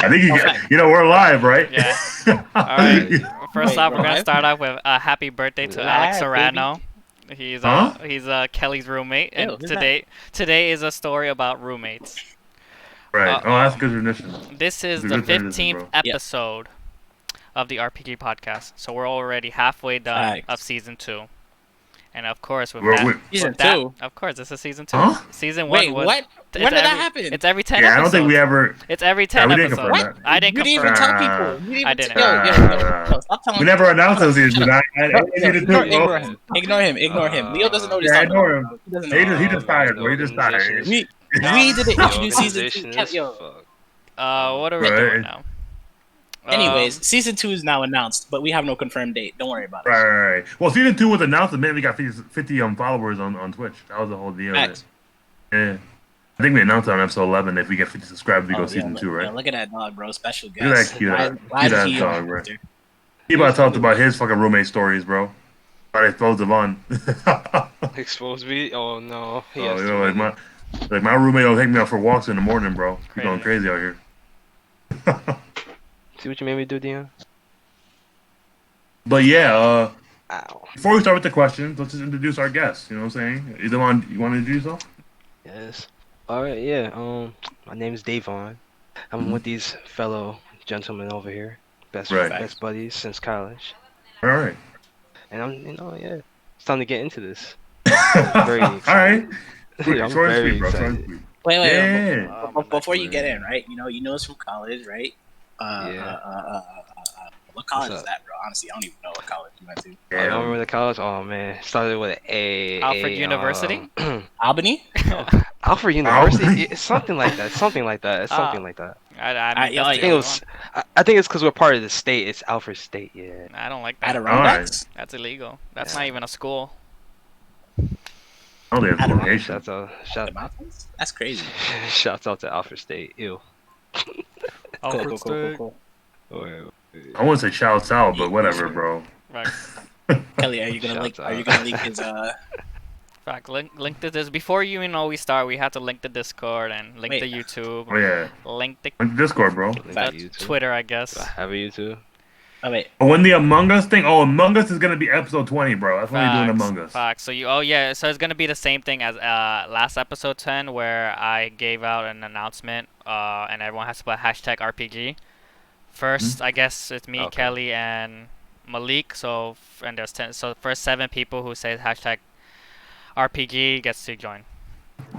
I think we're live, right? Yeah. All right. First off, we're gonna start off with a happy birthday to Alex Serrano. Huh? He's Kelly's roommate, Ew, and who's today is a story about roommates. Right. Oh, that's a good tradition. This is It's a the good tradition, 15th bro. episode of the RPG podcast, so we're already halfway done of season 2. And of course, Season 2? of course, this is season 2. Huh? Season 1 Wait, was. what? When did that happen? It's every 10 Yeah, episodes. I don't think we ever. It's every 10 we didn't episodes. confirm that. I didn't You didn't confirm. even tell people. You didn't I even didn't. Yo, stop telling We me. never announced those seasons. Ignore him. Ignore him. Leo doesn't know this. Yeah, ignore him. He doesn't know. He just tired, bro. He just tired. We didn't introduce season 2. Yo. What are we doing now? Anyways, season 2 is now announced, but we have no confirmed date. Don't worry about it. Right. Well, season 2 was announced the minute we got 50 followers on Twitch. That was the whole deal. Facts. Yeah. I think we announced on episode 11 if we get 50 subscribers, we go season 2, right? Yeah, look at that dog, bro. Special guest. Look at that cute dog, bro. He about to talk about his fucking roommate stories, bro. I exposed Devon. Expose me? Oh no. Like my roommate will take me out for walks in the morning, bro. He's going crazy out here. See what you made me do, Dion? But yeah, Ow. before we start with the questions, let's just introduce our guests. You know what I'm saying? You want to introduce yourself? Yes. Alright, yeah. My name is Davon. I'm with these fellow gentlemen over here. Best buddies since college. Alright. And I'm it's time to get into this. Very excited. Alright. I'm Short and very sweet, bro. excited. Wait. Before you get in, right? You know us from college, right? What college is that, bro? Honestly, I don't even know what college you went to. I don't remember the college. Oh man, started with Alfred University. Albany. Alfred University. It's something like that. Something like that. I think it's because we're part of the state. It's Alfred State. Yeah. I don't like that. Adirondacks? That's illegal. That's not even a school. Oh, there's location. That's crazy. Shouts out to Alfred State. Ew. Cool. I wouldn't say shouts out, but whatever, bro. Right. Kelly, are you gonna leak his Fact, link to this before we start. We have to link the Discord and link the YouTube. Oh yeah. Link the Discord, bro. Twitter, I guess. Do I have a YouTube? Oh wait. When the Among Us thing, Among Us is gonna be episode 20, bro. That's when you're doing Among Us. Facts. So so it's gonna be the same thing as last episode 10, where I gave out an announcement, and everyone has to put hashtag RPG. First, I guess it's me, Kelly, and Malik. So there's 10. So the first 7 people who say hashtag RPG gets to join.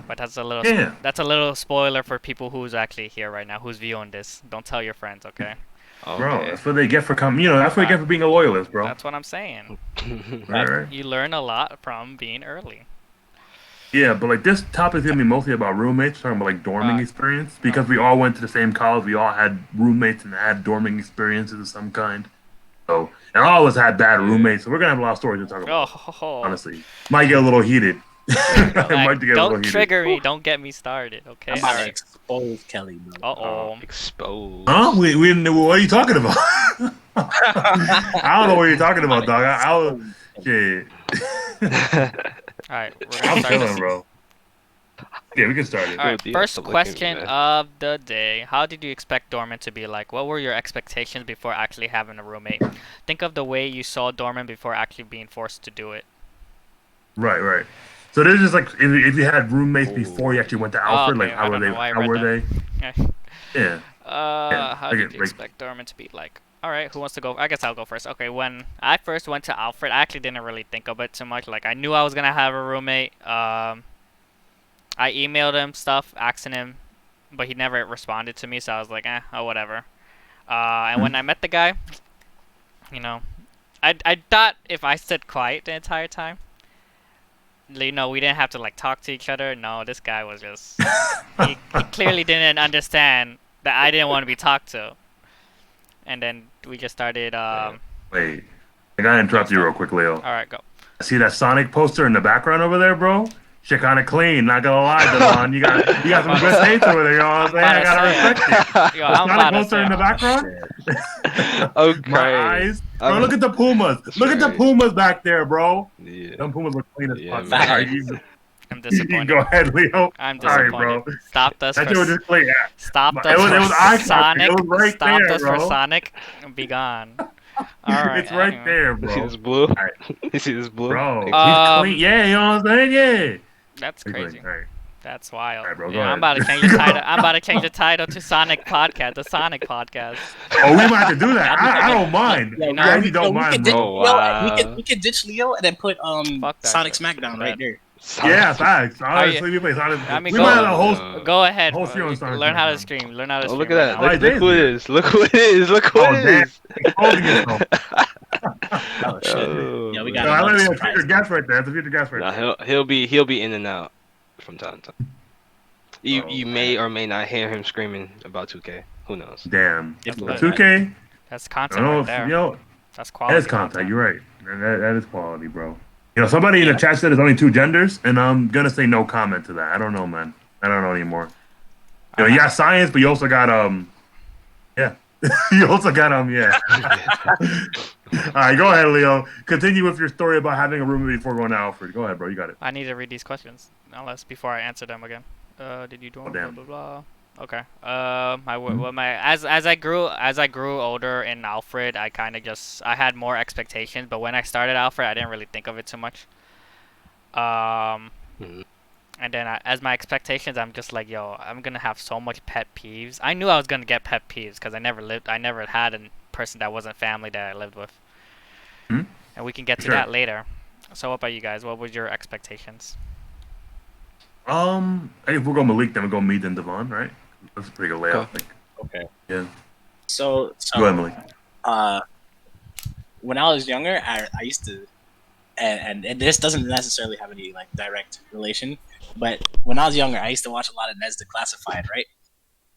But that's a little spoiler for people who's actually here right now, who's viewing this. Don't tell your friends, okay? Bro, that's what they get for coming. That's what they get for being a loyalist, bro. That's what I'm saying. Right. You learn a lot from being early. Yeah, but like this topic is gonna be mostly about roommates, talking about like dorming experience, because we all went to the same college. We all had roommates and had dorming experiences of some kind. So, and all of us had bad roommates, so we're gonna have a lot of stories to talk about. Honestly, might get a little heated. Don't trigger me. Don't get me started. Okay. I'm about to expose Kelly, bro. Exposed. Huh? We what are you talking about? I don't know what you're talking about, dog. Shit. Alright, I'm feeling, bro. Yeah, we can start it. Alright, first question of the day. How did you expect dormant to be like? What were your expectations before actually having a roommate? Think of the way you saw dormant before actually being forced to do it. Right. So this is like if you had roommates before you actually went to Alfred, like how were they? Yeah. How did you expect dormant to be like? Alright, who wants to go? I guess I'll go first. Okay, when I first went to Alfred, I actually didn't really think of it too much. Like, I knew I was gonna have a roommate. I emailed him stuff, asking him, but he never responded to me, so I was like, whatever. And when I met the guy, I thought if I stood quiet the entire time, we didn't have to, like, talk to each other. No, this guy was just... he clearly didn't understand that I didn't want to be talked to. And then we just started. Wait, I gotta interrupt you real quick, Leo. All right, go. See that Sonic poster in the background over there, bro? Shit kind of clean. Not gonna lie, Devon. You got some good taste over there. You know what I'm saying? I gotta respect it. Sonic poster in the background. Okay. My eyes. Bro, look at the Pumas. Look at the Pumas back there, bro. Yeah. Them Pumas look clean as fuck. I'm You can disappointed. go ahead, Leo. I'm Sorry, disappointed. bro. Stopped us That for shit was just play. stopped It us was for eye Sonic. contact. It was right Stopped there, us for bro. Sonic. Be gone. All right. It's right Anyway. there, You see bro. this blue? Alright. You see this blue? Bro, Pixel. he's clean. Yeah, you know what I'm saying? Yeah. That's He's crazy. clean. All right. That's wild. All right, bro. Go Yeah, ahead. I'm about to change the title. I'm about to change the title to Sonic Podcast. The Sonic Podcast. Oh, we might have to do that. I don't mind. Yo, know, I yo, actually don't we mind, could ditch bro. Oh, Leo. wow. We could ditch Leo and then put Fuck that Sonic shit. SmackDown right there. Yeah, facts. Are you- Honestly, we play Sonic. I mean, We go- might have a host. Go ahead. Whole series on Sonic Learn how to SmackDown. stream. Learn how to Oh, stream. look at right that. now. Why Look who it Isaiah's is. Look who it is. Look who Oh, it damn. is. Exposing yourself. Oh shit. Oh, Yeah, we No, got I another let you surprise. future guess right there. That's a future guess right Nah, there. he'll be in and out from time to time. You Oh, you may or may not hear him screaming about 2K. Who knows? Damn. If But- 2K. That's I content don't know right if, there. you know, That's that quality is content. You're right. That is quality, bro. You know, somebody in the chat said there's only 2 genders, and I'm gonna say no comment to that. I don't know, man. I don't know anymore. You know, you got science, but you also got yeah. You also got yeah. All right, go ahead, Leo. Continue with your story about having a roommate before going to Alfred. Go ahead, bro. You got it. I need to read these questions, unless before I answer them again. Did you do blah damn. blah blah? Okay. As I grew older in Alfred, I kind of I had more expectations. But when I started Alfred, I didn't really think of it too much. Mhm. And then as my expectations, I'm just like, yo, I'm gonna have so much pet peeves. I knew I was gonna get pet peeves because I never had a person that wasn't family that I lived with. Hmm? And we can get to Sure. that later. So what about you guys? What was your expectations? If we'll go Malik, then we'll go me, then Devon, right? That's a pretty good layout. Okay. Okay. Yeah. So Go ahead, Malik. when I was younger, I used to, and this doesn't necessarily have any like direct relation, but when I was younger, I used to watch a lot of Ned's Declassified, right?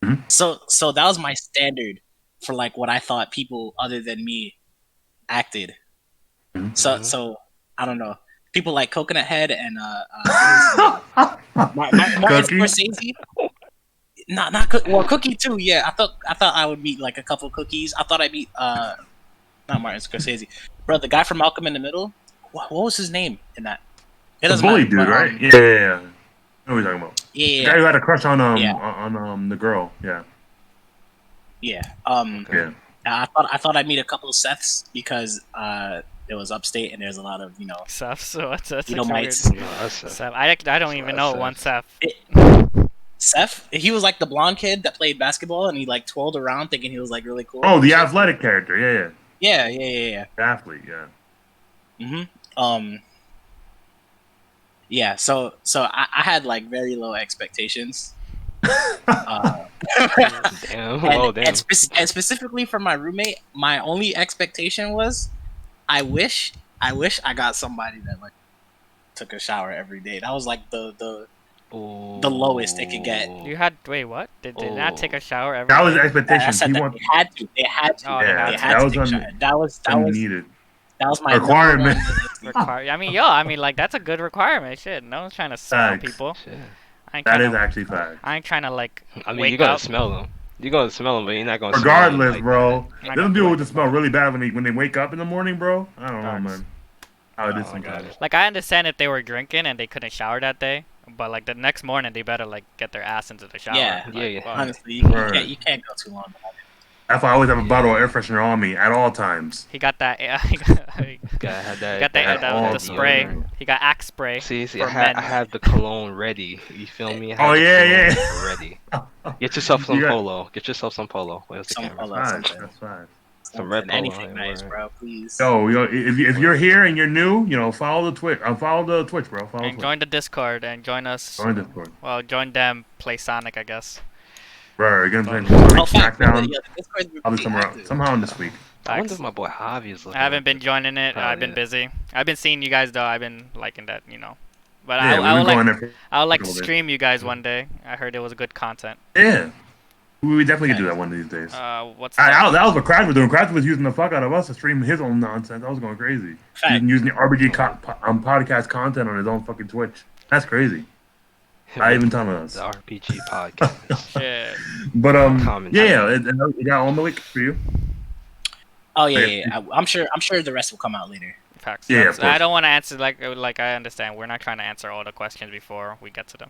Mhm. So that was my standard for like what I thought people other than me acted. Mhm. So I don't know. People like Coconut Head and Martin Cookie? Scorsese. Well, Cookie too. Yeah, I thought I would meet like a couple cookies. I thought I'd meet not Martin Scorsese, bro. The guy from Malcolm in the Middle. What was his name in that? It The doesn't bully matter, dude, but, right? Yeah. I know what you're talking about. Yeah, The guy who had a crush on Yeah. on the girl. Yeah. yeah. Okay. Yeah. I thought I'd meet a couple of Seths because it was upstate and there's a lot of Seth, so that's a Edomites. weird. No, that's Seth. I don't even know one Seth. Seth, he was like the blonde kid that played basketball and he like twirled around thinking he was like really cool. Oh, the Shit. athletic character. Yeah. Yeah. The athlete. Yeah. Yeah. So I had like very low expectations. Damn. Oh, damn. And specifically for my roommate, my only expectation was, I wish I got somebody that like took a shower every day. That was like the lowest it could get. You had what? Did not take a shower every That was day? the I expectation. said He that want, they had to. They had to. Oh, yeah, they They had had that to was take a shower. unneeded. That was my Requirement. I mean, like that's a good requirement. Shit, no one's trying to smell Facts. people. Shit. I ain't That trying is to. actually fact. I ain't trying to like. I mean, wake you gotta up. smell them. You gotta smell them, but you're not gonna. Regardless, smell them like bro. I'm not There's gonna people do who it. just smell really bad when they wake up in the morning, bro. I don't know, Facts. man. How it is Oh my God. sometimes. Like I understand if they were drinking and they couldn't shower that day, but like the next morning they better like get their ass into the shower. Yeah. Like, Yeah. fuck. Honestly, Right. you can't go too long without it. That's why I always have a bottle of air freshener on me at all times. He got that. Gotta have that. got that the all spray. deodorant. He got Axe spray. See, for I men. have the cologne ready. You feel me? I have Oh, the yeah, cologne ready. Get yourself some You got- polo. Get yourself some polo. Where's the Some camera? polo. Facts, something. that's fine. Some red polo, Anything yeah, nice, word. bro. Please. Yo, if you're here and you're new, follow the Twitch. Follow the Twitch, bro. Follow And Twitch. join the Discord and join us. Join Discord. Well, join them. Play Sonic, I guess. Right, again, Oh, fact, SmackDown. yeah, the Discord's been I'll be pretty somehow active. in this week. I wonder Facts. if my boy Javi is I looking. haven't been joining it. Oh, I've been yeah. busy. I've been seeing you guys though. I've been liking that, But Yeah, I would we've been going like there for I would like to couple days. stream you guys one day. I heard it was good content. Yeah. We definitely could do that one of these days. What's That that? was what Crash was doing. Crash was using the fuck out of us to stream his own nonsense. I was going crazy. Fact. Using the RBG podcast content on his own fucking Twitch. That's crazy. I even telling us. The RPG podcast. Shit. But Commentary. yeah, it got on the week for you. Oh yeah. I'm sure the rest will come out later. Facts. Yeah, of I course. don't want to answer like I understand. We're not trying to answer all the questions before we get to them.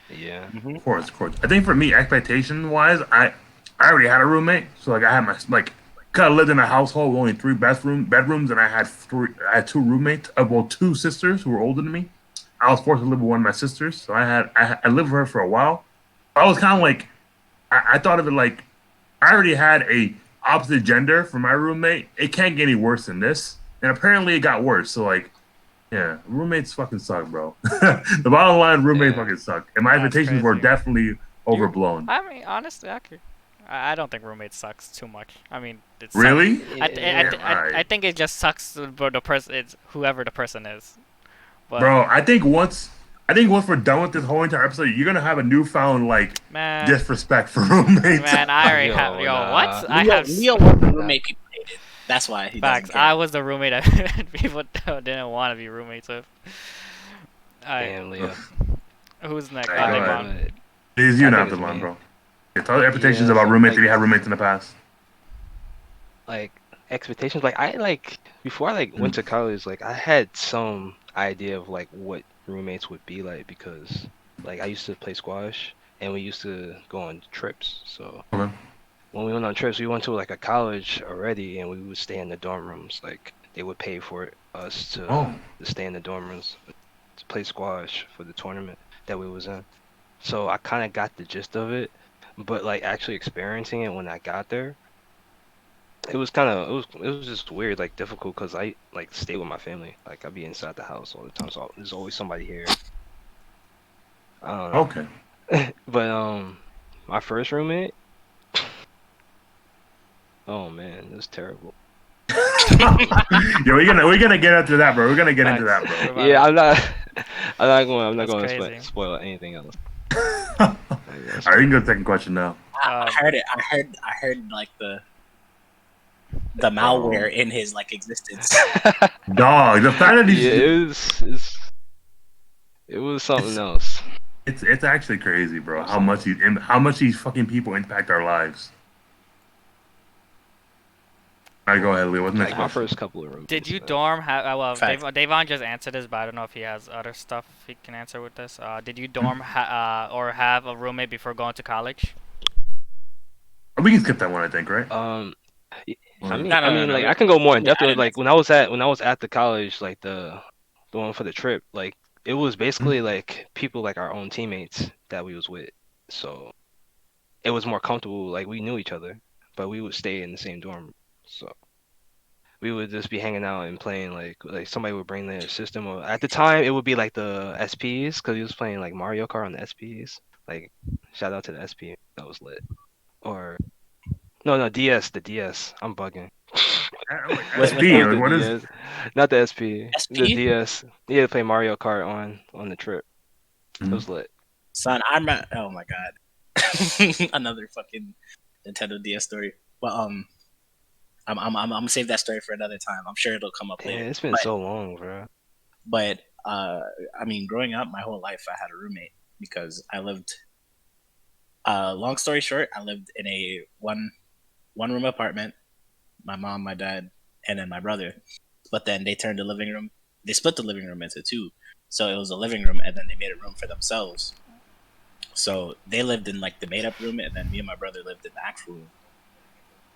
Yeah. Of course, of course. I think for me, expectation wise, I already had a roommate, so like I had my like kind of lived in a household with only three bedrooms, and I had two roommates, well, two sisters who were older than me. I was forced to live with one of my sisters, so I lived with her for a while. I was kind of like I thought of it like I already had a opposite gender for my roommate. It can't get any worse than this, and apparently it got worse. So like, yeah, roommates fucking suck, bro. The bottom line, roommates fucking suck, and my That's expectations were crazy. definitely overblown. I mean, honestly, I don't think roommate sucks too much. I mean, it sucks. Really? I think it just sucks for the person. It's whoever the person is. But bro, I think once we're done with this whole entire episode, you're gonna have a newfound like man, disrespect for roommates. man, I already have. Yo, nah. what? I have. Leo was the roommate people hated. That's why he doesn't Facts. care. I was the roommate that people didn't want to be roommates with. Alright, Damn, Leo. who's next? Alright, go Devon. ahead. It is you I now, think it's Devon, me. bro. Yeah, tell the expectations Yeah, about so, roommates like- if you had roommates in the past. Like expectations, like I like before I like went to college, like I had some idea of like what roommates would be like because like I used to play squash and we used to go on trips. So Okay. when we went on trips, we went to like a college already, and we would stay in the dorm rooms. Like they would pay for us Oh. to stay in the dorm rooms to play squash for the tournament that we was in. So I kind of got the gist of it, but like actually experiencing it when I got there, it was kind of it was just weird, like difficult, because I like stay with my family. Like I'd be inside the house all the time, so there's always somebody here. I don't know. Okay. But my first roommate, oh man, it was terrible. Yo, we're gonna get into that, bro. We're gonna get into that, Facts. bro. Yeah, I'm not That's going crazy. to spoil anything else. All right, you can go to the second question now. I heard it. I heard like the malware in his like existence. Dog, the fact that he's Yeah, it was something else. it's actually crazy, bro. How much these fucking people impact our lives. All right, go ahead, Leo. What's the next Like my question? first couple of roommates. Did you man. dorm? Well, Facts. Davon just answered this, but I don't know if he has other stuff he can answer with this. Did you dorm or have a roommate before going to college? We can skip that one, I think, right? I mean, No, like no. I can go more in Yeah, depth I with it. didn't Like when I was at the college, like the one for the trip, like it was basically like people like our own teammates that we was with. So it was more comfortable. Like we knew each other, but we would stay in the same dorm. So we would just be hanging out and playing like somebody would bring their system, or at the time it would be like the SPs because he was playing like Mario Kart on the SPs. Like shout out to the SP, that was lit. Or no, DS, the DS. I'm bugging. SP, It was like, the what is? DS, not the SP, the SP? DS. He had to play Mario Kart on the trip. It was lit. Son, I'm at, oh my god, another fucking Nintendo DS story. But I'm gonna save that story for another time. I'm sure it'll come up Yeah, later. it's been But- so long, bro. But I mean, growing up, my whole life I had a roommate because I lived. Long story short, I lived in a one room apartment. My mom, my dad, and then my brother. But then they turned the living room. They split the living room into two, so it was a living room, and then they made a room for themselves. So they lived in like the made up room, and then me and my brother lived in the actual room.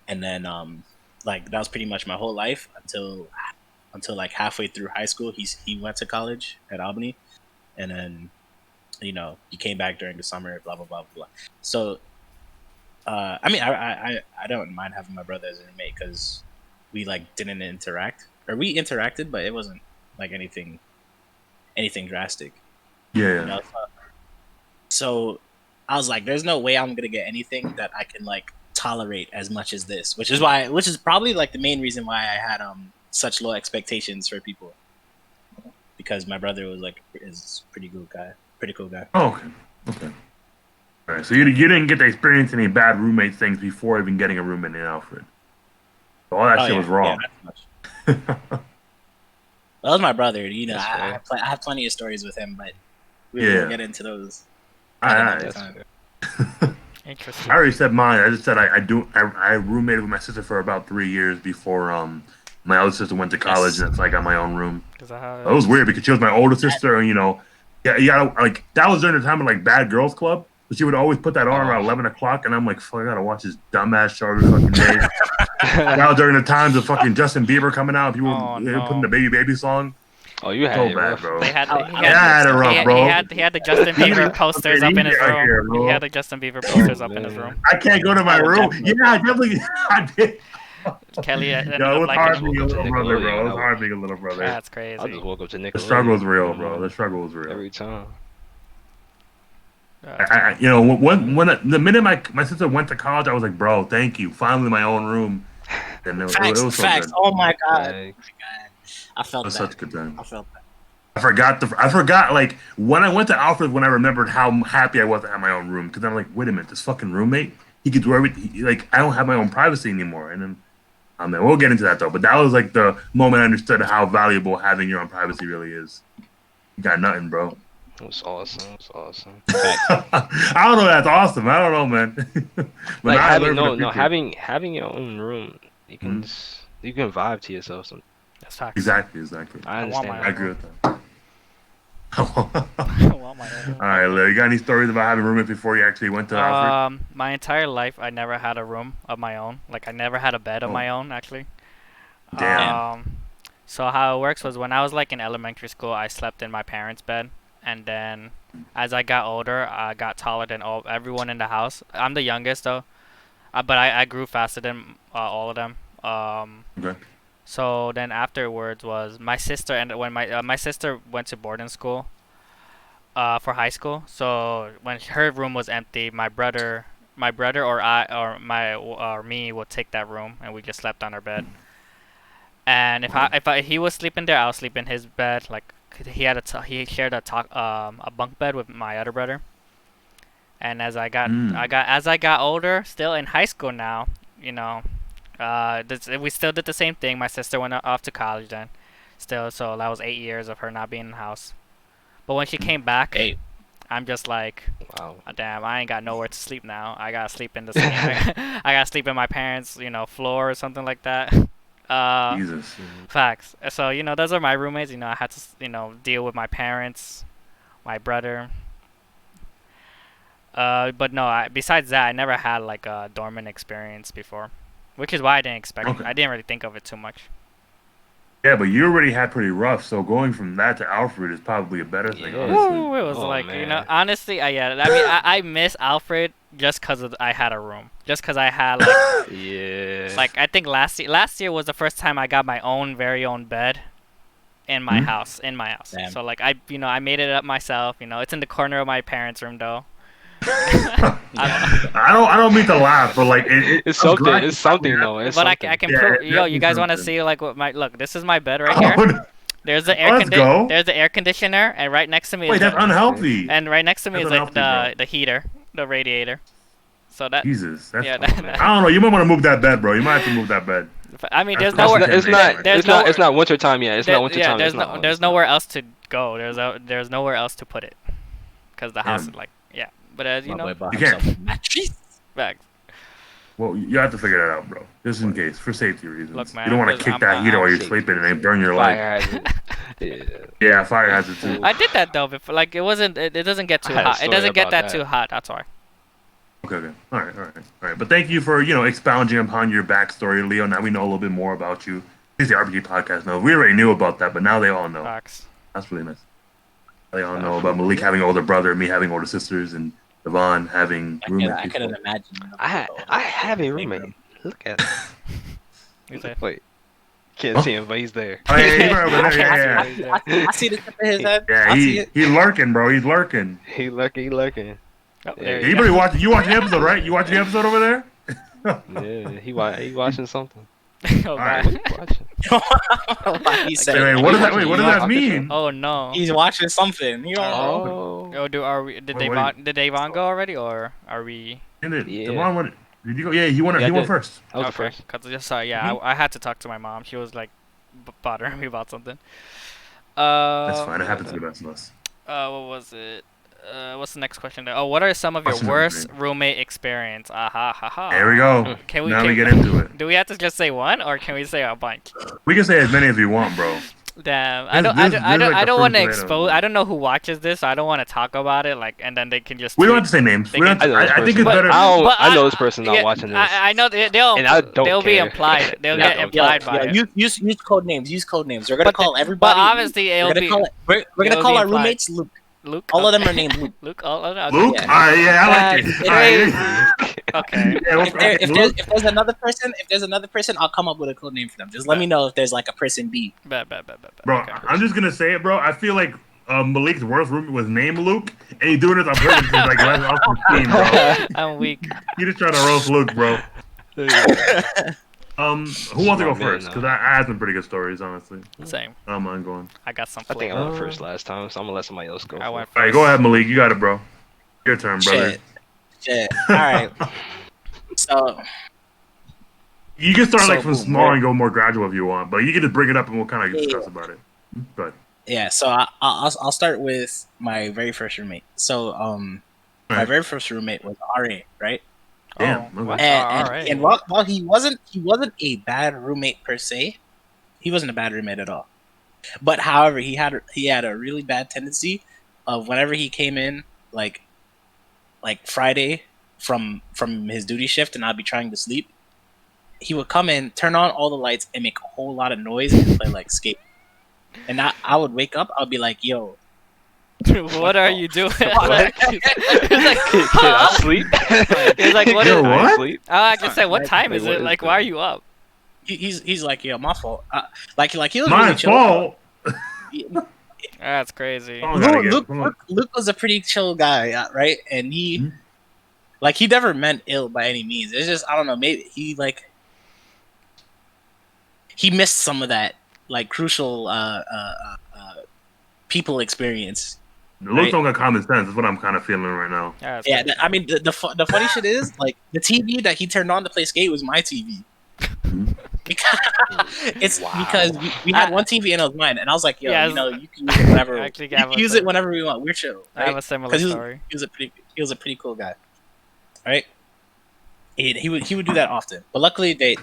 And then like that was pretty much my whole life until like halfway through high school. He went to college at Albany, and then he came back during the summer. Blah blah blah blah. So I mean I don't mind having my brother as a roommate because we like didn't interact, or we interacted, but it wasn't like anything drastic. Yeah. So I was like, there's no way I'm gonna get anything that I can like tolerate as much as this, which is probably like the main reason why I had such low expectations for people, because my brother is pretty cool guy. Oh, okay. All right. So you didn't get to experience any bad roommate things before even getting a roommate in Alfred. So all that shit was wrong. Yeah, that was my brother. That's fair. I have plenty of stories with him, but Yeah. we'll get into those All at right. another That's time. fair. Interesting. I already said mine. I just said I roommated with my sister for about 3 years before My other sister went to college, Yes. and it's like I got my own room. Is that how It was weird because she was my older sister, and yeah, like that was during the time of like Bad Girls Club. So she would always put that on around 11 o'clock, and I'm like, fuck, I gotta watch this dumbass show every fucking day. Now during the times of fucking Justin Bieber coming out, people were putting the Baby song. Oh, you had So it bad, rough. bro. They had the, Yeah, I had it rough, bro. he had the Justin Bieber posters up in his Out here, room. bro. He had the Justin Bieber posters up in his room. I can't go to my room. Yeah, I definitely, I did. Kelly ended Yo, it up was liking hard him. being a little brother, bro. It was Nickelodeon. hard being a little brother. That's I crazy. just woke up to Nickelodeon. The struggle was real, bro. The struggle was real. Every time. The minute my sister went to college, I was like, bro, thank you. Finally, my own room. And it Facts, was so facts. good. Oh my god. Like, I felt It was that. such a good time. I felt that. I forgot like when I went to Alfred when I remembered how happy I was to have my own room because I'm like, wait a minute, this fucking roommate, he could do everything. Like I don't have my own privacy anymore. And then, we'll get into that though. But that was like the moment I understood how valuable having your own privacy really is. You got nothing, bro. it was awesome. It was awesome. I don't know. That's awesome. I don't know, man. But Like I having learned from the future. having your own room, you can you can vibe to yourself. That's facts. Exactly. I want understand. my I agree with that. All I want my own room. right, Lil, you got any stories about having a roommate before you actually went to Alfred? My entire life, I never had a room of my own. Like, I never had a bed of my own, actually. Damn. So how it works was when I was like in elementary school, I slept in my parents' bed, and then as I got older, I got taller than everyone in the house. I'm the youngest though, but I grew faster than all of them. Okay. So then afterwards was my sister, and when my sister went to boarding school for high school. So when her room was empty, my brother or me would take that room, and we just slept on our bed. And if he was sleeping there, I'll sleep in his bed. Like he shared a bunk bed with my other brother. And as I got older, still in high school now, we still did the same thing. My sister went off to college then, still. So that was 8 years of her not being in the house. But when she came back, I'm just like, Wow. oh, damn, I ain't got nowhere to sleep now. I gotta sleep in the same. I gotta sleep in my parents', floor or something like that. Jesus. Facts. So those are my roommates. I had to deal with my parents, my brother. But no, besides that, I never had like a dormant experience before, which is why I didn't expect it. I didn't really think of it too much. Yeah, but you already had pretty rough, so going from that to Alfred is probably a better thing, Yeah. honestly. Ooh, it was Oh, like, man. honestly, yeah. I mean, I miss Alfred just because I had a room. Just because I had, like, Yeah. like, I think last year was the first time I got my very own bed in my house. Damn. So, like, I made it up myself. It's in the corner of my parents' room, though. I don't mean to laugh, but like It's I'm something. glad It's you something told me though. It's But something. I can Yeah, prove. it's Yo, you definitely guys want to something. see like look? This is my bed right that. here. There's the Let's go. There's the air conditioner, and right next to me Wait, is that's unhealthy. and right next to me That's is like unhealthy, the heater, the radiator. So that Jesus, that's yeah. I don't know. You might want to move that bed, bro. You might have to move that bed. I mean, there's That's nowhere. It's not. There's It's not. nowhere- It's not winter time yet. It's not winter time. There's It's not. there's It's not. nowhere else to go. There's nowhere else to put it, because the house Damn. is like But as you My know, boy bought You himself can't. a mattress. facts. Well, you have to figure that out, bro. Just in case, for safety reasons. Look, man, you don't want to because kick I'm- that heater while you're I'm- sleeping and they burn your leg. Fire hazard. Yeah. Yeah, fire hazard too. I did that though before. Like it wasn't. It doesn't get too I had a hot. It story doesn't get about that that. too hot. That's why. Okay. All right. But thank you for expounding upon your backstory, Leo. Now we know a little bit more about you. This is the RPG podcast. Now we already knew about that, but now they all know. Facts. That's really nice. They all know about Malik having an older brother, me having older sisters, and Devon having roommates. I couldn't imagine. I have a roommate. Look at it. You say? Wait. Can't see him, but he's there. Oh, yeah, he's right over there. Yeah. I see the tip of his head. Yeah, I see it. he's lurking, bro. He's lurking. He lurking. Oh, Yeah. there You you go. probably watching. You watching the episode, right? You watching the episode over there? Yeah, he watching something. Oh, Alright. God. What he watching? He Wait, said, what does that? Wait, what does that Watching mean? Oh no. he's watching something. You don't know. Oh. Did Wait. Did Davon go already, or are we? Yeah. Devon, did you go? Yeah, he went. Yeah, I He went did. first. That was the Okay. first. Cause just yeah, I had to talk to my mom. She was like bothering me about something. That's fine. It happens to the best of us. What was it? What's the next question? Oh, what are some of your Question worst number roommate experience? Aha, haha. There we go. Can we? Now Can, we get into it. Do we have to just say one, or can we say a bunch? We can say as many as we want, bro. Damn, This is like I the don't want to fruit expose. potato. I don't know who watches this. So I don't want to talk about it. Like, and then they can just. We don't tweet. have to say names. They We don't can- have to, I think it's But- better. I know this person not yeah, watching this. I know they'll And I don't they'll be care. implied. They'll Yeah, get I don't implied by it. Use code names. Use code names. We're gonna call But everybody. obviously it'll we're gonna be call it. We're gonna it'll call be our implied. roommates Luke. Luke. All of them are named Luke. Luke. Okay. Luke? Yeah. Alright, yeah, I like it. That's Alright. crazy. Okay. Yeah, If there's another person, I'll come up with a code name for them. Just let me know if there's like a person B. Bet. Bro, Okay. I'm just gonna say it, bro. I feel like Malik's worst roommate was named Luke, and he's doing this on purpose to like let off the team, bro. I'm weak. You just trying to roast Luke, bro. Who wants to go My man, first? Because I had some pretty good stories, honestly. Same. I don't mind going. I got some. I think I flavor. went first last time, so I'm gonna let somebody else go. I went All right, go ahead, Malik. You got it, bro. Your turn, brother. Shit. All right. So You can start like from boom, small right. and go more gradual if you want, but you can just bring it up and we'll kind of discuss about it. But yeah, so I'll start with my very first roommate. So my Right. very first roommate was RA, right? damn, Oh, okay. what? And, RA. and while he wasn't a bad roommate per se, he wasn't a bad roommate at all. But however, he had a really bad tendency of whenever he came in like Friday from his duty shift and I'd be trying to sleep, he would come in, turn on all the lights, and make a whole lot of noise and play like skate. And I would wake up, I'd be like, yo, What are you doing? What? He's like, Can I sleep? He's like, what Yo, is? Can I what? sleep? I just said, what Like, time wait, is what it? is Like, that? why are you up? he's like, yo, my fault. Like he was My really chill. fault. That's crazy. Oh, gotta get- Luke, come on. Luke was a pretty chill guy, right? And he never meant ill by any means. It's just I don't know, maybe he missed some of that like crucial people experience. The Luke don't got common sense. Is what I'm kind of feeling right now. That's Yeah, crazy. I mean the funny shit is like the TV that he turned on to play skate was my TV. Because because we had one TV and it was mine, and I was like, yo, Yeah, you know, you can use it whenever. Actually, You can use it whenever we want. We're chill. I have Right? a similar 'Cause story. He was a pretty cool guy, right? And he would do that often. But luckily they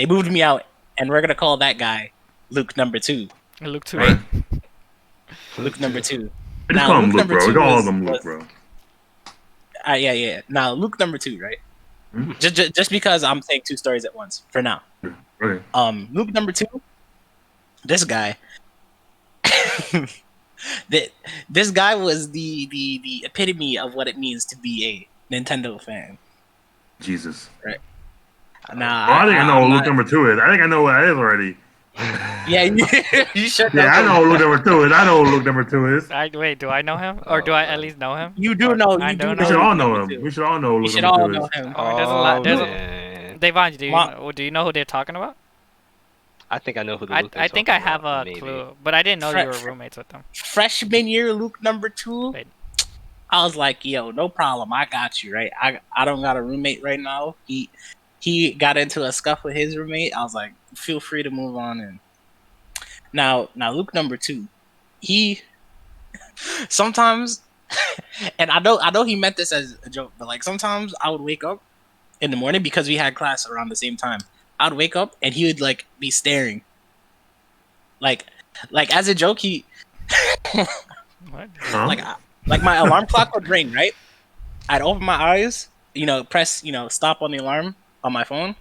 moved me out, and we're gonna call that guy Luke number 2. Luke too. Right. Luke number 2. I just Now, call him Luke Luke, number bro. We two call all was- of them Luke, was- bro. Yeah. Now Luke number 2, right? Mhm. Just because I'm saying 2 stories at once for now. Okay. Luke number 2. This guy. This guy was the epitome of what it means to be a Nintendo fan. Jesus. Nah, Oh, I think I know I'm what Luke not- number 2 is. I think I know what that is already. Yeah, you should know. Yeah, I know what Luke number 2 is. I know what Luke number 2 is. Wait, do I know him, or do I at least know him? You do Or- know. I You don't do We know. should all Luke know number him. 2. We should all know what We Luke should number all 2 know is. him. Oh, there's a lot- there's a- man. Devon, do Ma- you know who they're talking about? I think I know who the I Luke they're I think I talking have about, a maybe. clue, but I didn't know you were Fre- roommates with them. Freshman year, Luke number 2. Wait. I was like, yo, no problem. I got you, right? I don't got a roommate right now. He got into a scuff with his roommate. I was like, feel free to move on. And now Luke number 2, he sometimes, and I know he meant this as a joke, but like sometimes I would wake up in the morning because we had class around the same time. I'd wake up and he would like be staring, like as a joke. He What? Huh? like my alarm clock would ring, right? I'd open my eyes, press, stop on the alarm on my phone,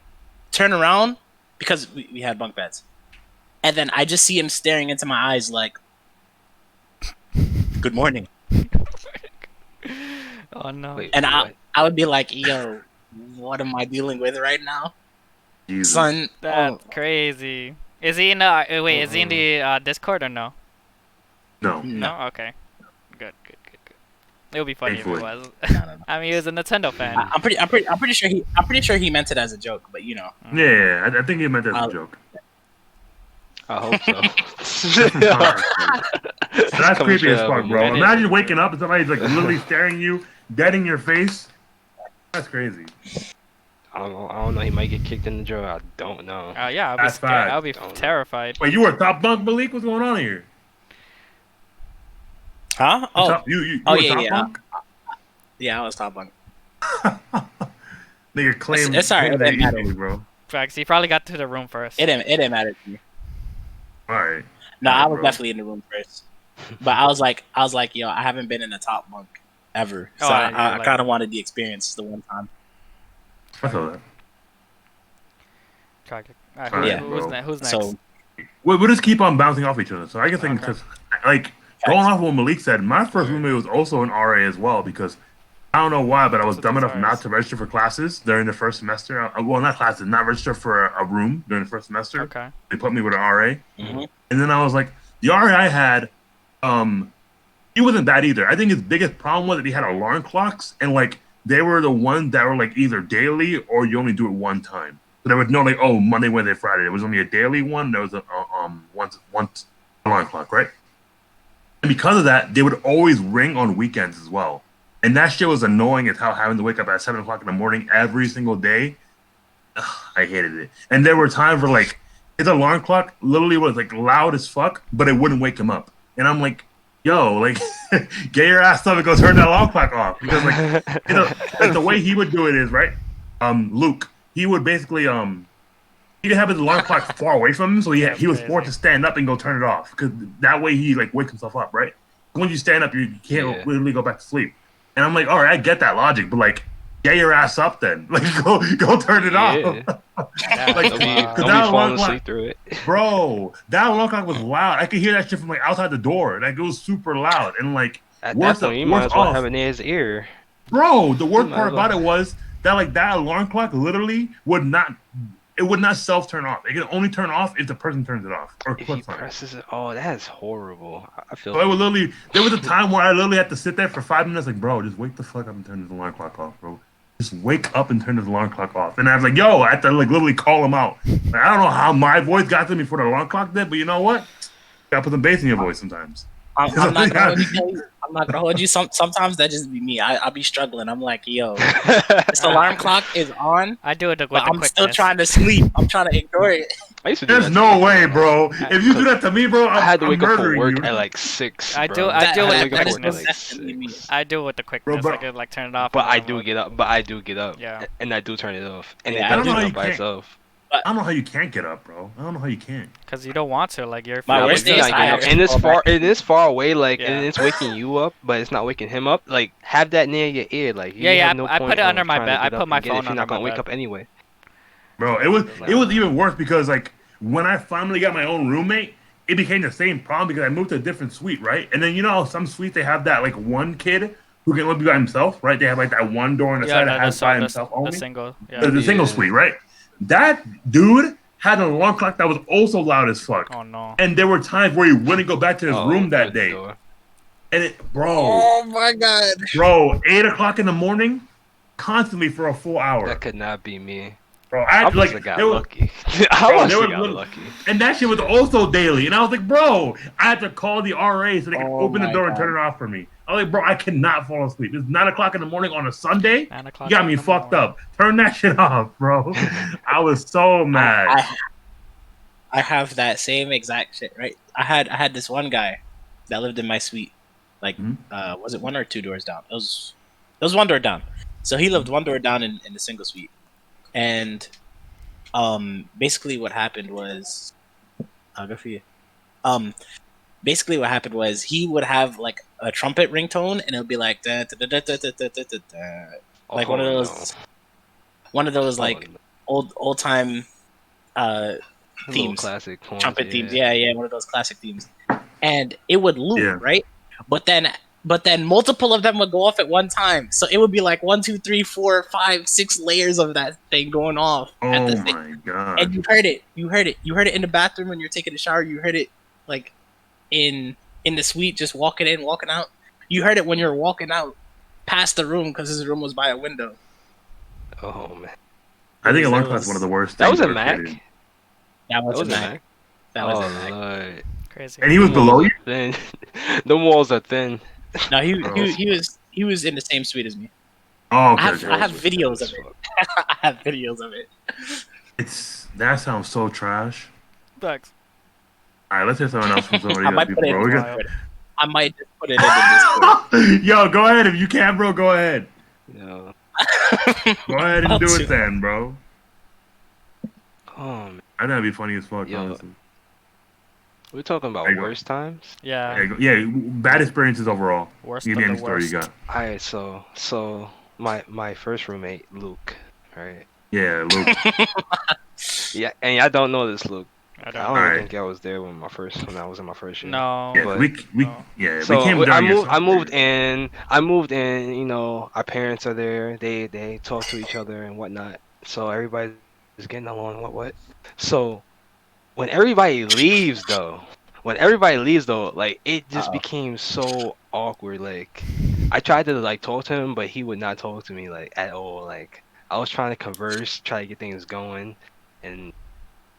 turn around because we had bunk beds, and then I just see him staring into my eyes like, "Good morning," Oh no. Wait, and what? I would be like, "Yo, what am I dealing with right now, Jesus. son?" That's Oh, crazy. Is he in the wait? Is he in the Discord or no? No. no, No. Okay. Good. It would be funny if Thankfully. it was. no. I mean, he was a Nintendo fan. I'm pretty sure he meant it as a joke, but Yeah, I think he meant that as a joke. I hope so. That's Coming creepy as straight out fuck, of bro. It is. Imagine waking up and somebody's like literally staring you, dead in your face. That's crazy. I don't know. He might get kicked in the jaw. I don't know. Yeah, I'll be That's scared. fact. I'll be Don't know. terrified. Wait, you were a top bunk, Malik? What's going on here? huh? Oh, You Oh, were yeah, top yeah. bunk? Yeah, I was top bunk. Nigga claim It's alright. It that didn't matter. easily, bro. Facts. He probably got to the room first. It didn't matter to me. All right. No, All right, I was bro. definitely in the room first. But I was like, yo, I haven't been in a top bunk ever, so Oh, I like- kind of wanted the experience the one time. I feel that. Alright, Alright, who's next? So We'll just keep on bouncing off each other. So I can think Okay. because, like, going off what Malik said, my first roommate was also an RA as well because I don't know why, but I was What's dumb with enough these not RAs? to register for classes during the first semester. Well, not classes, not register for a room during the first semester. Okay. They put me with an RA, mhm. and then I was like, the RA I had, he wasn't bad either. I think his biggest problem was that he had alarm clocks, and like they were the ones that were like either daily or you only do it one time. So there was no like, oh, Monday, Wednesday, Friday. There was only a daily one. There was a once alarm clock, right? And because of that, they would always ring on weekends as well. And that shit was annoying as hell, having to wake up at 7 o'clock in the morning every single day. Ugh, I hated it. And there were times where like his alarm clock literally was like loud as fuck, but it wouldn't wake him up. And I'm like, yo, like get your ass up and go turn that alarm clock off. Because like the way he would do it is, right? Luke, he would basically he could have his alarm clock far away from him, so he was forced to stand up and go turn it off. Because that way he like wakes himself up, right? When you stand up, you can't literally go back to sleep. And I'm like, all right, I get that logic, but like, get your ass up then. Like, go turn it off. Like, Don't be that falling alarm asleep through it. Bro, that alarm clock was loud. I could hear that shit from like outside the door. Like it was super loud. And like At that point, you might as well have it near his ear. Bro, the worst might part as well. about it was that like that alarm clock literally would not self turn off. It can only turn off if the person turns it off or If he clicks on it. presses it, oh, that's horrible. I feel. So it was literally there was a time where I literally had to sit there for 5 minutes, like, bro, just wake the fuck up and turn this alarm clock off, bro. Just wake up and turn this alarm clock off. And I was like, yo, I had to like literally call him out. Like, I don't know how my voice got to me before the alarm clock did, but you know what? Gotta put some bass in your voice sometimes. I'm not gonna hold you. I'm not gonna hold you. Sometimes that just be me. I'll be struggling. I'm like, yo, this alarm clock is on, I do it with but the I'm quickness. still trying to sleep. I'm trying to ignore it. I used to do There's that no too. way, bro. If you do that to me, bro, I had to I'm wake up for murdering work you. at like 6. I bro. do it That with wake the up is for work at quickness. like definitely me. 6. I do it with the quickness. bro. I could like turn it off. But and I then do like- get up. But I do get up. Yeah. And I do turn it off. And Yeah, it I does don't know turn how off you by can't. itself. I don't know how you can't get up, bro. I don't know how you can't. Cause you don't want to. Like you're. My Nah, worst but thing you're is not I getting up. actually And it's fall far. back. It is far away. Like, Yeah. and it's waking you up, but it's not waking him up. Like, have that near your ear. Like, you Yeah, have no I point put it of under my trying to bed. I get put up my and get it phone if you're under not gonna my wake bed. up anyway. Bro, it was even worse because like when I finally got my own roommate, it became the same problem because I moved to a different suite, right? And then you know how some suites they have that like one kid who can only be by himself, right? They have like that one door on the side that has by himself the only. single. The Yeah. single suite, right? That dude had an alarm clock that was also loud as fuck. Oh no. And there were times where he wouldn't go back to his room that day. And it, Oh my god. 8 o'clock in the morning, constantly for a full hour. That could not be me. Bro, I like must have got there was, lucky. I Bro, must there have was got little- lucky. and that shit was also daily. And I was like, bro, I had to call the RA so they could Oh open the my door and God. turn it off for me. I was like, bro, I cannot fall asleep. It's 9 o'clock in the morning on a Sunday. 9 o'clock. You got me in the fucked morning. up. Turn that shit off, bro. I was so mad. I have that same exact shit, right? I had this one guy that lived in my suite. Like, was it 1 or 2 doors down? It was 1 door down. So he lived 1 door down in the single suite. And basically what happened was good for you. Basically what happened was he would have like a trumpet ringtone and it would be like da, da, da, da, da, da, da, da, da, da. Like one of those like old time themes, classic points, trumpet themes. Yeah, one of those classic themes. And it would loop, Yeah. right? But then multiple of them would go off at one time. So it would be like 1, 2, 3, 4, 5, 6 layers of that thing going off. at the Oh same- my god. And you heard it. You heard it in the bathroom when you're taking a shower. You heard it like in the suite, just walking in, walking out. You heard it when you're walking out past the room because his room was by a window. Oh man, I think That alarm clock's was- one of the worst that things was a ever Mac. created. That was a Mac. That was Oh a Mac. Lord. Crazy. And he was below you? Thin. The walls are thin. No, he was in the same suite as me. Oh, okay. I have okay. videos of it. I have videos of it. That sounds so trash. Thanks. All right, let's hear someone else from somebody I else. might put it Bro, in we the got, Twitter. I might just put it in the Discord. Yo, go ahead if you can, bro. Go ahead. Yeah. Go ahead and About do to. it then, bro. Oh man. I think that'd be funny as fuck, Yo. honestly. We're talking There about you go. worst times. Yeah. Yeah, bad experiences overall. Worst Give of me the any story you worst. got. All right, so my first roommate, Luke, right? Yeah, Luke. Yeah, and I don't know this Luke. I I don't. don't All even right. think I was there when I was in my first year. No. Yeah, But we No. yeah, we so came I during your moved I sophomore moved year. in I moved in, you know, our parents are there. They talk to each other and whatnot. So everybody's getting along what. So when everybody leaves though, like it just Uh-oh. became so awkward. Like I tried to like talk to him, but he would not talk to me like at all. Like I was trying to converse, try to get things going, and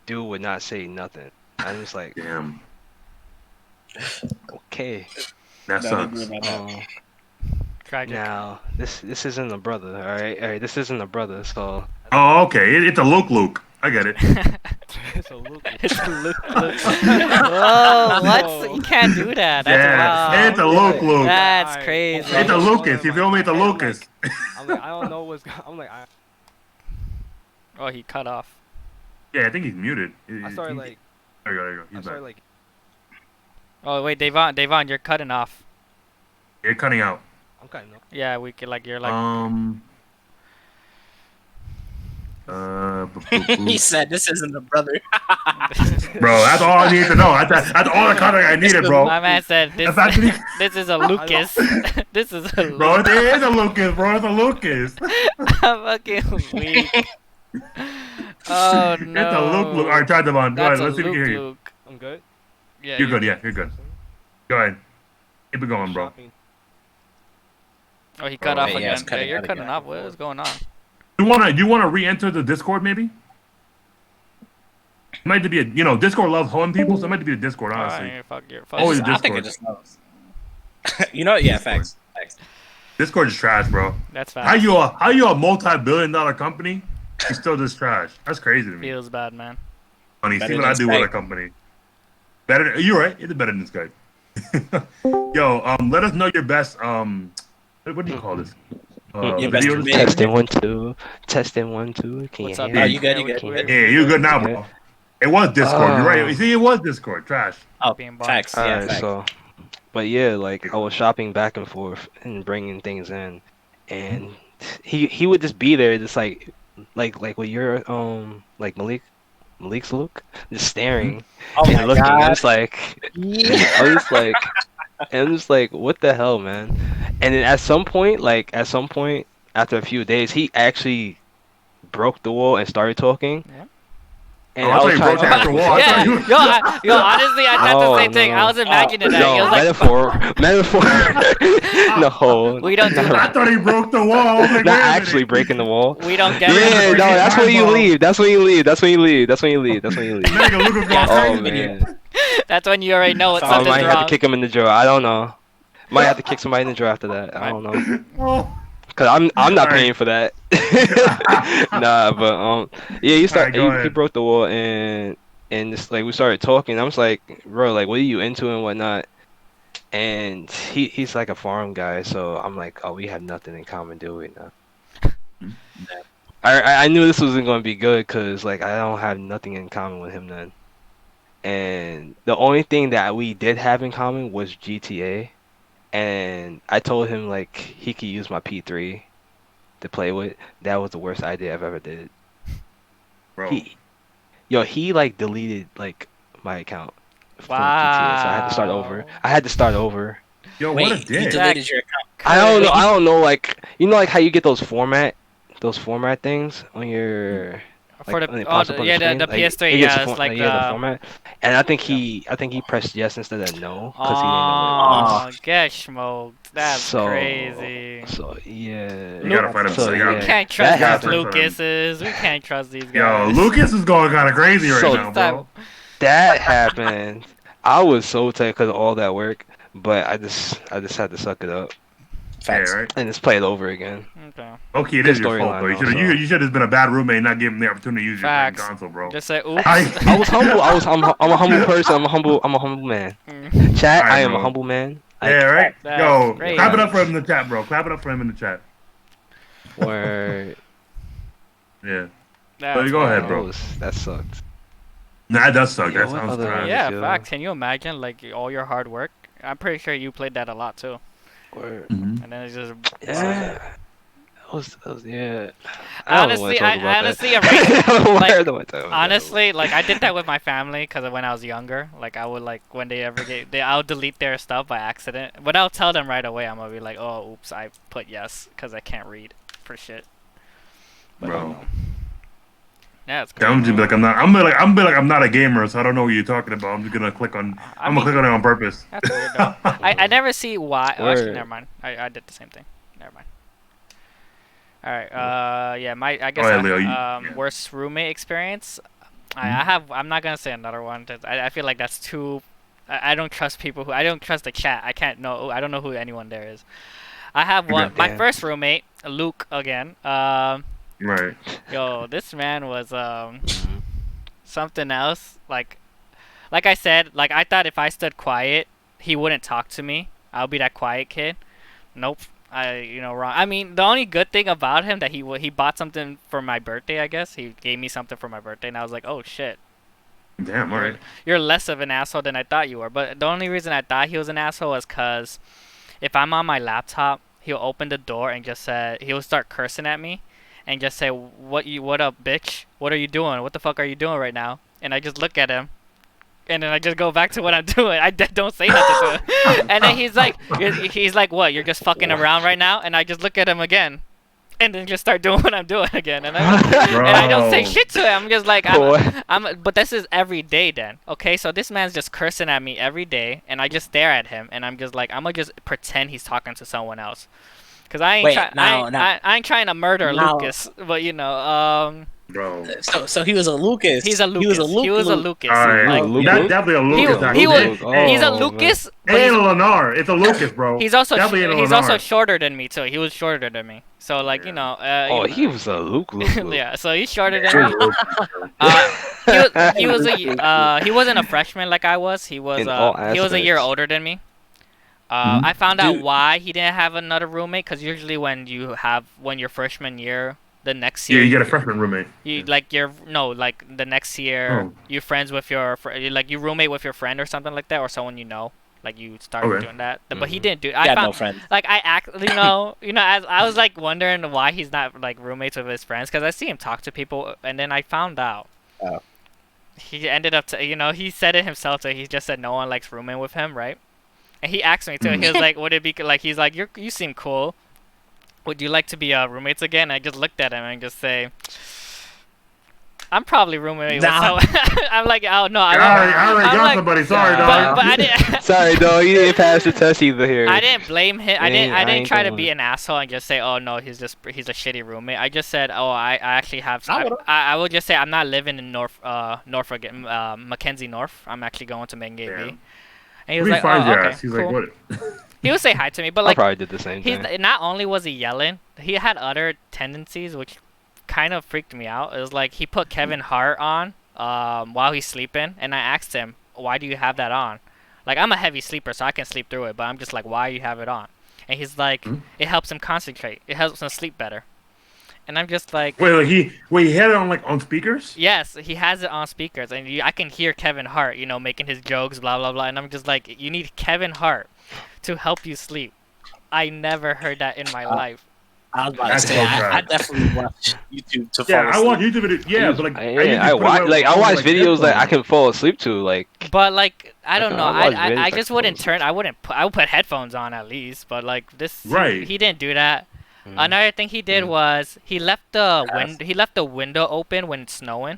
dude would not say nothing. I'm just like, Damn, okay. that No, they do sucks. about that. Tragic. Now this isn't a brother, all right. This isn't a brother, so Oh, okay. It's a Luke. I get it. it's a Luke. It's a Luke. Whoa, what? No. You can't do that. That's Yeah, it's a wow. Luke. That's crazy. It's a Lucas. You feel me? It's a Lucas. I'm like, I don't know what's. I'm like, Oh, he cut off. Yeah, I think he's muted. I started like, There you go. I He's started back. like, Oh wait, Devon, you're cutting off. You're cutting out. I'm cutting off. Yeah, we could like you're like. He said, "This isn't the brother." Bro, that's all I need to know. That's all the context I needed, bro. My man said this. That's actually, This is a Lucas. This is a bro, Lucas. it is a Lucas, bro. It's a Lucas. I'm fucking weak. Oh no. It's a Luke. All right, try them on. Go That's ahead. a Let's see if we can Luke. hear you. Luke. I'm good. Yeah. You're good. Yeah, you're good. Go ahead. Keep it going, bro. Shopping. Oh, he cut Oh, off yeah, again. it's cutting You're out cutting again. off. What is going on? You wanna re-enter the Discord maybe? It might be Discord loves hoeing people, so it might be a Discord, honestly. Alright, fuck your Oh, fuck. it's I think Discord. it just knows. Yeah, Discord. facts. Discord is trash, bro. That's How fast. you a multi-billion-dollar company? You still just trash. That's crazy to me. Feels bad, man. Funny, Better see what I than do with Skype. a company. Better. You're right. It's better than Skype. Yo, let us know your best. What do you call this? Your best video roommate. Testing 1 2. Testing 1 2. Can What's you up, hear Oh, man? me? you good? You Yeah, good? we- You good? Yeah, you good now, bro. It was Discord. You're right. You see, it was Discord. Trash. Oh, Being bombed. facts. Yeah, Alright, facts. so, but yeah, like I was shopping back and forth and bringing things in, and he would just be there, just like with your like Malik's look, just staring Oh and my looking. I'm god. just like, Yeah. I'm just like, and I'm just like, what the hell, man? And then at some point, after a few days, he actually broke the wall and started talking. What? And I I thought was you trying broke the to. actual wall. I Yeah, thought you. honestly, I thought the same thing. I was imagining that. He No, was like, metaphor. No, We don't do no, I thought he broke the wall. I was like, not wait a actually minute. breaking the wall. we don't get Yeah, it. no, that's when you Eyeball. leave. That's when you leave. That's when you leave. That's when you leave. That's when you leave. Nigga, look what's Yeah, going Oh on. man, That's when you already know I it's I found something's might have wrong. to kick him in the jaw. I don't know. Might have to kick somebody in the jaw after that. I don't know. Oh. Cause I'm not Alright. paying for that. Nah, but yeah, go he ahead. broke the wall and just like we started talking. I was like, bro, like what are you into and whatnot? And he's like a farm guy, so I'm like, oh, we have nothing in common, do we? No. I knew this wasn't gonna be good because like I don't have nothing in common with him then. And the only thing that we did have in common was GTA. And I told him like he could use my P3 to play with. That was the worst idea I've ever did. Bro. He like deleted like my account for GTA, so I had to start over. Wow. I had to start over. Yo, what a Wait, he dick. deleted your account. I don't know like like how you get those format things on your For like, when the it pops up on yeah, screen, the like, PS3, it gets yeah, the it's like the format. And I think he pressed yes instead of no because he didn't know what it was. Oh, get smoked. That's So- crazy. So yeah. You gotta find him. So, you We gotta, yeah. can't trust That these happened. Lucases. We can't trust these Yo, guys. Lucas is going kind of crazy right So- now, bro. That happened. I was so tight because of all that work, but I just had to suck it up. Facts. right. and just play it over again. Okay. Okay, it Good is your fault, storyline, bro. though, so. You should have been a bad roommate and not give him the opportunity to use your fucking Facts. console, bro. Just say oops. I was humble. I'm a humble person. I'm a humble man. Mm. Chat, Alright, I am bro. a humble man. Yeah, right. That's Yo, great. clap it up for him in the chat, bro. Clap it up for him in the chat. Word. Yeah. That's go ahead, great. bro. That sucked. Nah, that does suck. Yeah, That what sounds other- trash. Yeah, yo. facts. Can you imagine like all your hard work? I'm pretty sure you played that a lot too. Word. Mhm. And then it's just Yeah. That was yeah. I don't honestly, want to talk about honestly, that. like, I don't want to talk about that. honestly, like I did that with my family because when I was younger, like I would like when they ever I'll delete their stuff by accident, but I'll tell them right away. I'm gonna be like, oh, oops, I put yes because I can't read for shit. But, Bro. yeah, it's I'm crazy. just be like I'm not a gamer, so I don't know what you're talking about. I'm just gonna click on. I I'm mean, gonna click on it on purpose. that's weird though. I never see why. Oh, actually, Word. never mind. I did the same thing. Never mind. All right. Yeah. I guess ahead, Leo, yeah. worst roommate experience. I have. I'm not gonna say another one. I feel like that's too. I don't trust people who. I don't trust the chat. I can't know. I don't know who anyone there is. I have one. Okay. My Damn. first roommate, Luke again. Right. Yo, this man was something else. Like I said, like I thought if I stood quiet, he wouldn't talk to me. I'll be that quiet kid. Nope. Wrong. I mean, the only good thing about him that he bought something for my birthday. I guess he gave me something for my birthday, and I was like, oh shit, Damn. All right. you're less of an asshole than I thought you were. But the only reason I thought he was an asshole was cause if I'm on my laptop, he'll open the door and just he'll start cursing at me, and just say, what up, bitch? What are you doing? What the fuck are you doing right now? And I just look at him. And then I just go back to what I'm doing. I don't say nothing to him. And then he's like, what? You're just fucking around right now? And I just look at him again, and then just start doing what I'm doing again. And I don't say Bro. shit to him. I'm just like, Boy. but this is every day then. Okay, so this man's just cursing at me every day, and I just stare at him, and I'm just like, I'm gonna just pretend he's talking to someone else. Cause I ain't, Wait, I ain't trying to murder now- Lucas, but Bro. So he was a Lucas. he's a Lucas. He was a Lucas. All right. Like, Luke. That definitely a Lucas. he actually. was- Hey, he's a Oh, Lucas, it but ain't a Lennar. It's a Lucas, bro. he's also Definitely ain't a he's Lennar. also shorter than me too. He was shorter than me. So like Oh, he was a Luke. yeah. So he's shorter than Sure, me. Lucas. He wasn't a freshman like I was. He was In all he was a year aspects. older than me. Mhm. I found out Dude. why he didn't have another roommate because usually when your freshman year, the next Yeah, year you get a freshman roommate. like the next year Oh. you friends with your like you roommate with your friend or something like that or someone you know. Like you started Okay. doing that, but he Mhm. didn't do. He I had found no friends. like I act, as I was like wondering why he's not like roommates with his friends because I see him talk to people, and then I found out. Oh. He ended up, he said it himself. So he just said no one likes rooming with him, right? And he asked me too. He was like, "Would it be like?" He's like, "You seem cool. Would you like to be roommates again?" I just looked at him and just say, "I'm probably rooming with Nah. someone." I'm like, "Oh no, I I already I'm got like- somebody. Sorry, Nah. dog. but I didn't." Sorry, dog. You didn't pass the test either here. I didn't blame him. I ain't- I didn't ain't try to the be one. an asshole and just say, "Oh no, he's a shitty roommate." I just said, "Oh, I actually have." I would've. I will just say I'm not living in Norfolk, Mackenzie North. I'm actually going to Mengay Damn. B. And he was He like, finds "Oh, your okay, ass. He's cool." like, what? He would say hi to me, but I like probably did the same he's thing. not only was he yelling, he had other tendencies which kind of freaked me out. It was like he put Kevin Hart on while he's sleeping, and I asked him, "Why do you have that on?" Like I'm a heavy sleeper, so I can sleep through it, but I'm just like, "Why you have it on?" And he's like, Hmm? "It helps him concentrate. It helps him sleep better." And I'm just like, Wait, he had it on like on speakers? "Yes, he has it on speakers, and I can hear Kevin Hart, making his jokes, blah blah blah." And I'm just like, "You need Kevin Hart to help you sleep." I never heard that in my life. I was about to That's say, so I bad. definitely watch YouTube to fall Yeah, I asleep. watch YouTube videos. Yeah, but like I watch videos that I can fall asleep to. Like, But like I don't can- know, I watch I videos just like wouldn't those. turn. I would put headphones on at least. But like this, Right. he didn't do that. Mm. Another thing he did Mm. was he left the window open when it's snowing,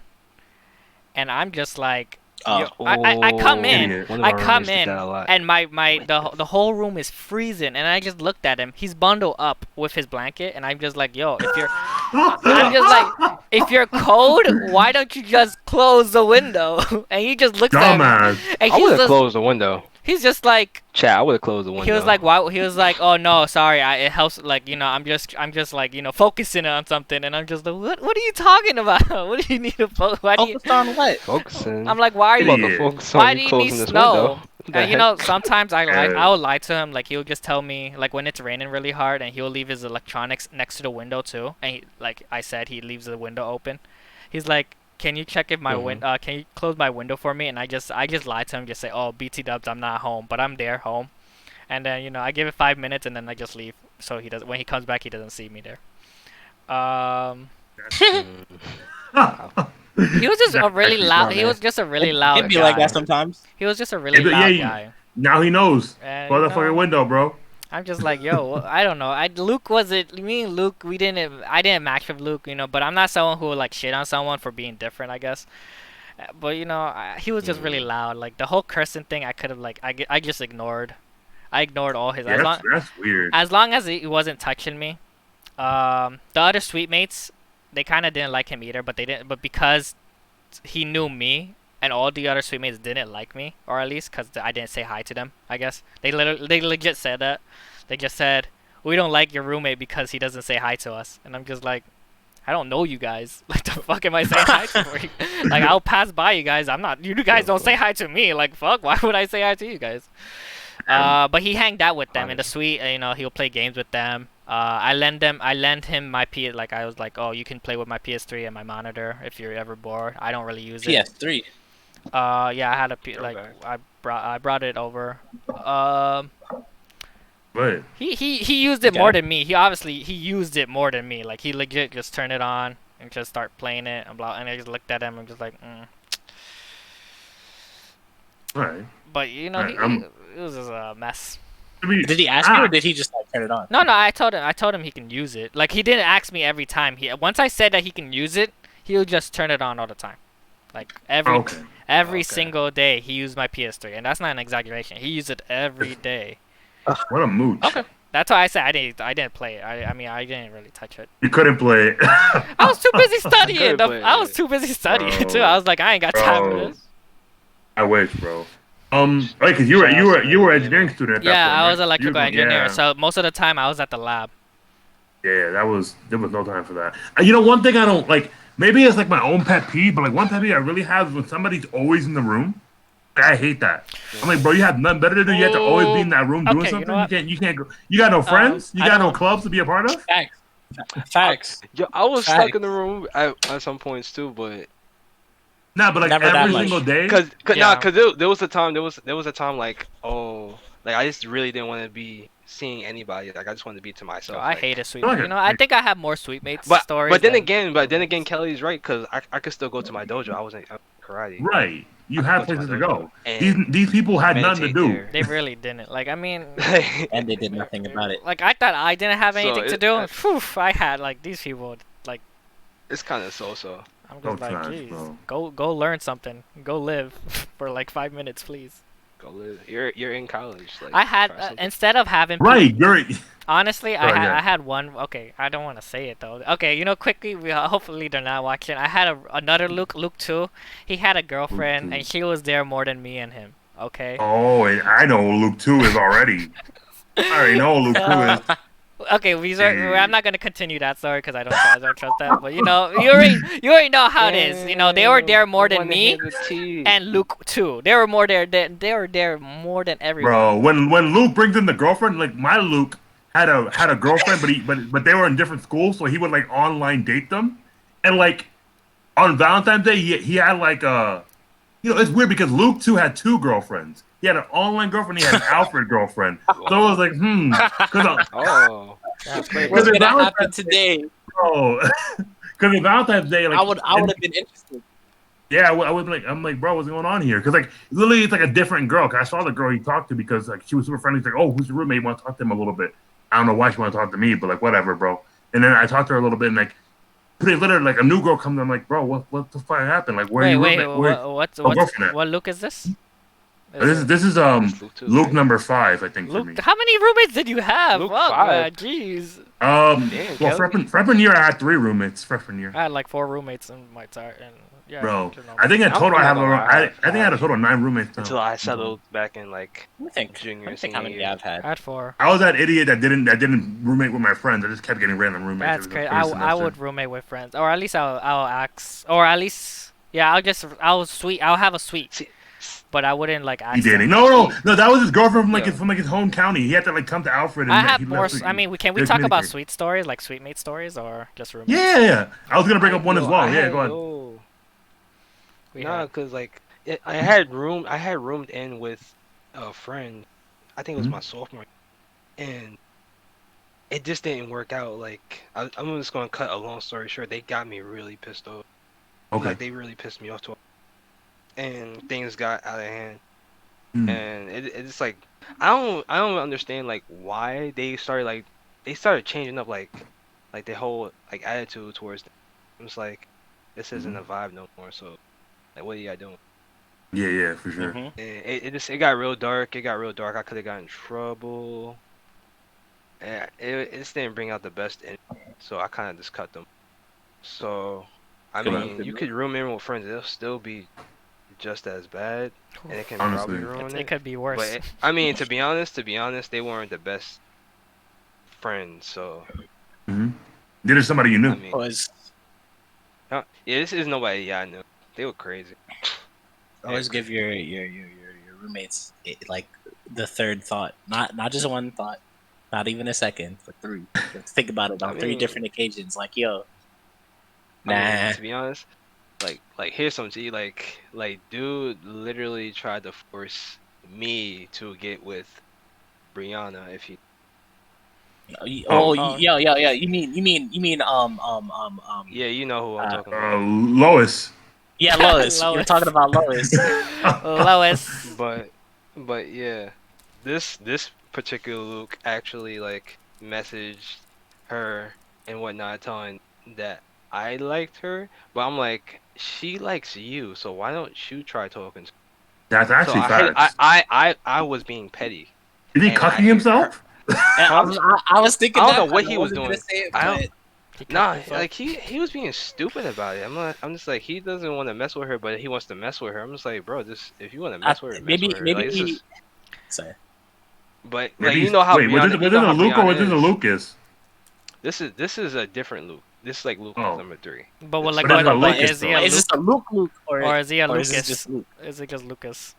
and I'm just like, Oh. I come in, Idiot. One of I our come roommates did in, that a lot. and the whole room is freezing, and I just looked at him. He's bundled up with his blanket, and I'm just like, yo, I'm just like, if you're cold, why don't you just close the window? And he just looks at me, Dumbass. and I he's would have just, closed the window. He's just like. Chat, I would have closed the window. He was like, "Why?" He was like, "Oh no, sorry. It helps. Like, I'm just like, focusing on something." And I'm just like, "What are you talking about? What do you need to focus? Why do you?" Focused on what? Focusing. I'm like, "Why are You about you? to focus Why on do you need closing this snow?" window? The And heck? sometimes I would lie to him. Like he'll just tell me like when it's raining really hard, and he'll leave his electronics next to the window too. And like I said, he leaves the window open. He's like, "Can you check if my can you close my window for me?" And I just lie to him, just say, "Oh, BT Dubs, I'm not home, but I'm there home." And then I give it 5 minutes, and then I just leave. So he does. When he comes back, he doesn't see me there. He was just a really loud. He was just a really loud It'd be guy. like that sometimes. He was just a really loud guy. Now he knows. And, Close the fucking window, bro. I'm just like, yo, I don't know. Luke was it? Me and Luke, I didn't match with Luke, but I'm not someone who would like shit on someone for being different, I guess. But he was just really loud. Like the whole cursing thing, I could have like, I just ignored. I ignored all his. Yeah, that's weird. As long as he wasn't touching me. The other suite mates, they kind of didn't like him either, but they didn't. But because he knew me, and all the other suite mates didn't like me, or at least because I didn't say hi to them. I guess they legit said that. They just said, "We don't like your roommate because he doesn't say hi to us." And I'm just like, I don't know you guys. Like the fuck am I saying hi to? Like I'll pass by you guys. I'm not. You guys don't say hi to me. Like fuck. Why would I say hi to you guys? But he hanged out with them in the suite. He'll play games with them. I lend him my PS. Like I was like, oh, you can play with my PS3 and my monitor if you're ever bored. I don't really use it. PS3. Yeah, I had I brought it over. What? He used it more than me. He used it more than me. Like he legit just turned it on and just start playing it and blah. And I just looked at him and just like, Right. But it was just a mess. Did he ask you, or did he just like turn it on? No, I told him he can use it. Like he didn't ask me every time. Once I said that he can use it, he'll just turn it on all the time. Like every single day he used my PS3, and that's not an exaggeration. He used it every day. What a mooch. Okay. That's why I said I didn't play it. I mean I didn't really touch it. You couldn't play it. I was too busy studying. I was too busy studying too. I was like, I ain't got time for this. I wish, bro. Right, because you were an engineering student at that point, I was right? electrical engineer, so most of the time I was at the lab. Yeah, there was no time for that. One thing I don't like, maybe it's like my own pet peeve, but like one pet peeve I really have is when somebody's always in the room. I hate that. I'm like, bro, you have nothing better to do. You have to always be in that room doing something. You can't go. You got no friends. You got no clubs to be a part of. Facts. Yo, I was stuck in the room at some points too, but. Nah, but like every single day. Cause there was a time like I just really didn't want to be seeing anybody. Like I just wanted to be to myself. I hate a suite. I think I have more suite mates stories. But then again, Kelly's right, cause I could still go to my dojo. I wasn't karate. Right. You have places to go. These people had nothing to do. There. They really didn't. Like I mean. And they did nothing about it. Like I thought I didn't have anything to do. I had like these people like. It's kind of so. I'm just like, jeez, go learn something. Go live for like 5 minutes, please. Go live. You're in college. Like, I had instead of having honestly, I had one. Okay, I don't want to say it though. Okay, quickly. Hopefully they're not watching. I had another Luke too. He had a girlfriend, and she was there more than me and him. Okay. Oh, and I know who Luke 2 is already. I already know who Luke 2 is. Okay, I'm not gonna continue that story because I don't trust that. But you already know how it is. They were there more than me and Luke too. They were there more than everyone. Bro, when Luke brings in the girlfriend, like my Luke had a girlfriend, but they were in different schools, so he would like online date them, and like on Valentine's Day he had like it's weird because Luke 2 had 2 girlfriends. He had an online girlfriend. He had an Alfred girlfriend. So I was like, What's gonna happen today? Bro, because on Valentine's Day, like I would have been interested. Yeah, I was like, I'm like, bro, what's going on here? Because like, literally, it's like a different girl. Cause I saw the girl he talked to because like she was super friendly. He's like, oh, who's your roommate? Want to talk to him a little bit? I don't know why she want to talk to me, but like, whatever, bro. And then I talked to her a little bit, and like, pretty literally, like a new girl comes. I'm like, bro, what the fuck happened? Like, where what Luke is this? This is Luke number 5, I think. Luke, for me. how many roommates did you have? Luke 5. Jeez. Well, freshman year I had 3 roommates. Freshman year. I had like 4 roommates in my Yeah, Bro, just I normal. think in I'm total I not have gonna lie, around. I think I had a total of 9 roommates now. until I settled back in like Let me think. Let junior me and think how senior many year. I've had. I had 4. I was that idiot that didn't roommate with my friends. I just kept getting random roommates That's every the crazy. first I semester. would roommate with friends, or at least I'll ask, or at least yeah, I'll have a suite, See, but I wouldn't like He ask dating? them. No, no, see, no. That was his girlfriend from like yo, his home county. He had to like come to Alfred I and have he more. left. I mean, can we They talk about communicate. sweet stories, like sweet mate stories, or just Yeah, roommates? yeah, yeah. I was gonna bring up one as I well. Yeah, had go ahead. We nah, had. cause like I had roomed in with a friend. I think it was Mhm. my sophomore, and it just didn't work out. Like I'm just gonna cut a long story short. They got me really pissed off. Okay. Like they really pissed me off, and things got out of hand. Mm. And it's like I don't understand like why they started changing up like their whole like attitude towards them. It's like this isn't Mhm. a vibe no more. So like what are you doing? Yeah, yeah, for sure. Mm-hmm. And it got real dark. It got real dark. I could have gotten in trouble. And it just didn't bring out the best in. So I kind of just cut them. So I Right. mean, you could room in with friends. It'll still be just as bad, and it can probably Honestly. ruin It it. could be But worse. I mean, to be honest, they weren't the best friends. So Hmm. Did it somebody you I knew? mean, Always, yeah, this is nobody. Yeah, I knew. They were crazy. They were always crazy. give your roommates like the third thought, not just one thought, not even a second, but three. Let's think about it I on three mean, different occasions. Like, yo, I mean, nah. to be honest, like here's some G. Like dude literally tried to force me to get with Brianna if he. Oh, Oh, Oh, yeah. You mean Yeah, you know who I'm talking about. Lois. yeah, Lois. You're talking Lois. about Lois. Lois. But but yeah, this particular Luke actually like messaged her and whatnot, telling that I liked her, but I'm like, she likes you, so why don't you try talking to her? That's So actually I had facts. I was being petty, Is he and cucking her, himself? And huh? I was thinking I don't know that, what and I he was wasn't gonna doing. say it, I don't. but He cucked Nah, himself. like he was being stupid about it. I'm just like he doesn't want to mess with her, but he wants to mess with her. I'm just like, bro, just if you want to mess with her, mess with her. maybe Like this he. is, Sorry. but like Maybe. you Was know this a how Luke or was Brianna this a is. Lucas? This is a different Luke. This is like Luke Oh, number 3. But This what, is like, but this is a but Lucas is he though. a Is this Luke a Luke, or is he a or is this just Lucas? Luke? Is it just Lucas?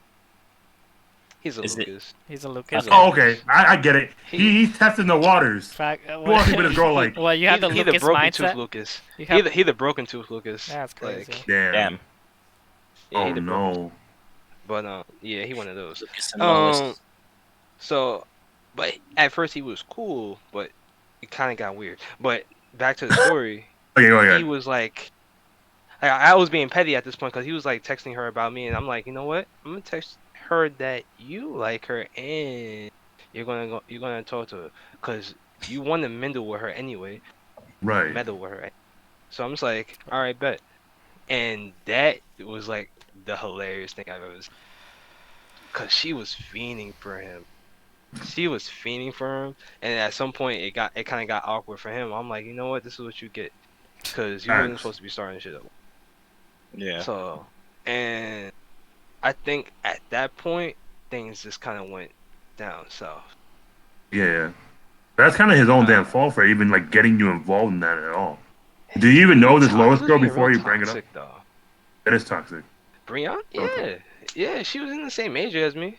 he's a Is it Lucas. He's a He's Lucas. a okay? Oh, okay. Lucas. I get it. He He's testing the waters. Fact. He wants to see what his girl he like. Well, you have the he the Lucas broken tooth mindset. Lucas. You have. He the broken tooth Lucas. That's crazy. Like Damn. Damn, yeah, he Oh the broken tooth. no. But yeah, he one of those. Lucas and Um, Lois. so but at first he was cool, but it kind of got weird. But back to the story, Okay, go he ahead. was like I was being petty at this point because he was like texting her about me, and I'm like, you know what? I'm gonna text her that you like her, and you're gonna talk to her because you want to mingle with her anyway, Right. meddle with her. So I'm just like, all right, bet. And that was like the hilarious thing I've ever seen, because she was fiending for him. She was fiending for him, and at some point it kind of got awkward for him. I'm like, you know what? This is what you get, because you wasn't Facts. supposed to be starting shit up. Yeah. So, and I think at that point things just kind of went down south. Yeah. That's kind of his own damn Uh, fault for even like getting you involved in that at all. Do you even know this he Lois was girl being real before you bring it up? toxic though. It is toxic. Brianna, Okay. yeah, she was in the same age as me.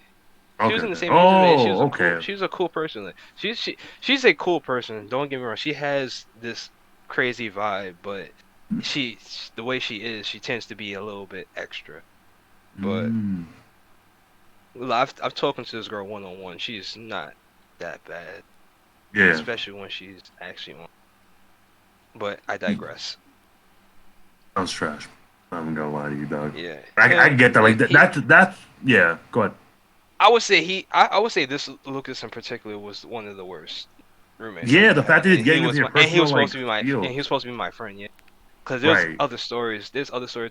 She Okay. was in the Okay. same age as me. And Oh, okay. she was a cool person. Like, she's a cool person. Don't get me wrong. She has this crazy vibe, but the way she is, she tends to be a little bit extra. But Mm. well, I've talked to this girl one on one. She's not that bad, Yeah. especially when she's actually on. But I digress. Sounds trash. I'm not gonna lie to you, dog. Yeah, I get that. Like yeah, that's yeah. Go ahead. I would say I would say this Lucas in particular was one of the worst roommates I Yeah, ever the fact had, that he's and getting into your he was personal like supposed to be my field. friend. Yeah, because Right. there's other stories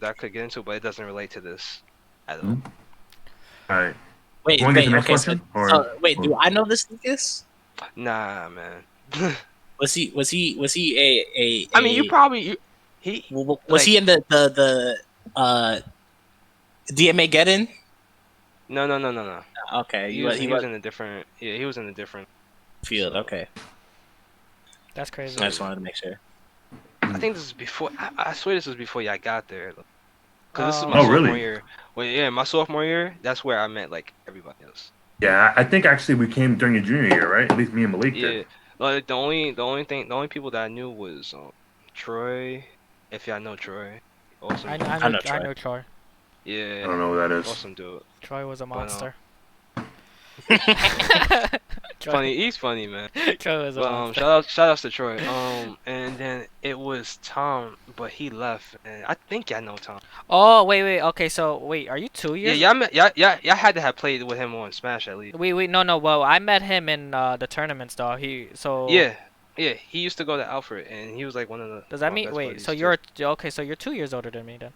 that I could get into, but it doesn't relate to this at all. Mhm. All right. Wait, You want to get to the next okay. So, question? Or, wait, do or I know this Lucas? Nah, man. Was he a I mean, you probably he was like he in the DMA get in? No. Okay, He was in a different. Yeah, he was in a different field. so- Okay, That's crazy. I just wanted to make sure. I think this is before. I swear this was before y'all got there. Cause this is my Oh, sophomore really? year. Well, yeah, my sophomore year. That's where I met like everybody else. Yeah, I think actually we came during your junior year, right? At least me and Malik did. Yeah, like the only people that I knew was Troy. If y'all know Troy, awesome dude. I know I Troy. know Troy. I Yeah, don't know who that is. awesome dude. Troy was a But monster. funny, he's funny, man. Troy was a But monster. shout outs to Troy. And then it was Tom, but he left, and I think y'all know Tom. Oh, wait. Okay, so wait, are you 2 Yeah, years? y'all had to have played with him on Smash at least. No. Well, I met him in the tournaments, though. Yeah, he used to go to Alfred, and he was like one of Does that my mean best wait? buddies So too. you're okay? So you're 2 years older than me then.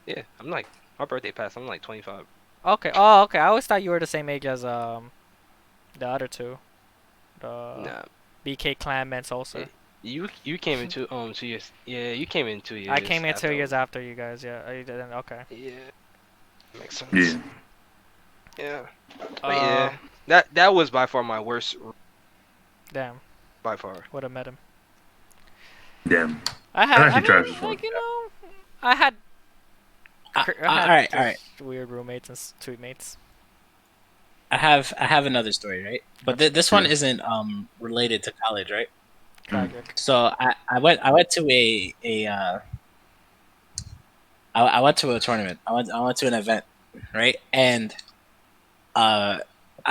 Yeah, I'm like my birthday passed. I'm like 25. Okay. Oh, okay. I always thought you were the same age as the other two, the Nah, BK Clan and Salsa. you came in 2 years. Yeah, you came in 2 years. I came in 2 years after. after you guys. Yeah, you didn't. Okay. Yeah, makes sense. Yeah. Yeah, but yeah, that was by far my worst. Damn. By far. Would have met him. Damn. I had. actually tried this one. like I had. all I right, had all right. just weird roommates and sweet mates. I have another story, right? But this one isn't related to college, right? Tragic. So I went to I went to a tournament. I went to an event, right? And I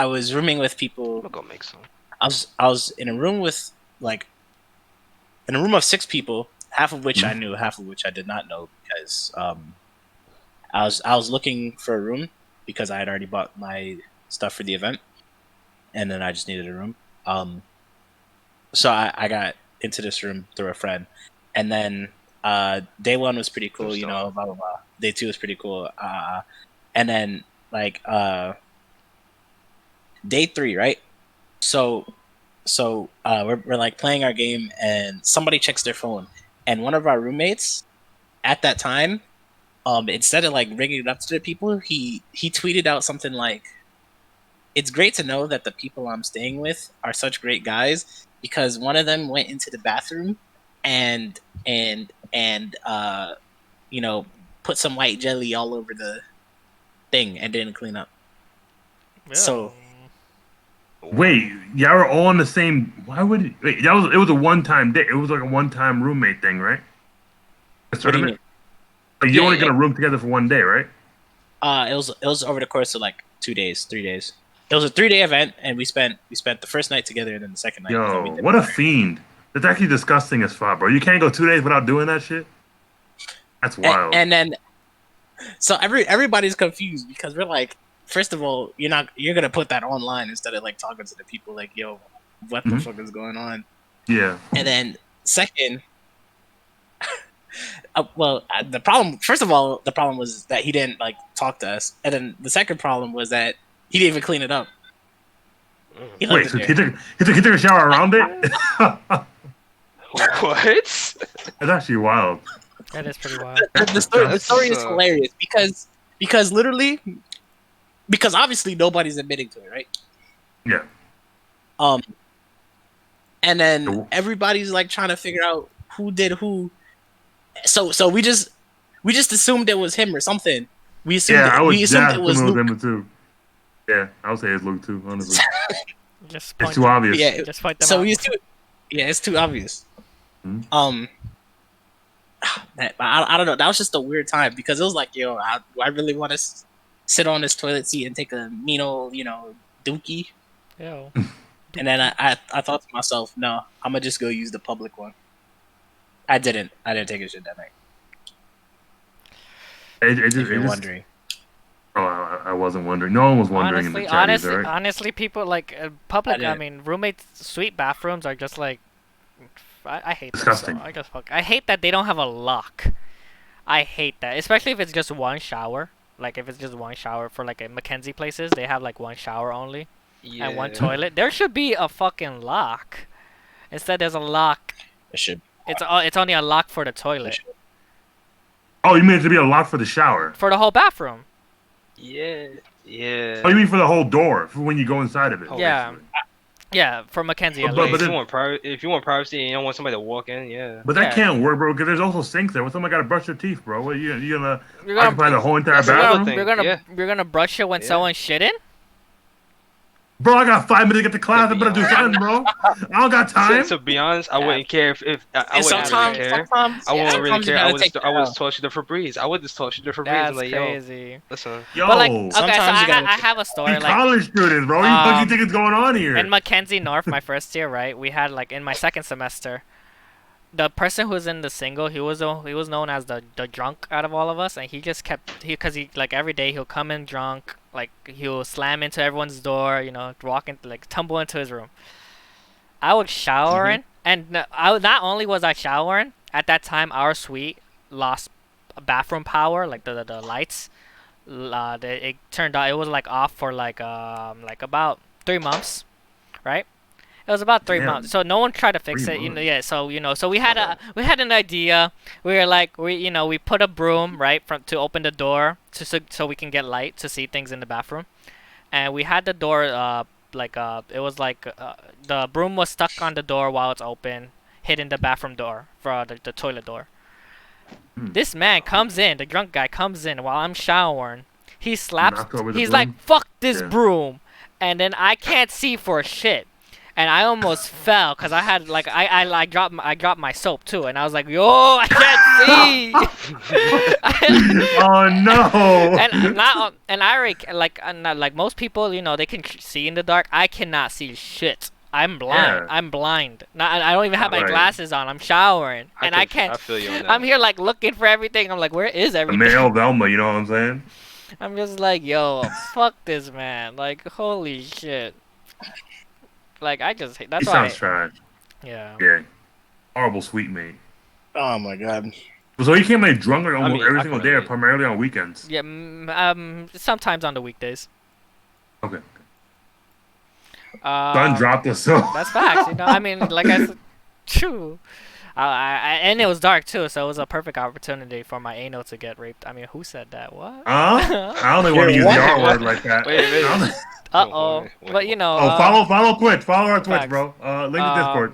was rooming with I'm people. gonna go make some. I was in a room with in a room of 6 people, half of which I knew, half of which I did not know because I was looking for a room because I had already bought my stuff for the event, and then I just needed a room. So I got into this room through a friend, and then day one was pretty cool, you know, blah blah blah. Day two was pretty cool, and then like day three, right? So we're like playing our game, and somebody checks their phone, and one of our roommates at that time, instead of like bringing it up to the people, he tweeted out something like, "It's great to know that the people I'm staying with are such great guys because one of them went into the bathroom and you know, put some white jelly all over the thing and didn't clean up." So Wait, y'all were all on the same. Why would it? Wait, it was a one-time day. It was like a one-time roommate thing, right? what do you mean? Like, you Yeah, only yeah. gonna room together for one day, right? It was over the course of like 2 days, 3 days. It was a 3-day event, and we spent the first night together, and then the second night. And then we Yo, did what a fiend! That's actually disgusting as fuck, bro. You can't go 2 days without doing that shit. That's wild. and then so everybody's confused because we're like, first of all, you're gonna put that online instead of like talking to the people like, yo, what the fuck is going on? Yeah. And then second, the problem, first of all, the problem was that he didn't like talk to us, and then the second problem was that he didn't even clean it up. He left Wait, it so there. he took a shower around it? What? That's actually wild. That is pretty wild. The story is hilarious because literally, because obviously nobody's admitting to it, right? Yeah. And then everybody's like trying to figure out who did who. So we just assumed it was him or something. We assumed we assumed it was Luke. him too. Yeah, I would say it's Luke too, honestly. Just It's too obvious. Yeah, Just point them so out. we assumed, yeah, it's too obvious. Hmm? I don't know. That was just a weird time because it was like, yo, do I really want to sit on this toilet seat and take a mean old, dookie? Ew. And then I thought to myself, no, I'm gonna just go use the public one. I didn't take a shit that night. If you're wondering. Oh, I wasn't wondering. No one was wondering in the chat either, right? Honestly, people like public. I I didn't. mean, roommates' suite bathrooms are just like. I hate Disgusting. them. So I hate that they don't have a lock. I hate that, especially if it's just one shower. Like if it's just one shower for like Mackenzie places, they have like one shower only and one toilet. There should be a fucking lock. Instead, there's a lock. It should. It's only a lock for the toilet. Oh, you mean it to be a lock for the shower? For the whole bathroom. Yeah, yeah. Oh, you mean for the whole door for when you go inside of it? Yeah. Basically. Yeah, for Mackenzie at But Like, but least. if you then, want privacy and you don't want somebody to walk in, yeah. but that Yeah. can't work, bro. Because there's also sinks there. When somebody got to brush their teeth, bro, what you gonna You're occupy gonna the whole entire That's you're another gonna bathroom? thing. you're gonna brush it when Yeah. someone's shitting? Bro, I got 5 minutes to get to class. I be better do something, honest, bro. I don't got to, time. to be honest, I Yeah. wouldn't care if I And wouldn't really crazy. care. sometimes, I yeah, wouldn't really sometimes you care. gotta take I that would out. just toss you the Febreze. I would just toss you the Febreze and That's like, yo, crazy. listen. But like, Yo, okay, so Sometimes you gotta I take have a that story. we Like, college students, bro. What do you think is going on here? in Mackenzie North, my first year, right? We had like in my second semester, the person who was in the single, he was known as the drunk out of all of us, and he just kept because he like every day he'll come in drunk, like he'll slam into everyone's door, you know, walk into like tumble into his room. I was showering, and not only was I showering at that time, our suite lost bathroom power, like the lights. It turned out it was like off for like about 3 months, right? It was about 3 months. Damn, So no one tried to fix 3 it, you know. months. Yeah. So so we had an idea. We were like we put a broom right from to open the door so we can get light to see things in the bathroom, and we had the door it was like the broom was stuck on the door while it's open, hitting the bathroom door for the toilet door. Hmm. This man comes in, the drunk guy comes in while I'm showering. He slaps. Knocked over the He's like, broom. "Fuck this Yeah. broom," and then I can't see for shit, and I almost fell because I had like I dropped my soap too, and I was like, "Yo, I can't see." Oh no! And not and I like not, like most people, you know, they can see in the dark. I cannot see shit. I'm blind. Yeah. I'm blind. Not, I don't even have my Right. glasses on. I'm showering, and I can't. I feel you on that. I'm here like looking for everything. I'm like, where is The everything? male Velma, you know what I'm saying? I'm just like, yo, fuck this man. Like, holy shit. Like, I just hate. He That's why. sounds trash. Yeah. Yeah, horrible sweet mate. Oh my god. So he came like drunk like almost mean, every I single can day, or relate. primarily on weekends. Yeah. Sometimes on the weekdays. Okay. Uh, Son dropped us so. That's facts. You know, I mean, like I said, true. And it was dark too, so it was a perfect opportunity for my anal to get raped. I mean, who said that? What? I only want to use the What? R word like that. Wait a minute. I don't- Uh-oh. Wait, But you know. follow Twitch. Follow our Twitch, facts. bro. Link to Discord.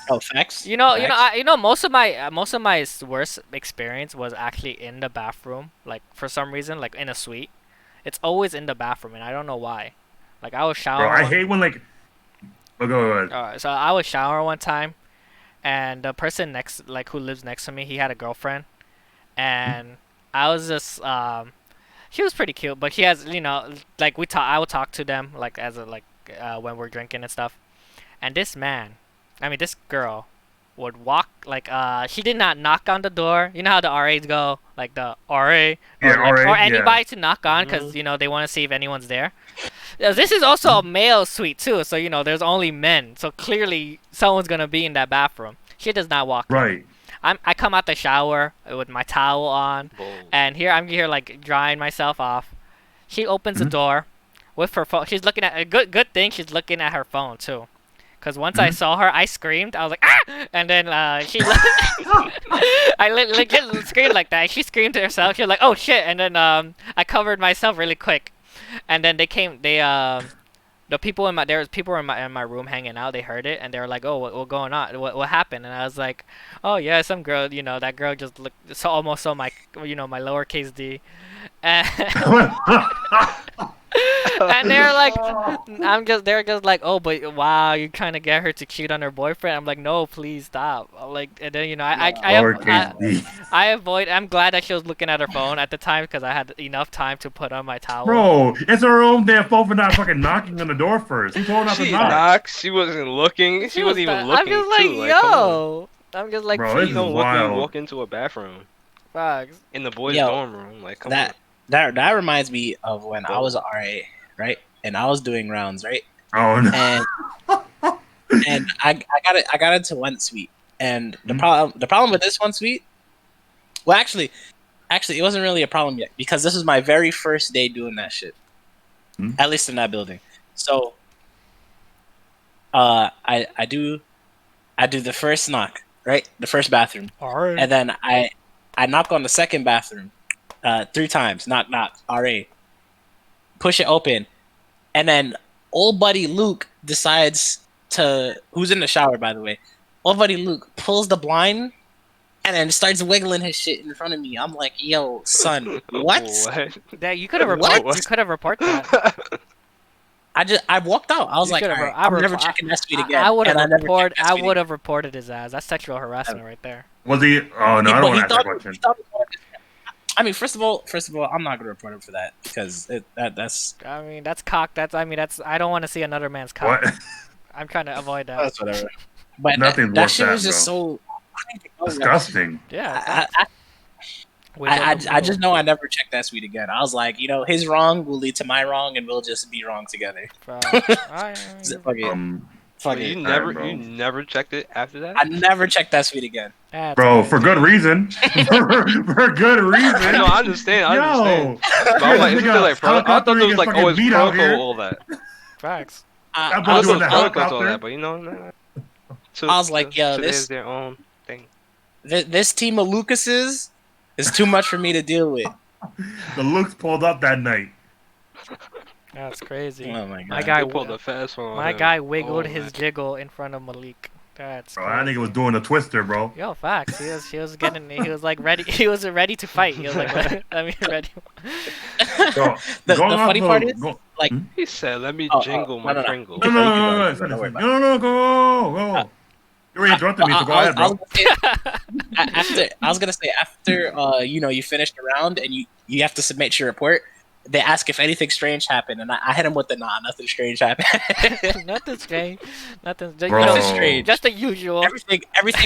Oh, facts. You know, Facts. most of my worst experience was actually in the bathroom. Like for some reason, like in a suite, it's always in the bathroom, and I don't know why. Like I was Bro, showering. I hate when like. Oh, go ahead. So I was showering one time, and the person next, like who lives next to me, he had a girlfriend, and I was just she was pretty cute, but she has, you know, like I would talk to them like as a when we're drinking and stuff, and this girl would walk like she did not knock on the door. You know how the RAs go, like the RA Yeah, or like, RA, or yeah. anybody to knock on because you know they want to see if anyone's there. This is also a male suite too, so you know there's only men. So clearly someone's gonna be in that bathroom. She does not walk in. Right. I come out the shower with my towel on, Bold. and I'm here like drying myself off. She opens the door with her phone. She's looking at a good thing. She's looking at her phone too, cause once I saw her, I screamed. I was like ah, and then I legit screamed like that. She screamed to herself. She was like oh shit, and then I covered myself really quick. And then the people there was people in my room hanging out. They heard it and they were like, "Oh, what going on? What happened?" And I was like, "Oh yeah, some girl. You know, that girl just almost saw my my lowercase d." And, and they're like, they're just like, "Oh, but wow, you're trying to get her to cheat on her boyfriend." I'm like, "No, please stop." I'm like, and then Lowercase d. I'm glad that she was looking at her phone at the time because I had enough time to put on my towel. Bro, it's her own damn fault for not fucking knocking on the door first. Who told her not to She knock? knocked. She wasn't looking. She wasn't even looking. I'm just like, too. Like, come on. yo. I'm just like, Bro, please this You don't is look when you wild. walk into a bathroom facts. in the boys' Yo, dorm room. Like, come That that reminds me of when I was an RA, right? And I was doing rounds, right? Oh no. And I got into one suite, and the problem with this one suite, well, actually, it wasn't really a problem yet because this was my very first day doing that shit, at least in that building. So, I do the first knock, right? The first bathroom, Alright. and then I I knock on the second bathroom, 3 times. Knock, knock. RA. Push it open, and then old buddy Luke decides to. Who's in the shower, by the way? Old buddy Luke pulls the blind and then starts wiggling his shit in front of me. I'm like, yo, son, what? That you could have What? report. You could have reported that. I walked out. I was You like, should've- all right, I I'm rep- never checking that suite again. I would have And never reported. checked that I suite would again. have reported his ass. That's sexual harassment right there. Was he? Oh no, I don't But want he to ask that thought, question. he thought it was- I mean, first of all, I'm not gonna report him for that because that's I mean, that's cock. That's. I don't want to see another man's cock. What? I'm trying to avoid that. that's whatever. But Nothing's that worth shit that, was just bro. so I don't even know, like, Disgusting. Yeah. I just know I never checked that suite again. I was like, his wrong will lead to my wrong, and we'll just be wrong together. Fuck it. Fuck You it. bro. never checked it after that? I never checked that suite again. That's Bro, crazy. for good reason. for good reason. No, I understand. I understand. But I'm like, isn't there like I thought there was like always protocol all that. Facts. I, I'm I was, doing There's that I, protocols all helicopter. that, but you know, nah. I was like, yo, to this- is their own thing. this team of Lucases is too much for me to deal with. The looks pulled up that night. That's crazy. Oh my god. My guy They pulled a fast one. on My him. guy wiggled Oh, his man. jiggle in front of Malik. That's Bro, crazy. I think it was doing a twister, bro. Yo, facts. He was getting. He was like ready. He was ready to fight. He was like, ready. Bro, The going off funny of- part is, go- like, He said, "Let me Oh, jingle no, my no, no. Pringle." No, You no, can no, go, no, you can go, don't worry no, go. You already interrupted me, so go ahead, I bro. was gonna say after you finished the round and you have to submit your report. They ask if anything strange happened, and I hit him with the nah, nothing strange happened. Nothing strange. Nothing. Just, Bro. Nothing strange. Just the usual. Everything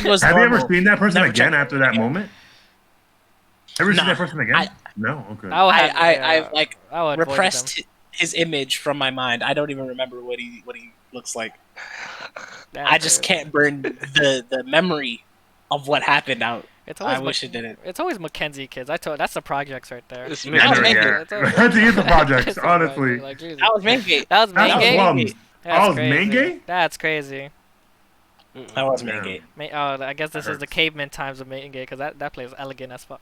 was Have you normal. ever seen that person Never again checked after that again. moment? Ever seen Nah. that person again? I- No? Okay. I would have, I've like I would avoid repressed his image from my mind. I don't even remember what he looks like. them. I just can't burn the memory of what happened out. It's always I wish it didn't. It's always Mackenzie kids. That's the projects right there. It's Yeah, That was no, main yeah. It's always- That's the projects, It's honestly. like, Jesus. That was main gate. That was main That was gate. slums. That's Oh, it's crazy. main gate? That's crazy. That was main Yeah. gate. I guess this That is the hurts. caveman times of main gate because that place is elegant as fuck.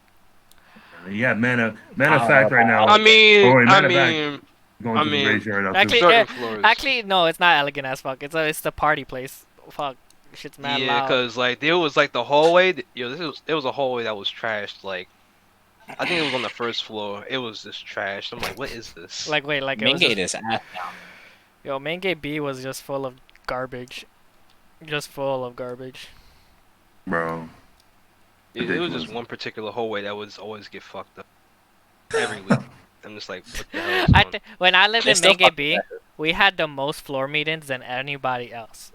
Yeah, man of fact right now. I mean, Oh, wait, I matter of fact, mean, going I to the mean, gray shirt out Actually, too. certain floors. Actually, no, it's not elegant as fuck. It's the party place. Fuck, shit's mad Yeah, loud. because like there was like the hallway. There was a hallway that was trashed. Like I think it was on the first floor. It was just trashed. I'm like, what is this? Like wait, like it Main was gate just, is ass down. yo, main gate B was just full of garbage, just full of garbage. Bro. It was just ridiculous. one particular hallway that was always get fucked up every week. I'm just like, what the hell is I going on? when I lived They in still main gate fuck B, we had the most floor meetings than anybody else.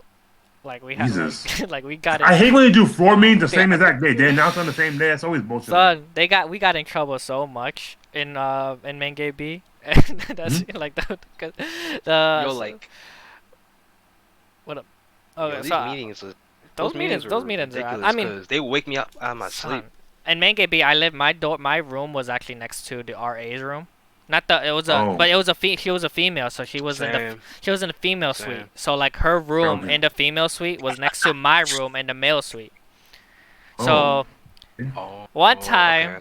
Like we had, Jesus. like we got it. I hate when they do floor meetings the same exact day. They announce on the same day. That's always bullshit. Son, we got in trouble so much in main gate B. And that's like the Yo, like, oh, yo, these so, meetings. those meetings were are. ridiculous I mean, 'cause they wake me up out of my son, sleep. in main gate B, my room was actually next to the RA's room. Not the it was a Oh. but it was she was a female, so she was in the Same. she was in the female Same. suite. So like her room Okay. in the female suite was next to my room in the male suite. Oh. So Oh, one okay, time, I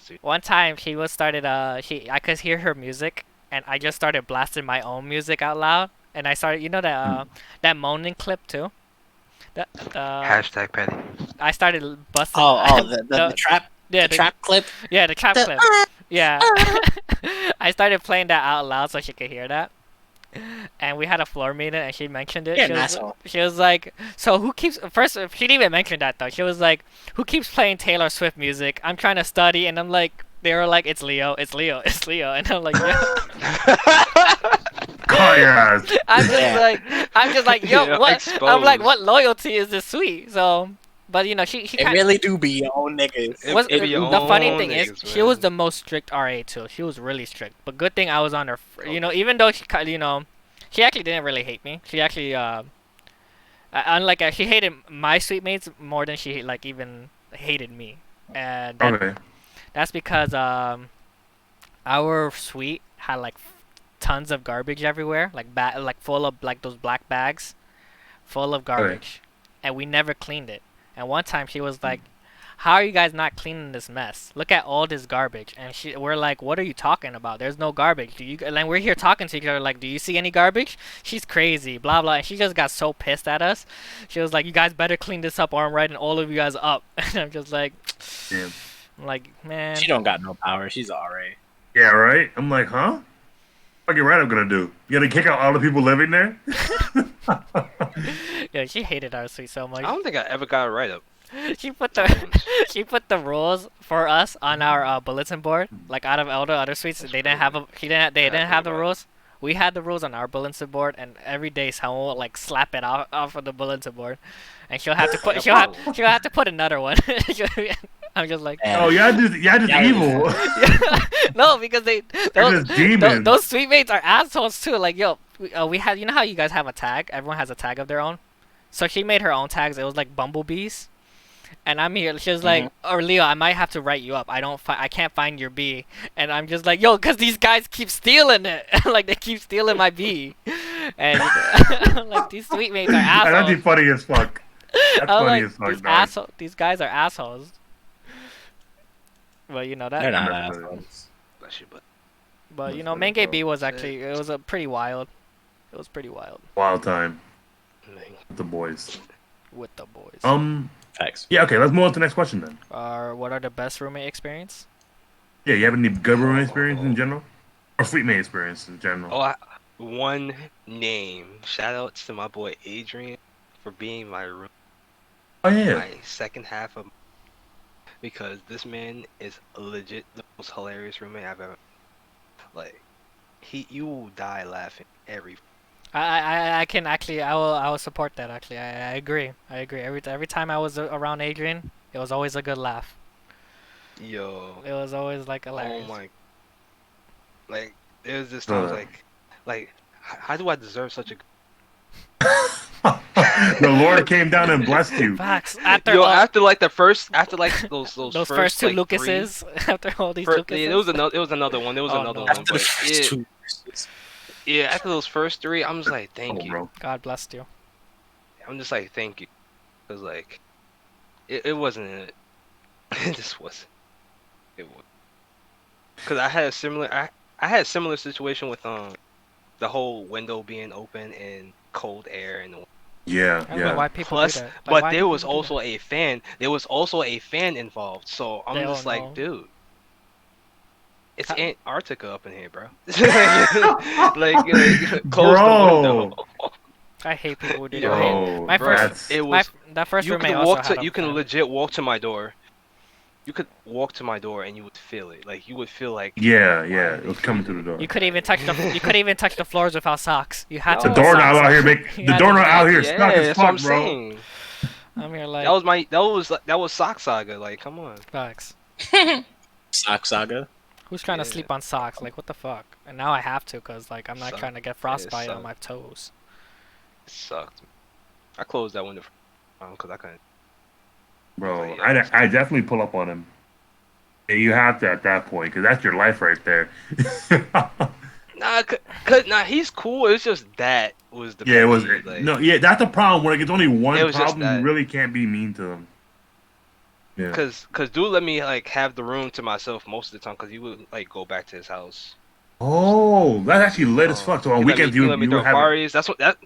see. I could hear her music, and I just started blasting my own music out loud, and I started, that moaning clip too. Hashtag petty. I started busting. The trap, yeah, the trap clip. yeah, the trap The- clip. Yeah, I started playing that out loud so she could hear that. And we had a floor meeting, and she mentioned it. You're She an was, asshole. she was like, "So who keeps?" First, she didn't even mention that though. She was like, "Who keeps playing Taylor Swift music? I'm trying to study." And I'm like, they were like, "It's Leo, it's Leo, it's Leo," and I'm like, yeah. Oh, yes. I'm just like, yo, Yeah, what? I'm like, exposed. what loyalty is this sweet? So, but she It kinda, really do be your own niggas. It- was, it be your the funny own thing is, niggas, she was man. the most strict RA too. She was really strict. But good thing I was on her. Even though she actually didn't really hate me. She actually, unlike she hated my suite mates more than she like even hated me, and Okay. that's because our suite had like tons of garbage everywhere, like full of like those black bags, full of garbage, and we never cleaned it. And one time she was like, how are you guys not cleaning this mess? Look at all this garbage. And we're like, what are you talking about? There's no garbage. And we're here talking to each other like, do you see any garbage? She's crazy, blah, blah. And she just got so pissed at us. She was like, you guys better clean this up or I'm writing all of you guys up. And I'm just like, Damn. I'm like, man. She don't got no power. She's alright. Yeah, right? I'm like, huh? Fucking right I'm gonna do. You gonna kick out all the people living there? Yeah, she hated our suite so much. I don't think I ever got a write up. She put the rules for us on our bulletin board. Like out of all the other suites, they didn't have they didn't have the rules. We had the rules on our bulletin board, and every day someone would like slap it off of the bulletin board, and she'll have to put she'll have to put another one. I'm just like, oh, y'all just evil. no, because They're just demons. those suite mates are assholes too. Like, yo, we had, you know how you guys have a tag? Everyone has a tag of their own. So she made her own tags. It was like bumblebees. And I'm here. She was like, "Or Leo, I might have to write you up. I can't find your bee." And I'm just like, "Yo, cause these guys keep stealing it. Like they keep stealing my bee." And like these sweet mates are assholes. That'd be funny as fuck. That's funny as fuck. These guys are assholes. Well, you know that. They're not assholes. But you know, Menge B was actually, it was a pretty wild. It was pretty wild. Wild time. With the boys. With the boys. Thanks. Yeah, okay, let's move on to the next question then. What are the best roommate experience? Yeah, you have any good roommate experience in general? Or sweet mate experience in general? Oh, one name. Shout out to my boy Adrian for being my room. Oh, yeah. My second half of, because this man is legit the most hilarious roommate I've ever. Like, you will die laughing every. I can actually, I will support that actually. I agree. Every time I was around Adrian, it was always a good laugh. Yo. It was always like hilarious. Oh my. Like, there's this times like, how do I deserve such a? The Lord came down and blessed you. Facts. After those those first two like, Lucases, after all these Lucases. Yeah, it was another one. There was another one. After the first two. Yeah, after those first three, I'm just like, thank you. Bro. God blessed you. I'm just like, thank you. Because, like, it wasn't it. This wasn't. It was. Because I had a similar situation with the whole window being open and cold air and Yeah, I don't know why people do plus, that. Like, but why there do was people do also a fan. There was also a fan involved. So I'm They just don't like, know. dude, it's How- Antarctica up in here, bro. like close the window. that? I hate people who do Yo, that. My bro, first, it was. that first You roommate could also walk had to. a You can fan. legit walk to my door. You could walk to my door and you would feel it. Like you would feel like. yeah. It was coming through the door. You couldn't even touch the floors without socks. You had Yo. to The put doorknob socks out here on. make You the had to- doorknob out here Yeah, stuck as that's what I'm fuck, bro. saying. I'm here like That was Sock Saga. Like, come on. facts. Sock Saga. Who's trying to Yeah. sleep on socks? Like what the fuck? And now I have to, cause like I'm not Suck. trying to get frostbite on suck. my toes. It sucked. I closed that window because I couldn't. Bro, Yeah. I definitely pull up on him. Yeah, you have to at that point, because that's your life right there. Nah, he's cool. It's just that was the. Yeah, it was. pet peeve, like, No, yeah, that's the problem. When it's only one It was just problem, you that. really can't be mean to them. Yeah. Cause dude let me like have the room to myself most of the time, cause he would like go back to his house. Oh, that's actually lit as fuck. So on weekends, he you let me would throw have. parties. That's what that.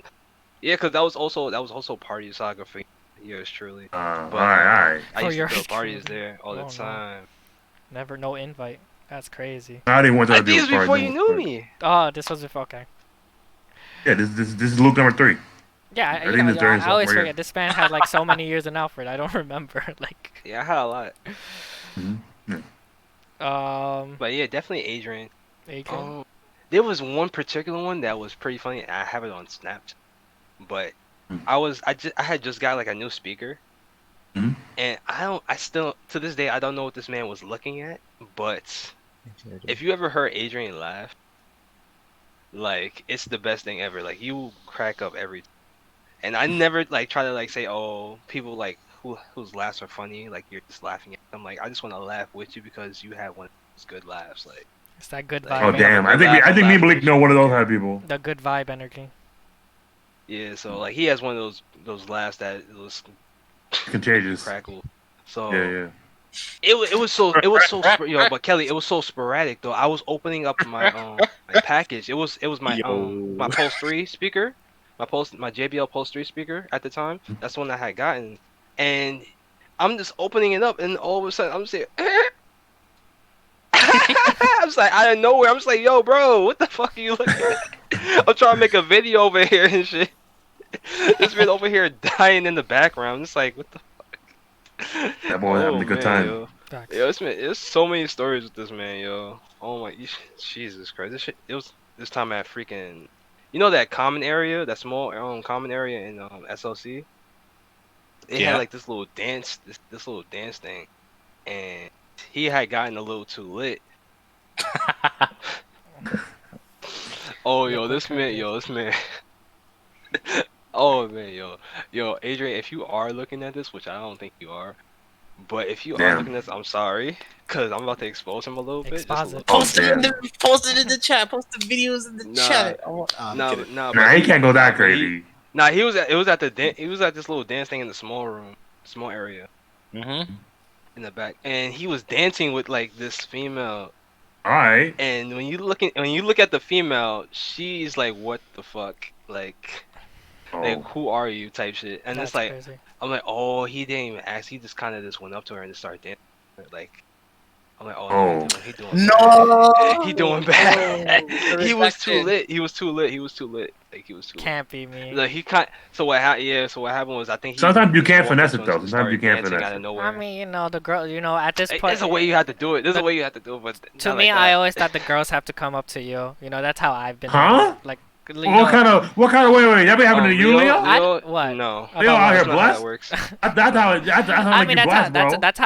Yeah, cause that was also party saga for years truly. All But, right. I For used to yours throw parties truly. there all Oh, the no. time. Never no invite. That's crazy. I didn't want to I do did this a party before you number knew three. me. Oh, this was before. Okay. Yeah, this is Luke number 3. Yeah, I think it's during I always sophomore year. forget. This man had like so many years in Alfred. I don't remember. Like, Yeah, I had a lot. um, But yeah, definitely Adrian. Adrian. There was one particular one that was pretty funny. I have it on Snapchat, but Mhm. I had just got like a new speaker, Mhm. and I still to this day I don't know what this man was looking at. But if you ever heard Adrian laugh, like it's the best thing ever. Like you crack up every, and I never like try to like say, oh, people like whose laughs are funny, like you're just laughing at them. Like I just want to laugh with you because you have one of those good laughs, like. It's that good Like, vibe. Oh energy. damn! I think me and Malik know one of those type of people. The good vibe energy. Yeah, so like he has one of those laughs that was Contagious. crackle. So Yeah. yo, but Kelly, it was so sporadic though. I was opening up my package. It was my Yo. Pulse 3 speaker, my JBL Pulse 3 speaker at the time. That's the one I had gotten, and I'm just opening it up, and all of a sudden I'm just saying, I'm just like out of nowhere. I'm just like, yo, bro, what the fuck are you looking at? I'm trying to make a video over here and shit. This man over here dying in the background. It's like, what the That boy was having a good time. yo. Facts. Yo, there's so many stories with this man, yo. Oh my, Jesus Christ. It was this time at freaking, you know that common area, that small common area in SLC. They had Yeah. like this little dance, this little dance thing, and he had gotten a little too lit. Oh, yo, this man. Oh man, yo, Adrian, if you are looking at this, which I don't think you are. But if you are Damn. looking at this, I'm sorry, cause I'm about to expose him a little bit. Just a Expose little- it. Post it in damn. the chat. Post the videos in the Nah. chat. Oh, I'm Nah, kidding. Nah, he can't go that crazy. He was at he was at this little dance thing in the small area Mm-hmm. in the back, and he was dancing with like this female. All right. And when you look at the female, she's like, what the fuck, like Oh. who are you type shit, and That's it's like crazy. I'm like, oh, he didn't even ask, he just kind of just went up to her and just started dancing, like. I'm like, Oh. he doing No. bad. He doing bad. Oh, He was too rejection. lit. He was too lit. Like he was too lit. Can't be me. Like he can't. So what happened? Yeah. So what happened was I think he. Sometimes you just can't walked up finesse to it, him though. and Sometimes you started can't dancing finesse out of it. nowhere. I mean, you know, the girl, you know, at this point, There's a way you have to do it. There's a way you have to do it, but to not me, like I that. always thought the girls have to come up to you. You know, that's how I've been. Huh? Like, you What know, kind of wait? That be happening to you, Leo? What? No. About Leo out what? here That's not how blessed? that works. That's how I like mean, you blessed, bro. that's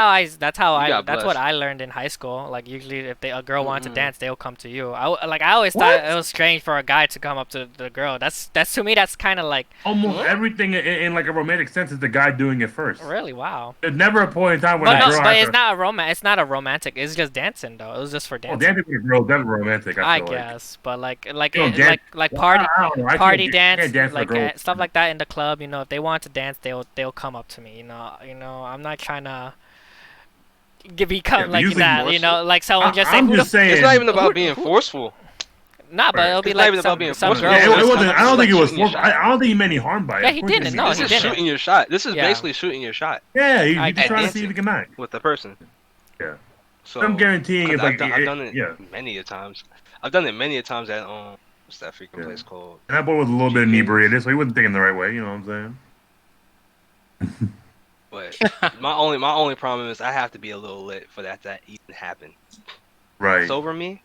how You I got that's what blessed. I learned in high school. Like usually, if a girl wanted to Mm-mm. dance, they'll come to you. I always thought it was strange for a guy to come up to the girl. That's to me, that's kind of like Almost everything in like a romantic sense is the guy doing it first. really wow. There's never a point in time when But a no, girl but has it's not a It's not a romantic. It's just dancing though. It was just for Oh, dancing. dancing with a girl is never romantic. I I feel like. guess, but like You don't dance- like Well, party I don't know. I can't party do- I dance, can't dance for a like girl. stuff like that in the club. You know, if they want to dance, they'll come up to me. I'm not trying to become but like usually that. more You know, like someone just say, I'm who just the saying. It's not even about Who- being who- forceful. Nah, but Right. it'll be It's not like even about being some forceful. girl. Yeah, It it was wasn't. kind I of don't think like it was. shooting your shot. I don't think he meant any harm by it. Yeah, Of he course didn't. No, This he is didn't. shooting your shot. This is Yeah. basically shooting your shot Yeah, he's I just trying to guess. see if he can match. with the person. Yeah. So I'm guaranteeing 'cause it's like I've done it yeah. many a times. I've done it many a times at what's that freaking Yeah. place called? And that boy was a little bit GK's. inebriated, so he wasn't thinking the right way. You know what I'm saying? But my only problem is I have to be a little lit for that to even happen. Right. Sober me,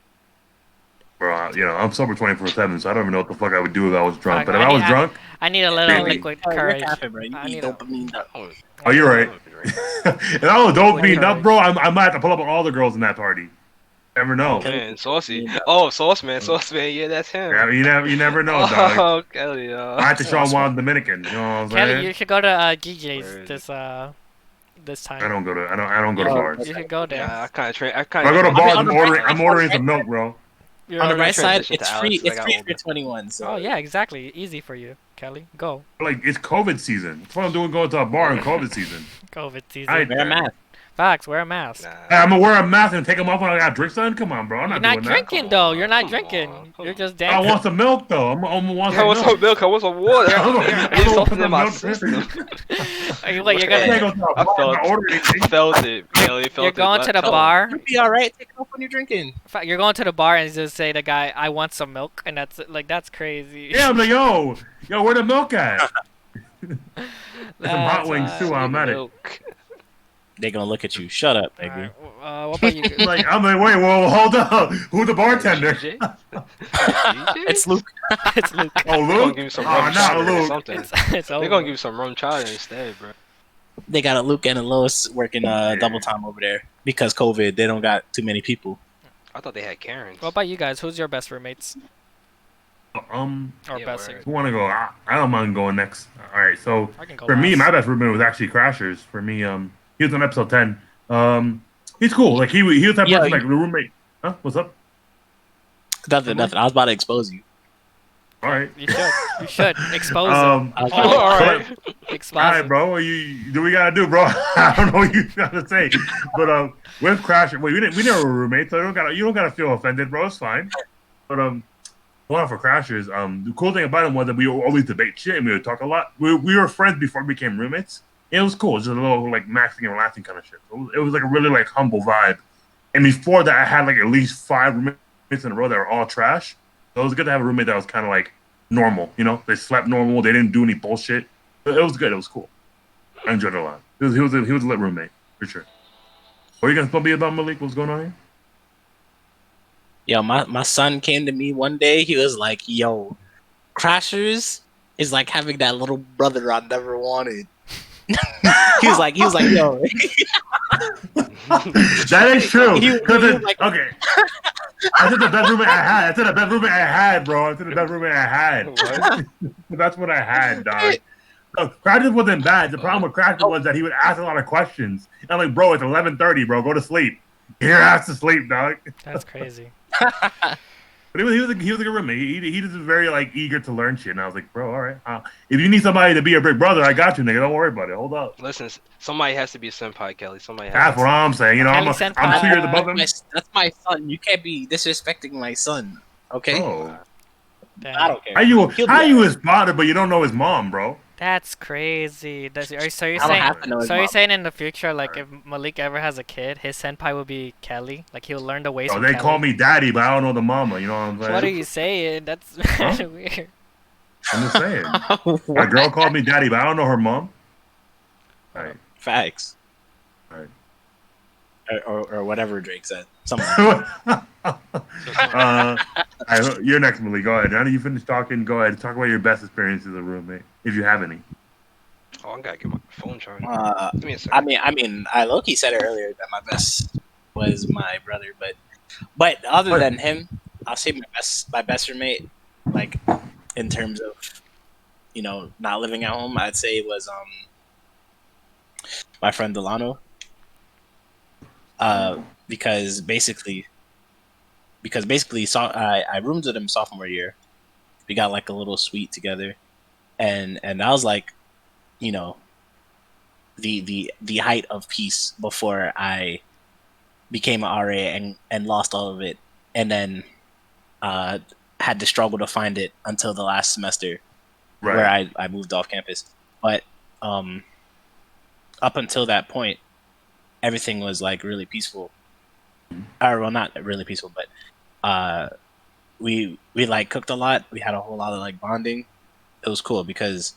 Bro, I'm sober 24/7, so I don't even know what the fuck I would do if I was drunk. Fuck, But if I was drunk, I need a little Maybe. liquid Oh, you're courage. capping, bro. You I need need a- dopamine. oh, you're right. If I was dope being up, courage. bro, I might have to pull up on all the girls in that party. Never know. Oh man, saucy. Oh, sauce man, yeah, that's him. Yeah, you never know, dog. Oh, Kelly, yo. I had to show him while I'm Dominican. You know what I'm Kelly, saying? you should go to Where GJ's is this I time. don't go to bars. You should go there. Yeah, I kind of train. If I go to bars, on the I'm ordering some milk, bro. You're On the already- right side, transition it's to free. Alex, 'cause I It's got free older. for 21. So Oh yeah, exactly. Easy for you, Kelly. Go. Like it's COVID season. That's what I'm doing, going to a bar in COVID season. COVID I season. ain't wear a mask. Facts. Wear a mask. Hey, I'm gonna wear a mask and take them off when I got drinks on. Come on, bro. I'm You're not not doing drinking Come though. on, You're not come drinking. on, You're just that. I dancing. want some milk though. I'm gonna want I some want milk. some milk. I want some water. I'm I gonna need put something some in my milk. system. Wait, you're I gonna go to a I bar, felt I order anything. felt it. Kelly felt you're it. going to the Tell bar. You'll be all right. Take it off when you're drinking. You're going to the bar and just say to the guy, "I want some milk," and that's like that's crazy. Yeah, I'm like, yo, where the milk at? Some hot That's, wings too. I'm at it. Milk. They're gonna look at you. Shut up, nigga. What about you? Like I'm like, wait, well, hold up. Who's the bartender? GJ? It's Luke. It's Luke. Oh, They're gonna Luke. give you some Oh, rum not chowder or Luke. something. It's over. They're gonna give you some rum chowder instead, bro. They got a Luke and a Lois working double time over there because COVID. They don't got too many people. I thought they had Karens. What about you guys? Who's your best roommates or Yeah, best? word. who want to go? I don't mind going next. All right, so I can go for me, last. my best roommate was actually Crashers. For me, he was on episode 10. He's cool. Like he was that Yeah, person, like the roommate. Huh? What's up? Nothing. I was about to expose you. All right. You should. You should expose him. Um. I was All like, right. All Expose right, him. bro. Do we gotta do, bro? I don't know what you gotta say, but with Crash, well, we never were roommates, so you don't gotta feel offended, bro. It's fine. But one for Crashers, the cool thing about him was that we would always debate shit and we would talk a lot. We were friends before we became roommates. It was cool, just a little like maxing and relaxing kind of shit. It was like a really like humble vibe. And before that, I had like at least 5 roommates in a row that were all trash. So it was good to have a roommate that was kind of like normal. You know, they slept normal, they didn't do any bullshit. It was good. It was cool. I enjoyed it a lot. He was a lit roommate for sure. What are you gonna tell me about Malik? What's going on here? yo, my son came to me one day. He was like, "Yo, Crashers is like having that little brother I never wanted." he was like, "Yo." That is true. He was like, Okay. I said the best roommate I had. I said the best roommate I had, bro. I said the best roommate I had. What? That's what I had, dog. No, Crashes wasn't bad. The problem with Crashes was that he would ask a lot of questions. And I'm like, bro, it's 11:30, bro. Go to sleep. Get your ass to sleep, dog. That's crazy. But he was a good roommate. He just was very like eager to learn shit. And I was like, bro, all right. If you need somebody to be your big brother, I got you, nigga. Don't worry about it. Hold up. Listen, somebody has to be a senpai, Kelly. Somebody has That's to. what I'm saying. You know, Kelly I'm senpai. 2 years above him. That's my son. You can't be disrespecting my son. Okay. Oh. Damn. I don't care. How He'll be you alright. his father, but you don't know his mom, bro? That's crazy. So you're I don't saying have to know his so you're mom. saying in the future, like if Malik ever has a kid, his senpai will be Kelly. Like he'll learn the ways Oh, from they Kelly. call me daddy, but I don't know the mama. You know what I'm saying? What are you saying? That's weird. I'm just saying. My girl called me daddy, but I don't know her mom. All right. Facts. All right. Or whatever Drake said. Something. You're next, Malik. Go ahead. Now that you finish talking, go ahead. Talk about your best experiences as a roommate, if you have any. Oh, I gotta get my phone charged. Give me a I second. mean, I low-key said it earlier that my best was my brother, but other than him, I'll say my best roommate, like in terms of not living at home, I'd say it was my friend Delano. Because basically, I roomed with him sophomore year. We got like a little suite together, and I was like, you know, the height of peace before I became an RA and lost all of it, and then had to struggle to find it until the last semester where I moved off campus. But up until that point, everything was like really peaceful. Or well, not really peaceful, but we like cooked a lot. We had a whole lot of like bonding. It was cool because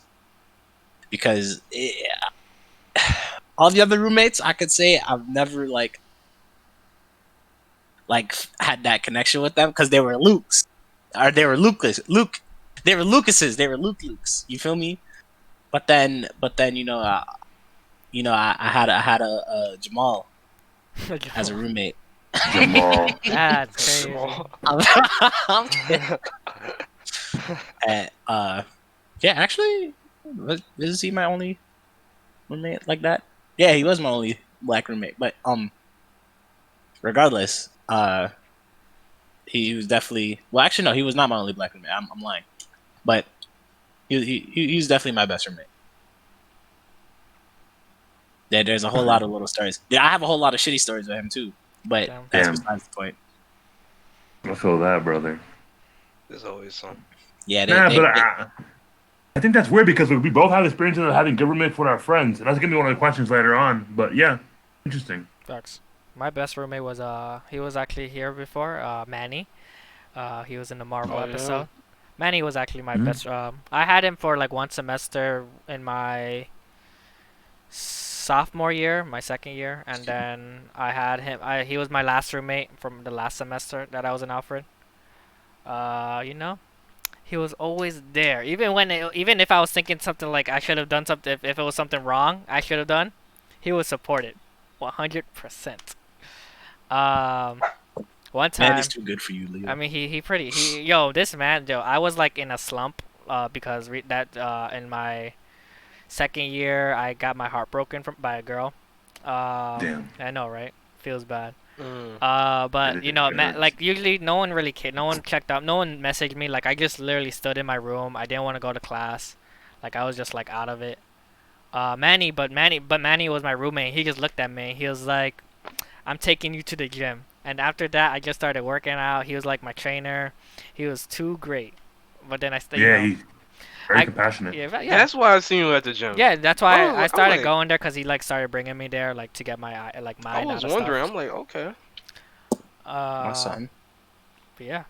all the other roommates, I could say I've never like had that connection with them because they were Lukes, or they were they were Lucases, they were Lukes. You feel me? But then I had a Jamal as a roommate. Jamal. That's crazy. I'm kidding. And, yeah, actually, is he my only roommate like that? Yeah, he was my only black roommate. But regardless, he was definitely actually no, he was not my only black roommate. I'm lying, but he was definitely my best roommate. Yeah, there's a whole lot of little stories. Yeah, I have a whole lot of shitty stories with him too, but that's besides the point. I feel that, brother. There's always some. Yeah, I think that's weird because we both have experiences of having good roommates with our friends, and that's gonna be one of the questions later on. But yeah, interesting. Facts. My best roommate was he was actually here before, Manny. He was in the Marvel episode. Manny was actually my best. I had him for like one semester in my sophomore year, my second year, and then I had him. He was my last roommate from the last semester that I was in Alfred. He was always there, even if I was thinking something like I should have done something, if it was something wrong I should have done, he would support it, 100%. One time. Man is too good for you, Leo. I mean, this man, I was like in a slump, because in my second year I got my heart broken by a girl. Damn. I know, right? Feels bad. But you know, It hurts. like usually no one really cared. No one checked up. No one messaged me. Like I just literally stood in my room. I didn't want to go to class. Like I was just like out of it. Manny was my roommate. He just looked at me. He was like, "I'm taking you to the gym." And after that, I just started working out. He was like my trainer. He was too great. But then Yeah, he's very compassionate. yeah, Yeah, that's why I seen you at the gym. yeah. That's why I I'm started like, going there because he like started bringing me there like to get my like I mind was out of wondering. stuff. I'm like, okay, My Uh, son. but yeah.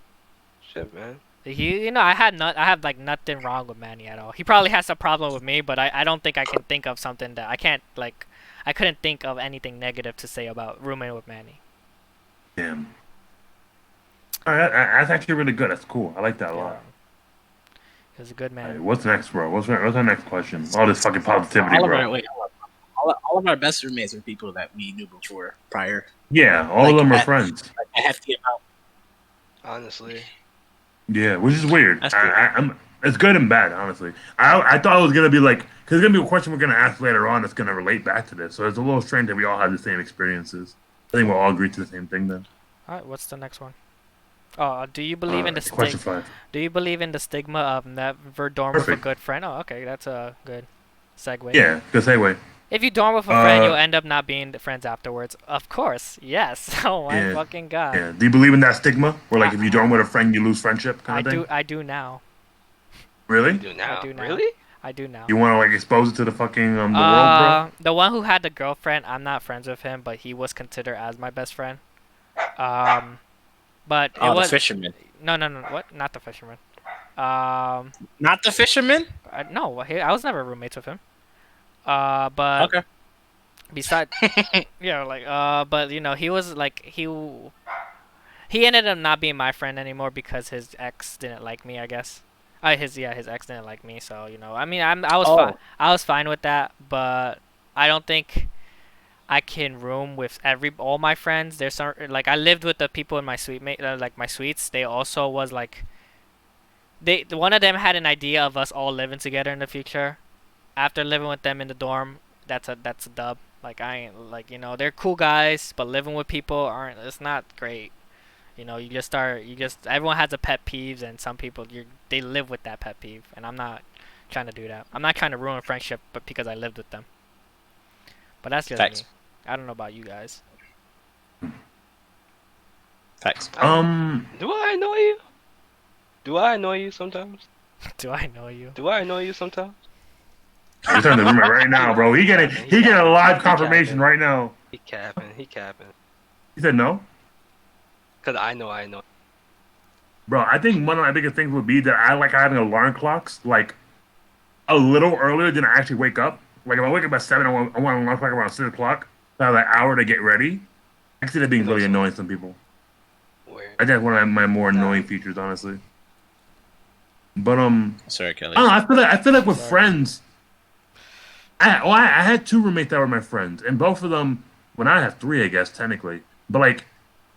shit, man. He, you know, I have like nothing wrong with Manny at all. He probably has a problem with me, but I don't think I can think of something that I can't like. I couldn't think of anything negative to say about rooming with Manny. Damn. All right, that's actually really good. That's cool. I like that a Yeah, lot. he was a good All right, man. what's next, bro? What's our next question? All this fucking positivity, All of bro. our wait, all of our best roommates were people that we knew before prior. Yeah, all of Like them are at friends. like a hefty amount. Honestly, Yeah, which is weird. That's cool. It's good and bad, honestly. I thought it was gonna be like, because it's gonna be a question we're gonna ask later on that's gonna relate back to this. So it's a little strange that we all have the same experiences. I think we'll all agree to the same thing then. All right, what's the next one? Oh, do you believe in the Question 5. Do you believe in the stigma of never dorm with a Perfect. good friend? Oh, okay, that's a good segue. Yeah, good segue. If you dorm with a friend, you'll Uh, end up not being friends afterwards. Of course, yes. Oh my yeah, fucking god. yeah. Do you believe in that stigma, where like if you join I, with a friend, you lose friendship, kind I of thing? do. I do now. you Really? do I now. do now. Really? I do now. You want to like expose it to the fucking the world, bro? The one who had the girlfriend, I'm not friends with him, but he was considered as my best friend. Um, but it Oh, the was fisherman. no, no, no. What? Not the fisherman. Um, Not the fisherman? no, I was never roommates with him. But Okay. besides, yeah, like, but you know, he was like he ended up not being my friend anymore because his ex didn't like me, I guess. His ex didn't like me, so you know, I mean, I was fine. Oh, I was fine with that, but I don't think I can room with all my friends. There's some like I lived with the people in my suite mate, like my suites. They also was like one of them had an idea of us all living together in the future. After living with them in the dorm, that's a dub. Like I ain't like, you know, they're cool guys, but living with people aren't. It's not great. You know, you just everyone has a pet peeves, and some people they live with that pet peeve, and I'm not trying to do that. I'm not trying to ruin a friendship, but because I lived with them. But that's just facts. me. I don't know about you guys. Facts. Do I annoy you? Do I annoy you sometimes? Do I know you? Do I annoy you sometimes? He's turning the room right now, bro. He getting a live confirmation right now. He capping. He capping. He said no. Cause I know I know. Bro, I think one of my biggest things would be that I like having alarm clocks like a little earlier than I actually wake up. Like if I wake up at 7, I want an alarm clock around 6 o'clock. So I have an hour to get ready. I can see that being really annoying to some people. Where? I think that's one of my more annoying features, honestly. But Sorry, Kelly. I don't know. I feel like with friends, I had 2 roommates that were my friends, and both of them. Well, I have 3, I guess technically, but like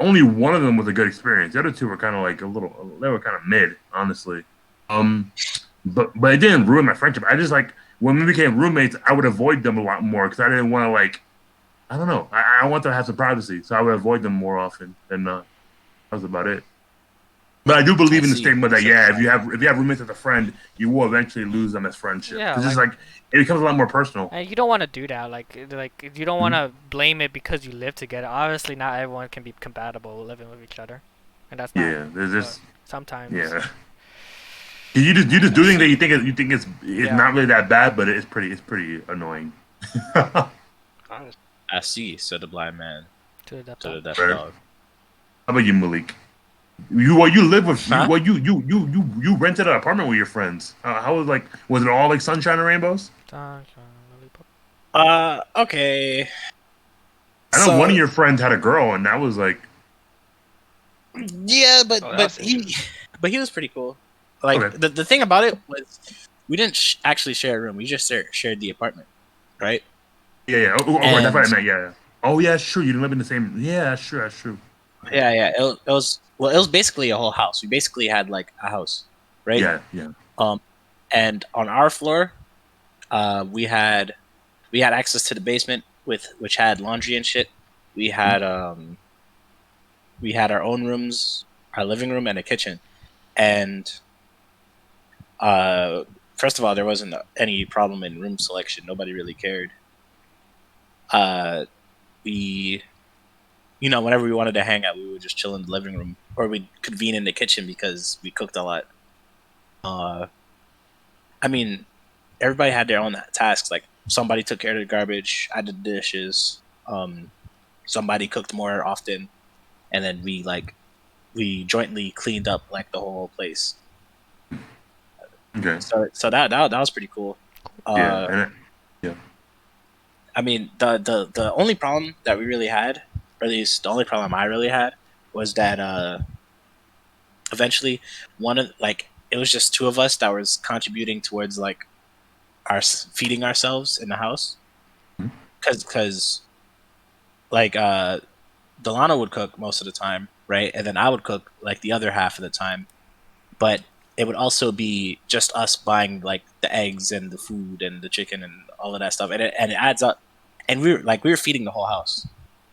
only one of them was a good experience. The other 2 were kind of like they were kind of mid, honestly. But it didn't ruin my friendship. I just like when we became roommates, I would avoid them a lot more because I didn't want to like. I don't know. I want to have some privacy, so I would avoid them more often than not. That was about it. But I do believe in the see. stigma that if you have roommates as a friend, you will eventually lose them as friendship. Yeah, It's just like it becomes a lot more personal. And you don't want to do that. Like you don't want Mm-hmm. to blame it because you live together. Obviously, not everyone can be compatible living with each other, and that's not. Yeah, there's just Sometimes. yeah. You just do things that you think it's Yeah. not really that bad, but it's pretty annoying. How Honestly. I see, said the blind man To the depth to the of- deaf Right. dog. about you, Malik? You live with Huh? you rented an apartment with your friends. How was it all like sunshine and rainbows? Okay. I know one of your friends had a girl, and that was like Yeah, Oh, that's he was pretty cool. Like Okay. the thing about it was we didn't actually share a room. We just shared the apartment, right? yeah. Oh, that's And- what I meant. Yeah. Oh yeah, sure. You didn't live in the same. Yeah, that's true. That's true. Yeah. It was basically a whole house. We basically had like a house, right? Yeah. And on our floor, we had access to the basement which had laundry and shit. We had We had our own rooms, our living room and a kitchen. And first of all, there wasn't any problem in room selection. Nobody really cared. We, whenever we wanted to hang out, we would just chill in the living room, or we'd convene in the kitchen because we cooked a lot. I mean, everybody had their own tasks. Like somebody took care of the garbage, I did the dishes. Somebody cooked more often, and then we jointly cleaned up like the whole place. Okay. So that was pretty cool. Yeah. I mean, the only problem that we really had, or at least the only problem I really had, was that eventually it was just two of us that was contributing towards like our feeding ourselves in the house, Mhm. because like Delano would cook most of the time, right, and then I would cook like the other half of the time, but it would also be just us buying like the eggs and the food and the chicken and all of that stuff, and it adds up, and we were feeding the whole house.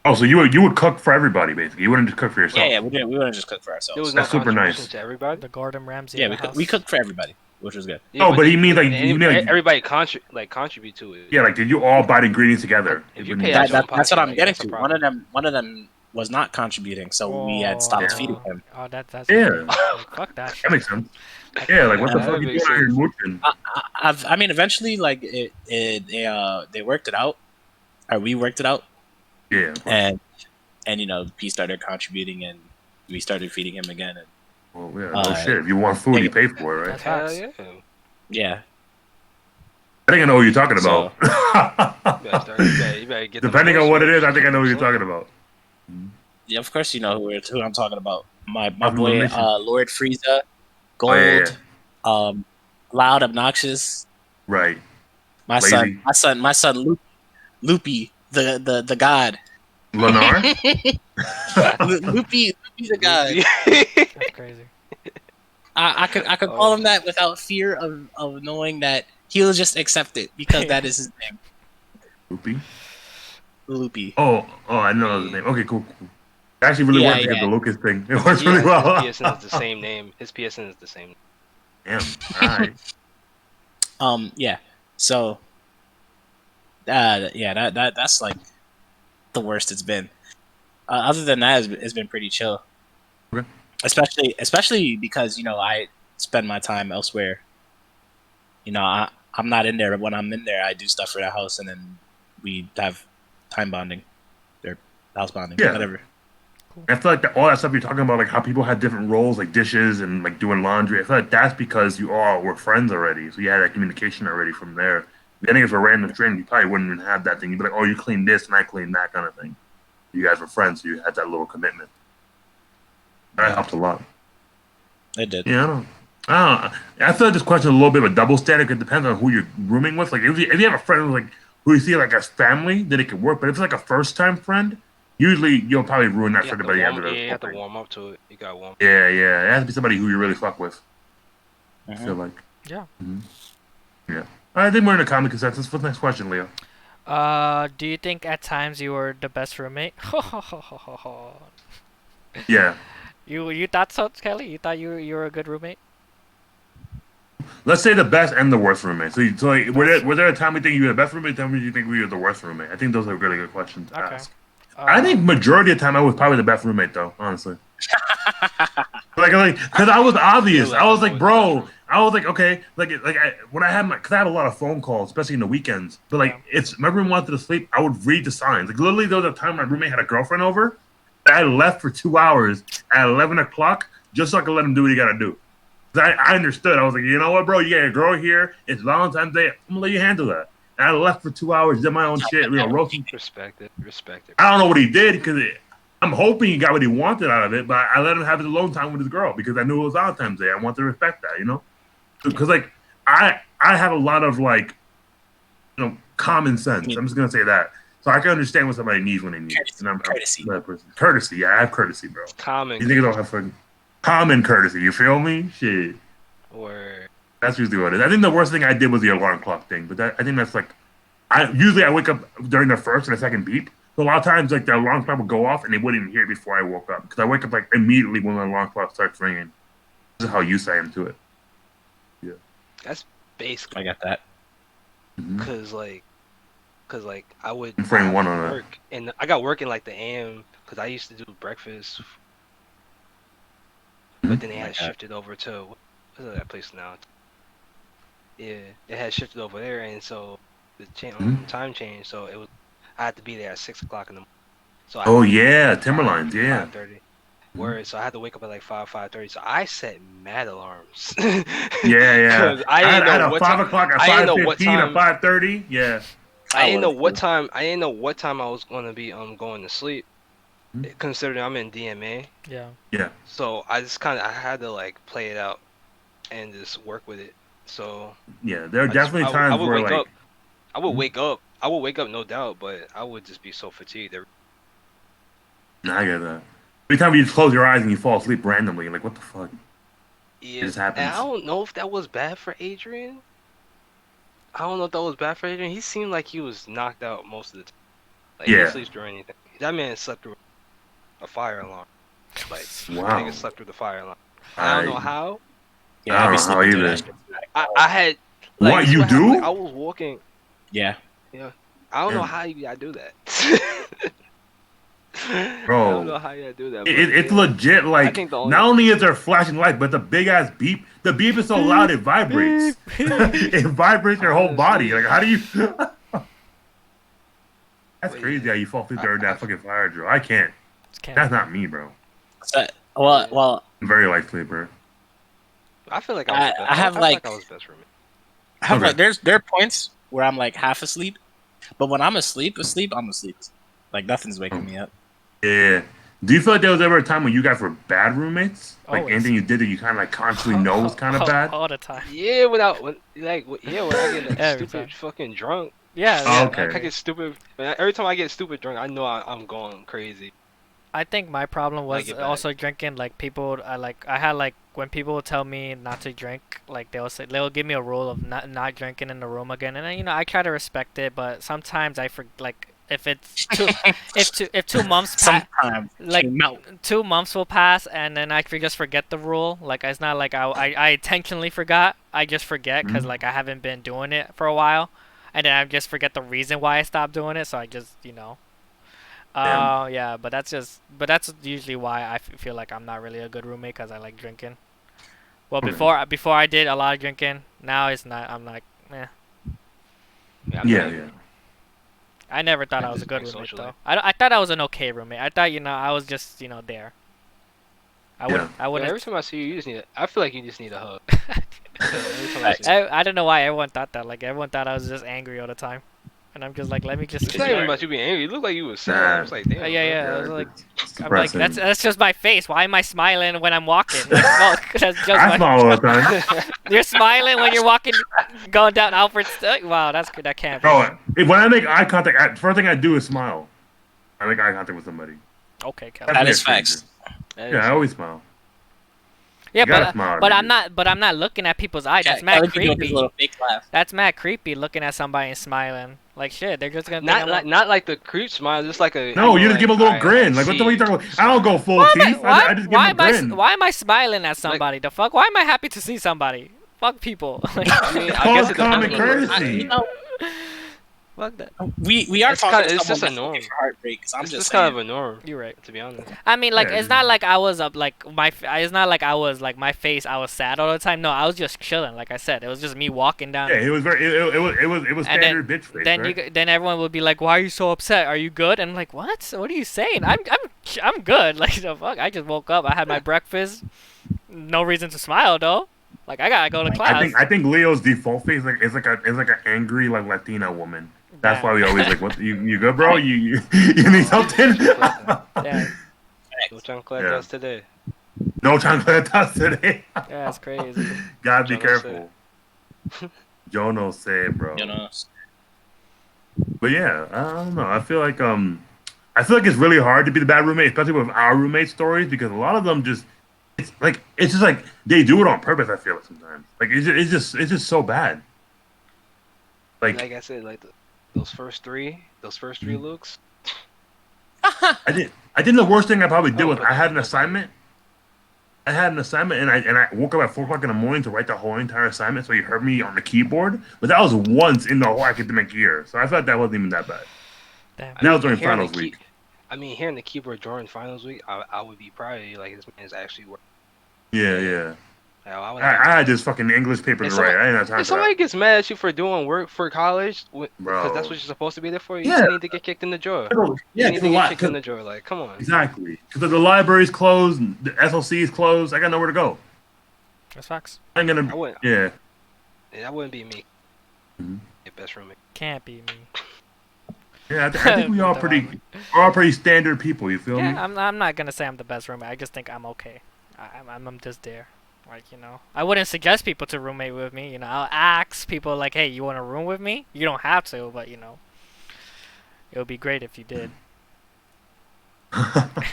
Oh, so you would cook for everybody basically. You wouldn't just cook for yourself. Yeah, we wouldn't just cook for There ourselves. was no That's super contribution nice. to everybody. The Gordon Ramsay. Yeah, of the house. we cooked for everybody, which was good. Yeah, but he means like everybody contribute to it. yeah, like did you all buy the ingredients together? If You you wouldn't pay just- out your own That's what pocket, I'm like, getting that's a to. problem. One of them was not contributing, so we had stopped Oh. feeding him. Oh, that's Yeah. like, fuck that shit. That makes sense. Yeah, like what the That fuck you doing makes out here sense. mooching? I mean, eventually, like they worked it out, or we worked it out, Yeah. of course. and he started contributing, and we started feeding him again, and Well, yeah, no shit. If you want food, you pay for it, right? That's Hell facts. yeah. yeah. I think I know what you're talking So- about. You better get them Depending on what it is, I groceries. think I know what you're talking about. Yeah, of course you know who I'm talking about. My I'm on a boy, mission. Lord Frieza, Gold, Oh, yeah. Loud, Obnoxious. Right. My Lazy. son, Loopy, the god. Lennar? Loopy the god. That's crazy. I could call him that without fear of knowing that he'll just accept it because that is his name, Loopy? Loopy. Oh, I know his name. Okay, cool. It actually really Yeah, worked to get yeah. the Lucas thing. It works really His well. PSN is the same name. His PSN is the same. Damn. All right. Yeah. So, that's like the worst it's been. Other than that, it's been pretty chill. Okay. Especially because I spend my time elsewhere. I'm not in there, but when I'm in there, I do stuff for the house, and then we have time bonding, or house bonding, Yeah. whatever. I feel like all that stuff you're talking about, like how people had different roles, like dishes and like doing laundry. I feel like that's because you all were friends already, so you had that communication already from there. If any of a random stranger, you probably wouldn't even have that thing. You'd be like, "Oh, you clean this and I clean that," kind of thing. You guys were friends, so you had that little commitment. That helped a lot. It did. Yeah, I don't know. I feel like this question is a little bit of a double standard. It depends on who you're rooming with. Like if you have a friend like who you see like as family, then it could work. But if it's like a first time friend, usually you'll probably ruin that You friend have by to the end of warm, the you have to thing. warm up to it. You got warm. Yeah. It has to be somebody who you really fuck with. I Mhm. feel like. Yeah. Yeah. I think we're in a common consensus. What's the next question, Leo? Do you think at times you were the best roommate? Yeah. You thought so, Kelly? You thought you were a good roommate? Let's say the best and the worst roommate. So, like, were there a time you think you were the best roommate? Time you think we were the worst roommate? I think those are really good questions to Okay. ask. I think majority of the time I was probably the best roommate, though. Honestly. Because I was obvious. I was like, bro. I was like, okay, when I had because I had a lot of phone calls, especially in the weekends. But like, it's my room wanted to sleep. I would read the signs. Like literally, there was a time my roommate had a girlfriend over. I left for 2 hours at 11 o'clock just so I could let him do what he got to do. I understood. I was like, you know what, bro? You got a girl here. It's Valentine's Day. I'm gonna let you handle that. And I left for 2 hours, did my own shit, roasting. Respect it. I don't know what he did because I'm hoping he got what he wanted out of it, but I let him have his alone time with his girl because I knew it was Valentine's Day. I want to respect that, because like I have a lot of common sense. I'm just gonna say that, so I can understand what somebody needs when they need it. And I'm Courtesy. that person. Courtesy, yeah, I have courtesy, bro. Common. These niggas don't have fucking common courtesy. You feel me? Shit. Word. That's usually what it is. I think the worst thing I did was the alarm clock thing, but I think that's like, I wake up during the first and the second beep, So a lot of times, like the alarm clock would go off, and they wouldn't even hear it before I woke up because I wake up like immediately when the alarm clock starts ringing. This is how used I am to it. Yeah. That's basically I got that. Mm-hmm. cause I would I'm frame one on that. work, and I got work in like the AM because I used to do breakfast, but then they had shifted over to what's that place now? Yeah, it had shifted over there, and so the time changed, so it was I had to be there at 6 o'clock in the morning. So I Oh had to wake yeah, up at Timberlines. Yeah. 5:30. Word, so I had to wake up at like 5:30. So I set mad alarms. Yeah, yeah. Cause I I didn't know had a what 5 o'clock, a I didn't know what 5:15, a time 5:30. Yeah. I didn't know what time I didn't know what time I was gonna be going to sleep. Mhm. Considering I'm in DMA. Yeah. Yeah. So I had to like play it out and just work with it. So Yeah. There are I just definitely I times would where wake like up. I would Mhm. wake up. I would wake up, no doubt, but I would just be so fatigued. I get that. Every time you just close your eyes and you fall asleep randomly, like what the fuck? It Yeah, just and I happens. don't know if that was bad for Adrian. I don't know if that was bad for Adrian. He seemed like he was knocked out most of the time. Like he Yeah. sleeps through anything. That man slept through a fire alarm. Like Wow. nigga slept through the fire alarm. I don't know how. Yeah, I I be don't know how sleeping through either. that shit. I had like What this is you what happened. Like do? I was walking. Yeah. Yeah. I don't know Damn. how you gotta do that. I don't Bro, know how you gotta do that, but it's yeah. legit. I Like, think the not only only is there flashing light, but the big ass beep. The beep is so loud it vibrates. It vibrates your whole body. honestly, Like, how do you? That's but crazy yeah. how you fall asleep during that fucking fire drill. I can't. Can't. That's not me, bro. So, well, I'm very light sleeper. I feel like I was the best. I have feel like I was best roommate. I have Okay. like there are points where I'm like half asleep, but when I'm asleep, I'm asleep. Like nothing's waking me up. Yeah. Do you feel like there was ever a time when you guys were bad roommates? Like Always. anything you did that you kind of like consciously know was kind of bad? All the time. Yeah, when I get like Every stupid time. fucking drunk. Yeah. Oh, Yeah. okay. Like I get stupid. Every time I get stupid drunk, I know I'm going crazy. I think my problem I was get back. also drinking. Like people, I had like when people would tell me not to drink, like they'll give me a rule of not drinking in the room again, and then, I try to respect it, but sometimes like if it's two if 2 months pass, Sometimes like melt. 2 months will pass, and then I just forget the rule. Like it's not like I intentionally forgot. I just forget because like I haven't been doing it for a while, and then I just forget the reason why I stopped doing it. So I just Damn. yeah, but that's usually why I feel like I'm not really a good roommate because I like drinking. Well, Okay. before I did a lot of drinking. Now it's not. I'm like, eh. Yeah, I'm Yeah, not yeah. even- I never thought I was a just good drink roommate socially. though. I thought I was an okay roommate. I thought I was just there. I Yeah. would Every time I see you, I feel like you just need a hug. Every time I see you. I don't know why everyone thought that. Like everyone thought I was just angry all the time, and I'm just like, let me just. It's not even about you being angry. You look like you was sad. I was like, damn. Yeah, bro. yeah. I was Yeah, like, it's I'm like, depressing. that's just my face. Why am I smiling when I'm walking? Like, well, that's just I smile all the time. You're smiling when you're walking, going down Alfred. Wow, that can't be. Bro, when I make eye contact, first thing I do is smile. I make eye contact with somebody. Okay, Kelly. That Definitely is a stranger. facts. Yeah, I always smile. Yeah, You gotta smile, but dude. I'm not looking at people's eyes. That's Kelly mad be doing his creepy. little fake laugh. That's mad creepy looking at somebody and smiling. Like shit, they're just gonna think Not I'm like not like the creep smile, just like a. No, you just like, give a little alright, grin. I Like, what the fuck are you see talking about? I don't go full Why am teeth. I, I just give them a grin. why am I smiling at somebody? The fuck? Why am I happy to see somebody? Fuck people. Like, I mean, It's I called guess it common depends on courtesy. fuck that. We are It's talking kinda- to it's someone just a that's norm. looking for heartbreak. 'Cause I'm It's just just kind saying. of a norm, You're right. to be honest. I mean, like, Yeah, it's not like I was up, like, it's not like I was, like, my face, I was sad all the time. No, I was just chilling, like I said. It was just me walking down. Yeah, it was very. It was And standard bitch face, then right? then everyone would be like, "Why are you so upset? Are you good?" And I'm like, "What? What are you saying? I'm good." Like the fuck. I just woke up. I had my breakfast. No reason to smile though. Like I gotta go to class. I think Leo's default face is like an angry like Latina woman. That's why we always like, what you good, bro? You need something? Yeah, No chocolate Yeah. does today. No chocolate today. yeah, it's crazy. Gotta be Yo no careful. Yo no say, bro. You know. But yeah, I don't know. I feel like it's really hard to be the bad roommate, especially with our roommate stories, because a lot of them it's just like they do it on purpose. I feel like sometimes, like it's just so bad. Like I said, like those first three looks. I think the worst thing I probably I did was wouldn't put I that had on an nobody. assignment. I had an assignment and I woke up at 4 o'clock in the morning to write the whole entire assignment. So he heard me on the keyboard, but that was once in the whole academic year. So I thought that wasn't even that bad. Damn. I And that mean, was during finals week. hearing the keyboard during finals week, I would be proud of you. Like, this man is actually working. Yeah, Yeah. yeah. Like, I would I have been had pissed. this fucking English paper to If write. somebody, I didn't have time if for that, somebody gets mad at you for doing work for college, because that's bro. what you're supposed to be there for, you Yeah, need to get kicked in the drawer. You yeah, need to get kicked in the drawer. Like, come on. exactly. Because the library's closed, the SLC is closed. I got nowhere to go. That's facts. I ain't gonna. I wouldn't. Yeah. That wouldn't be me. Mhm. Your best roommate. Can't be me. Yeah, I think we all Put that on me. we're all pretty standard people. You feel me? Yeah, I'm not gonna say I'm the best roommate. I just think I'm okay. I'm just there. Like, I wouldn't suggest people to roommate with me. I'll ask people like, hey, you want to room with me? You don't have to, but it would be great if you did.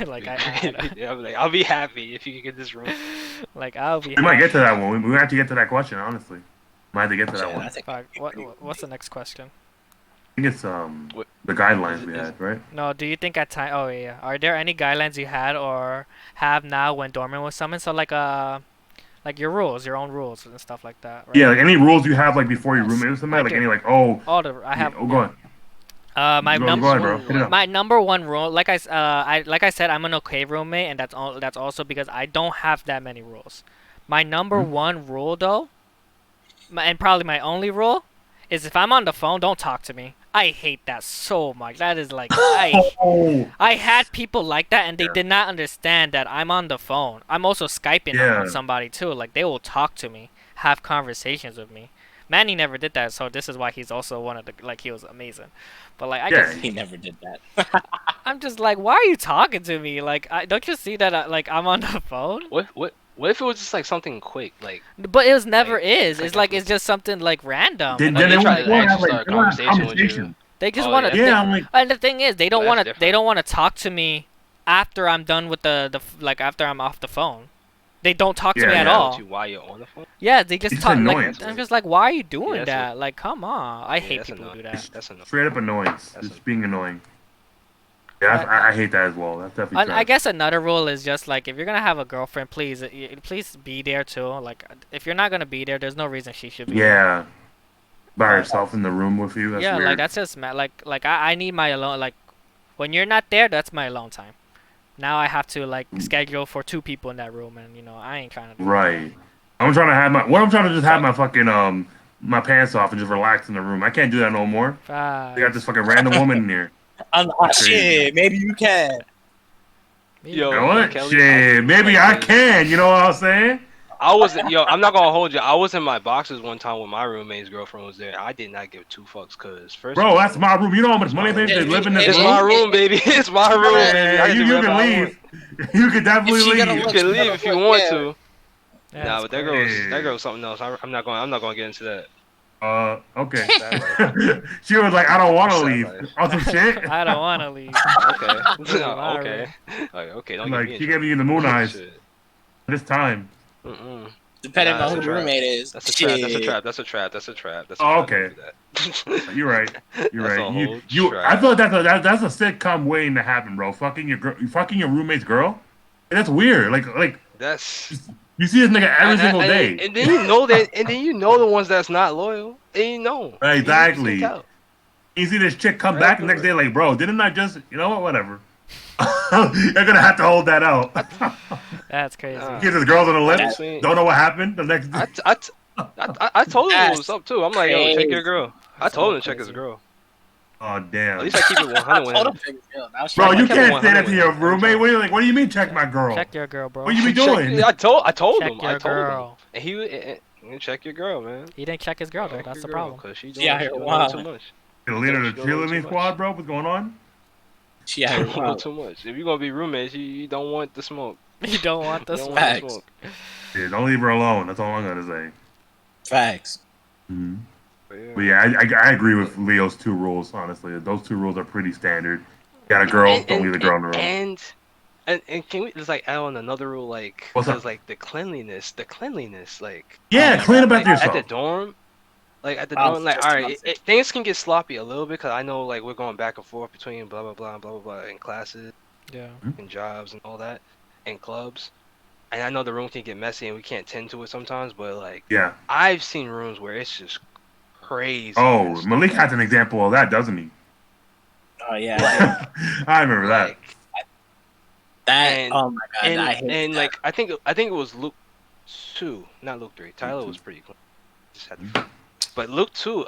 Like Yeah, I'll be happy if you can get this room. like I'll be. We might get to happy. that one. We might have to get to that question. Honestly, might have to get to that Yeah, one. I think Fuck, what's the next question? I think it's What- the guidelines we had, right? No, do you think at time? Oh yeah. Are there any guidelines you had or have now when dorming with someone? So like your rules, your own rules and stuff like that, right? Yeah, like any rules you have like before you Yes, roommate with somebody, I like do. any like I have. go on. My Go number ahead, bro. Hit it up. my number one rule, like I said, I'm an okay roommate, and that's also because I don't have that many rules. My number Mhm. one rule though, and probably my only rule, is if I'm on the phone, don't talk to me. I hate that so much. That is like Oh, I had people like that, and they Yeah. did not understand that I'm on the phone. I'm also Skyping Yeah. on somebody too. Like they will talk to me, have conversations with me. Manny never did that, so this is why he's also one of the he was amazing. But like Yeah. he never did that. I'm just like, why are you talking to me? Like, don't you see that I'm on the phone? What if it was just like something quick, like But it was never Like, is. like It's like a- it's just something like random. Then, And then they they try want to to have actually like start a they want to have conversation with you. they just Oh, want to. yeah? Yeah, I'm like, And the thing is, they don't That's want to. They different. don't want to talk to me after I'm done with like after I'm off the phone. They don't talk to Yeah, me at yeah. all. You while you're on the phone. Yeah, they just It's talk. annoying. Like I'm just like, why are you doing Yeah, that? Like, come on. I hate that's people who do annoying. that. That's annoying. straight up annoyance. That's Just being annoying. Yeah, I hate that as well. That's definitely And I trash. guess another rule is just like if you're gonna have a girlfriend, please be there too. Like if you're not gonna be there, there's no reason she should be. There. Yeah, by herself in the room with you. That's Yeah, weird. like that's just like I need my alone. Like when you're not there, that's my alone time. Now I have to like schedule for 2 people in that room, and I ain't trying to do Right. I'm trying to have my. What I'm trying to just have my fucking my pants off and just relax in the room. I can't do that no more. that. They got this fucking random woman in here. Shit, maybe you can. Yo, You know what? Kelly, Shit, maybe I can. You know what I'm saying? I was I'm not gonna hold you. I was in my boxes one time when my roommate's girlfriend was there. I did not give 2 fucks because first. Bro, that's my room. You know how much money they live in this It's room? my room, baby. It's my room. baby. I Yeah, can you do can whatever I leave. You can definitely If she gonna leave. You look, can she leave gonna if you look, want yeah. to. Yeah, Nah, it's but that cool. girl's something else. I'm not gonna get into that. Okay. Sad She was like, I don't want to Sad leave. life. On some shit. I don't want to leave. Okay. This is my Okay. Like, okay. Don't Like, get me she in gave me the moon trouble. eyes Shit. this time. Mm-mm. Depending Nah, on that's who a the trap. roommate is. That's a trap. That's a Shit. trap. That's a trap. That's a trap. That's a Oh, trap. okay. Don't do that. You're right. You're That's right. a whole You. I trap. feel like that's a sitcom waiting to happen, bro. Fucking your girl, fucking your roommate's girl. That's weird. Like That's you see this nigga every single day. and then you know that, and then you know the ones that's not loyal, and you know. Right, You exactly. can tell. You see this chick come Right back the after next day, like, bro, didn't I just, you know what, whatever. You're gonna have to hold that out. That's crazy. Nah. Get this girls on the lips. Honestly, Don't know what happened the next day. I told him it That's was up too. I'm like, yo, check your crazy. girl. I That's told so him to check his crazy. girl. Oh At damn, least I keep it 100 with Told him. him to feel. Now she bro, I you kept it can't say 100 that to with your him every roommate. time. What do you mean check my girl? Check your girl, bro. What you be doing? I told Check him. your I told him. girl. And check your girl, man. He didn't check his girl, though. Check That's your the girl, problem. 'cause she Yeah, doing wow. too much. The leader of the She doing too cheerleading much. squad, bro. What's going on? She had her Doing wild. too much. If you're gonna be roommates, you don't want the smoke. You don't want You this don't one. want the Facts. smoke. Yeah, don't leave her alone. That's all I'm gonna say. Facts. Mm-hmm. But But yeah, I agree with Leo's 2 rules. Honestly, those 2 rules are pretty standard. You got a girl, don't leave the girl in the room. And can we just like add on another rule, like What's up? because like the cleanliness, like Yeah, clean up after like, at yourself. the dorm, Like at the Wow, dorm, like just all a right, month. things can get sloppy a little bit because I know like we're going back and forth between blah blah blah and blah blah blah in classes Yeah. and jobs and all that and clubs. And I know the room can get messy and we can't tend to it sometimes, but like Yeah. I've seen rooms where it's just crazy Oh, messed Malik up. has an example of that, doesn't he? Oh yeah, I remember that. Like that. and Oh my god, I hate and that. like I think it was Luke 2, not Luke 3. Tyler was pretty clean. Just had to, but Luke 2,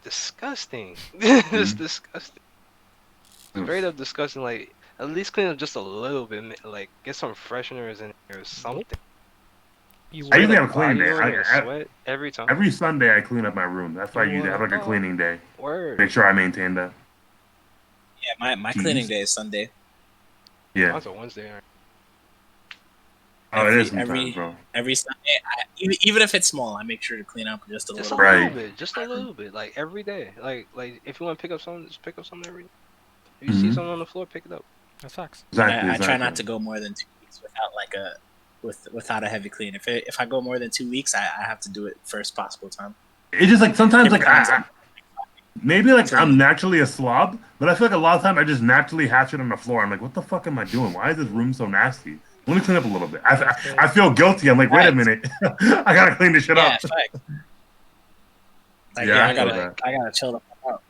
disgusting. Just disgusting. Straight up disgusting. Like at least clean up just a little bit. Like get some fresheners in there or something. You I Spray would. usually the have a cleaning body day. oil or sweat every time. Every Sunday I clean up my room. That's why I You usually have would. like a cleaning day. Word. Make sure I maintain that. Yeah, my cleaning day is Sunday. Yeah. Mine's a Wednesday. Oh, it is sometimes, bro. Every Sunday, even if it's small, I make sure to clean up just a Just little a bit. little Right. bit, just a little bit, like every day. Like if you want to pick up something, just pick up something every day. If you see something on the floor, pick it up. That's facts. Exactly. I try not to go more than 2 weeks without like without a heavy clean. If I go more than 2 weeks, I have to do it first possible time. It's just like sometimes It like becomes maybe like For I'm me. naturally a slob, but I feel like a lot of times I just naturally have shit on the floor. I'm like, what the fuck am I doing? Why is this room so nasty? Let me clean up a little bit. I feel guilty. I'm like, wait a Facts. minute, I gotta clean this shit Yeah, up. fact. Like, Yeah, yeah, I I feel gotta that. I gotta chill the fuck out.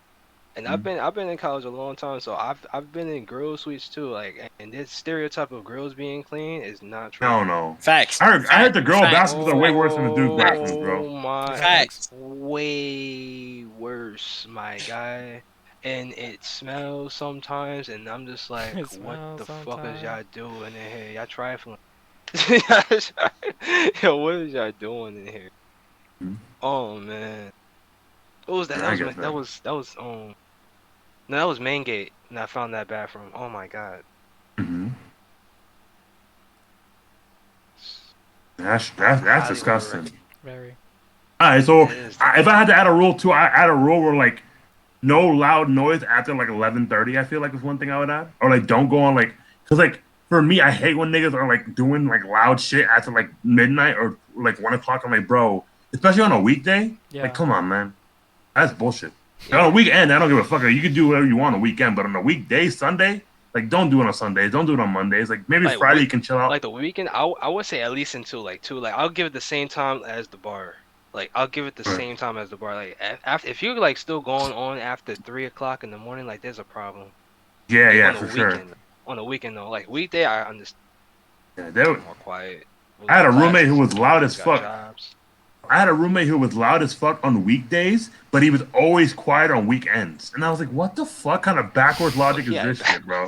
And I've been in college a long time, so I've been in girl suites too. Like, and this stereotype of girls being clean is not true. No, no. Facts. I heard the girl Facts. bathrooms are way worse than the dude bathrooms, Oh bro. my, Facts. way worse, my guy. And it smells sometimes, and I'm just like, It what the smells fuck is y'all sometimes. doing in here? Y'all trifling. Yo, what is y'all doing in here? Hmm. Oh man, what was that? Yeah, That I was get that. no, that was Main Gate, and I found that bathroom. Oh my god. Hmm. That's Highly disgusting. overrated. Very. All right, so It is if I had to add a rule too, I add a rule where like no loud noise after like 11:30. I feel like is one thing I would add, or like don't go on like because like for me, I hate when niggas are like doing like loud shit after like midnight or like 1 o'clock. I'm like, bro, especially on a weekday. Yeah. Like, come on, man, that's bullshit. Like, Yeah. on a weekend, I don't give a fuck. You can do whatever you want on a weekend, but on a weekday, Sunday, like don't do it on Sundays. Don't do it on Mondays. Like maybe Like Friday you can chill out. Like the weekend, I would say at least until like 2. Like I'll give it the same time as the bar. Like I'll give it the Right. same time as the bar. Like after, if you're like still going on after 3 o'clock in the morning, like there's a problem. Yeah, Like, yeah, on the for sure. weekend. On the weekend though, like weekday, I understand. Yeah, they were, More quiet. I had a Classes, roommate who was loud as got fuck. jobs. I had a roommate who was loud as fuck on weekdays, but he was always quiet on weekends. And I was like, what the fuck kind of backwards logic is Yeah, this shit, bro?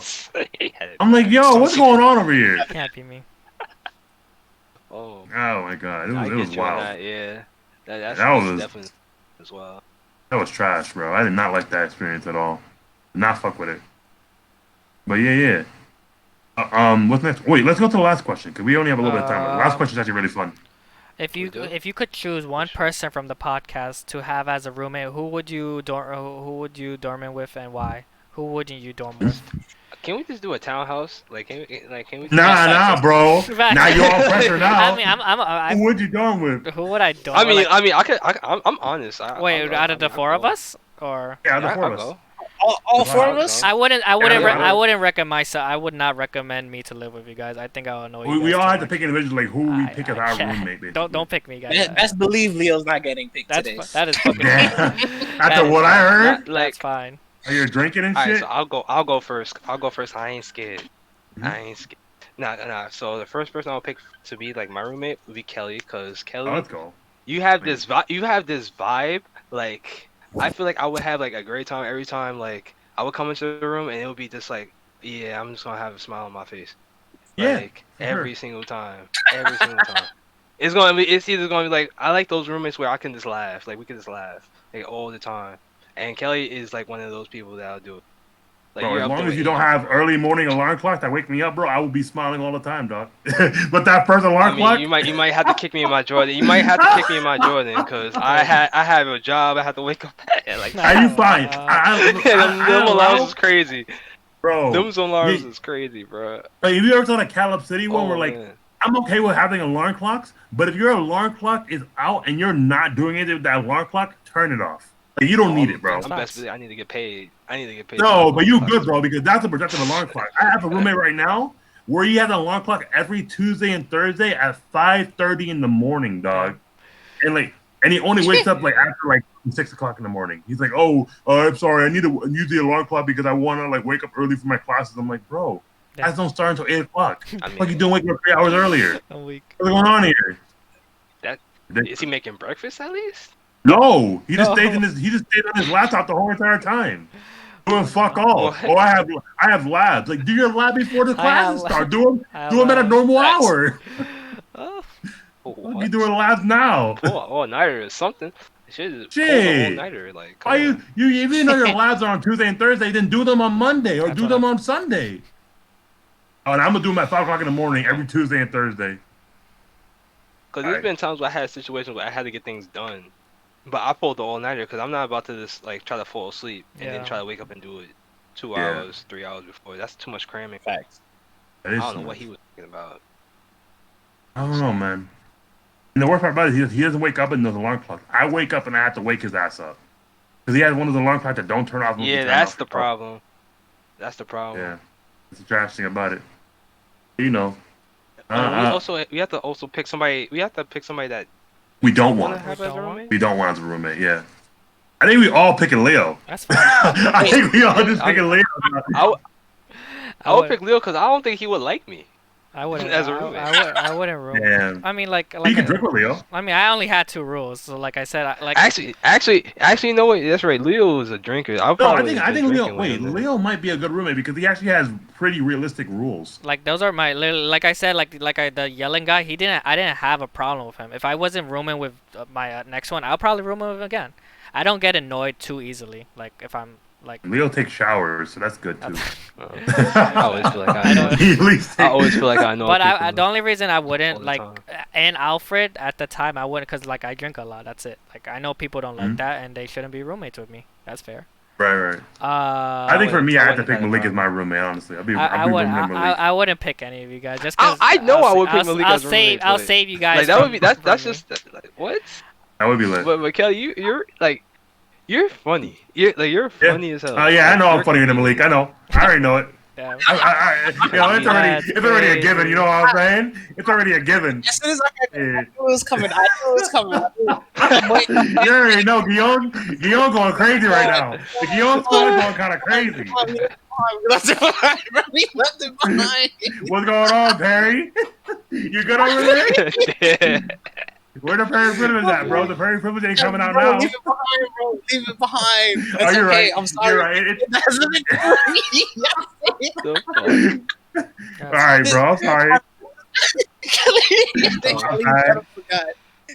He had it I'm like, yo, Some what's people- going on over here? Can't be me. Oh, Oh my god, I it get was you on wild. that. Yeah, that's That was- definitely as well. That was trash, bro. I did not like that experience at all. Did not fuck with it. But yeah. What's next? Wait, let's go to the last question because we only have a little bit of time. The last question is actually really fun. If We you do? if you could choose one person from the podcast to have as a roommate, who would you dorm in with and why? Who wouldn't you dorm with? Can we just do a townhouse? Like, can we? Nah, bro. Facts. Now you're on pressure now. I mean, I'm Who would you dorm with? who would I dorm? I mean, like, I'm honest. wait, I'll go. out of the I'll four of go. us, or Yeah, the Yeah, four I'll of us. go. All four of us. go. I wouldn't yeah. I wouldn't recommend myself. I would not recommend me to live with you guys. I think I'll annoy you. We guys all too had to much. pick individually like who we pick as our can't. roommate. Basically. Don't pick me, guys. Best believe Leo's not getting picked That's today. that is fucking. Damn. That After is what I heard, Like, That's fine. are you drinking and all right, shit? so I'll go first. I ain't scared. Mhm. I ain't scared. Nah. So the first person I'll pick to be like my roommate would be Kelly, cause Kelly, Oh, let's go. you have this vibe. You have this vibe. Like, I feel like I would have like a great time every time. Like, I would come into the room and it would be just like, yeah, I'm just gonna have a smile on my face. Yeah, Like for every single time. Every single time. It's either gonna be like, I like those roommates where I can just laugh. Like we can just laugh like all the time. And Kelly is like one of those people that I'll do it. Like Bro, you're as up long there as with you don't Adrian, have bro. early morning alarm clock that wake me up, bro, I will be smiling all the time, dog. But that first alarm I mean, clock, you might have to kick me in my Jordan. You might have to kick me in my Jordan because I have a job. I have to wake up at like. are you fine? Them alarms is crazy. bro. Them alarms you- is crazy, bro. Like, have you ever saw the Caleb City one Oh where like man. I'm okay with having alarm clocks, but if your alarm clock is out and you're not doing anything with that alarm clock, turn it off. Like, you don't need it, bro. I'm best believe I need to get paid. I need to get paid. No, but you good, bro, because that's a productive alarm clock. I have a roommate right now where he has an alarm clock every Tuesday and Thursday at 5:30 in the morning, dog. And he only wakes up like after like 6 o'clock in the morning. He's like, "Oh, I'm sorry, I need to use the alarm clock because I want to like wake up early for my classes." I'm like, "Bro, classes don't start until 8 o'clock. Like you doing waking up 3 hours earlier? A week. What's going on here?" Is he making breakfast at least? No, he just stayed on his laptop the whole entire time. Doing fuck all. Oh, I have labs. Like, do your lab before the classes start. Do them at a normal hour. You doing labs now? All nighter is something. Shit. All nighter. Like, why you even though your labs are on Tuesday and Thursday, then do them on Monday or do them on Sunday. Oh, and I'm gonna do them at 5 o'clock in the morning every Tuesday and Thursday. Because there's been times where I had situations where I had to get things done. But I pulled the all-nighter because I'm not about to just like try to fall asleep and then try to wake up and do it 2 hours, 3 hours before. That's too much cramming. Facts. I don't know what he was thinking about. I don't know, man. And the worst part about it is he doesn't wake up in those alarm clocks. I wake up and I have to wake his ass up because he has one of those alarm clocks that don't turn off. Yeah, that's the problem. That's the problem. Yeah, it's the trash thing about it. You know. We have to also pick somebody. We have to pick somebody that we don't want. We don't want as a roommate. Yeah, I think we all picking Leo. That's fine. I think we all just picking Leo. I would pick Leo because I don't think he would like me. I wouldn't. As a roommate. I wouldn't room. Damn. I mean, like you can drink with Leo. I mean, I only had 2 rules, so like I said, actually, you know what? That's right. Leo is a drinker. I think Leo. Wait, Leo might be a good roommate because he actually has pretty realistic rules. Like those are my like I said, the yelling guy. I didn't have a problem with him. If I wasn't rooming with my next one, I'll probably room with him again. I don't get annoyed too easily. Like if I'm like Leo takes showers, so that's good too. I always feel like I know. But the only reason I wouldn't and Alfred at the time I wouldn't because like I drink a lot. That's it. Like I know people don't like that and they shouldn't be roommates with me. That's fair. Right. I think for me, I had to pick Malik as my roommate. Honestly, I wouldn't pick any of you guys just because I know I would pick Malik as roommate. I'll save you guys. Like that would be that's just like, what? That would be lit. But Kelly, you're like. You're funny. You're funny as hell. Oh yeah, I know I'm funnier than Malik. I know. I already know it. Yeah. It's already a given. You know what I'm saying? It's already a given. As soon as I knew it was coming, You already know Guillaume going crazy right now. The Guillaume squad going kind of crazy. We left it behind. What's going on, Perry? You good over there? Where the Perry Privilege at, bro? The Perry Privilege ain't coming out now. Leave it behind, bro. Leave it behind. That's you're okay. Right. I'm sorry. You're right. All right, bro. I'm sorry.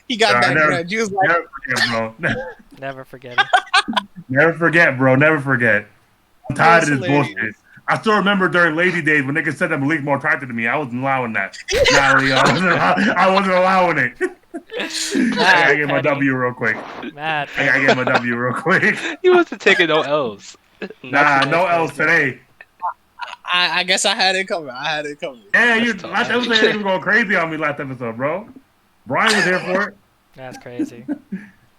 He got that grudge. He was like, never forget, bro. Never forget it. Never forget, bro. Never forget. I'm tired of this bullshit. I still remember during Lady Days when niggas said that Malik more attractive to me. I wasn't allowing that. I wasn't allowing it. I gotta get my W real quick. I gotta get my W real quick. He wants to take it no L's. Nah, no L's today. I guess I had it coming. Yeah, last episode was going crazy on me last episode, bro. Brian was here for it. That's crazy.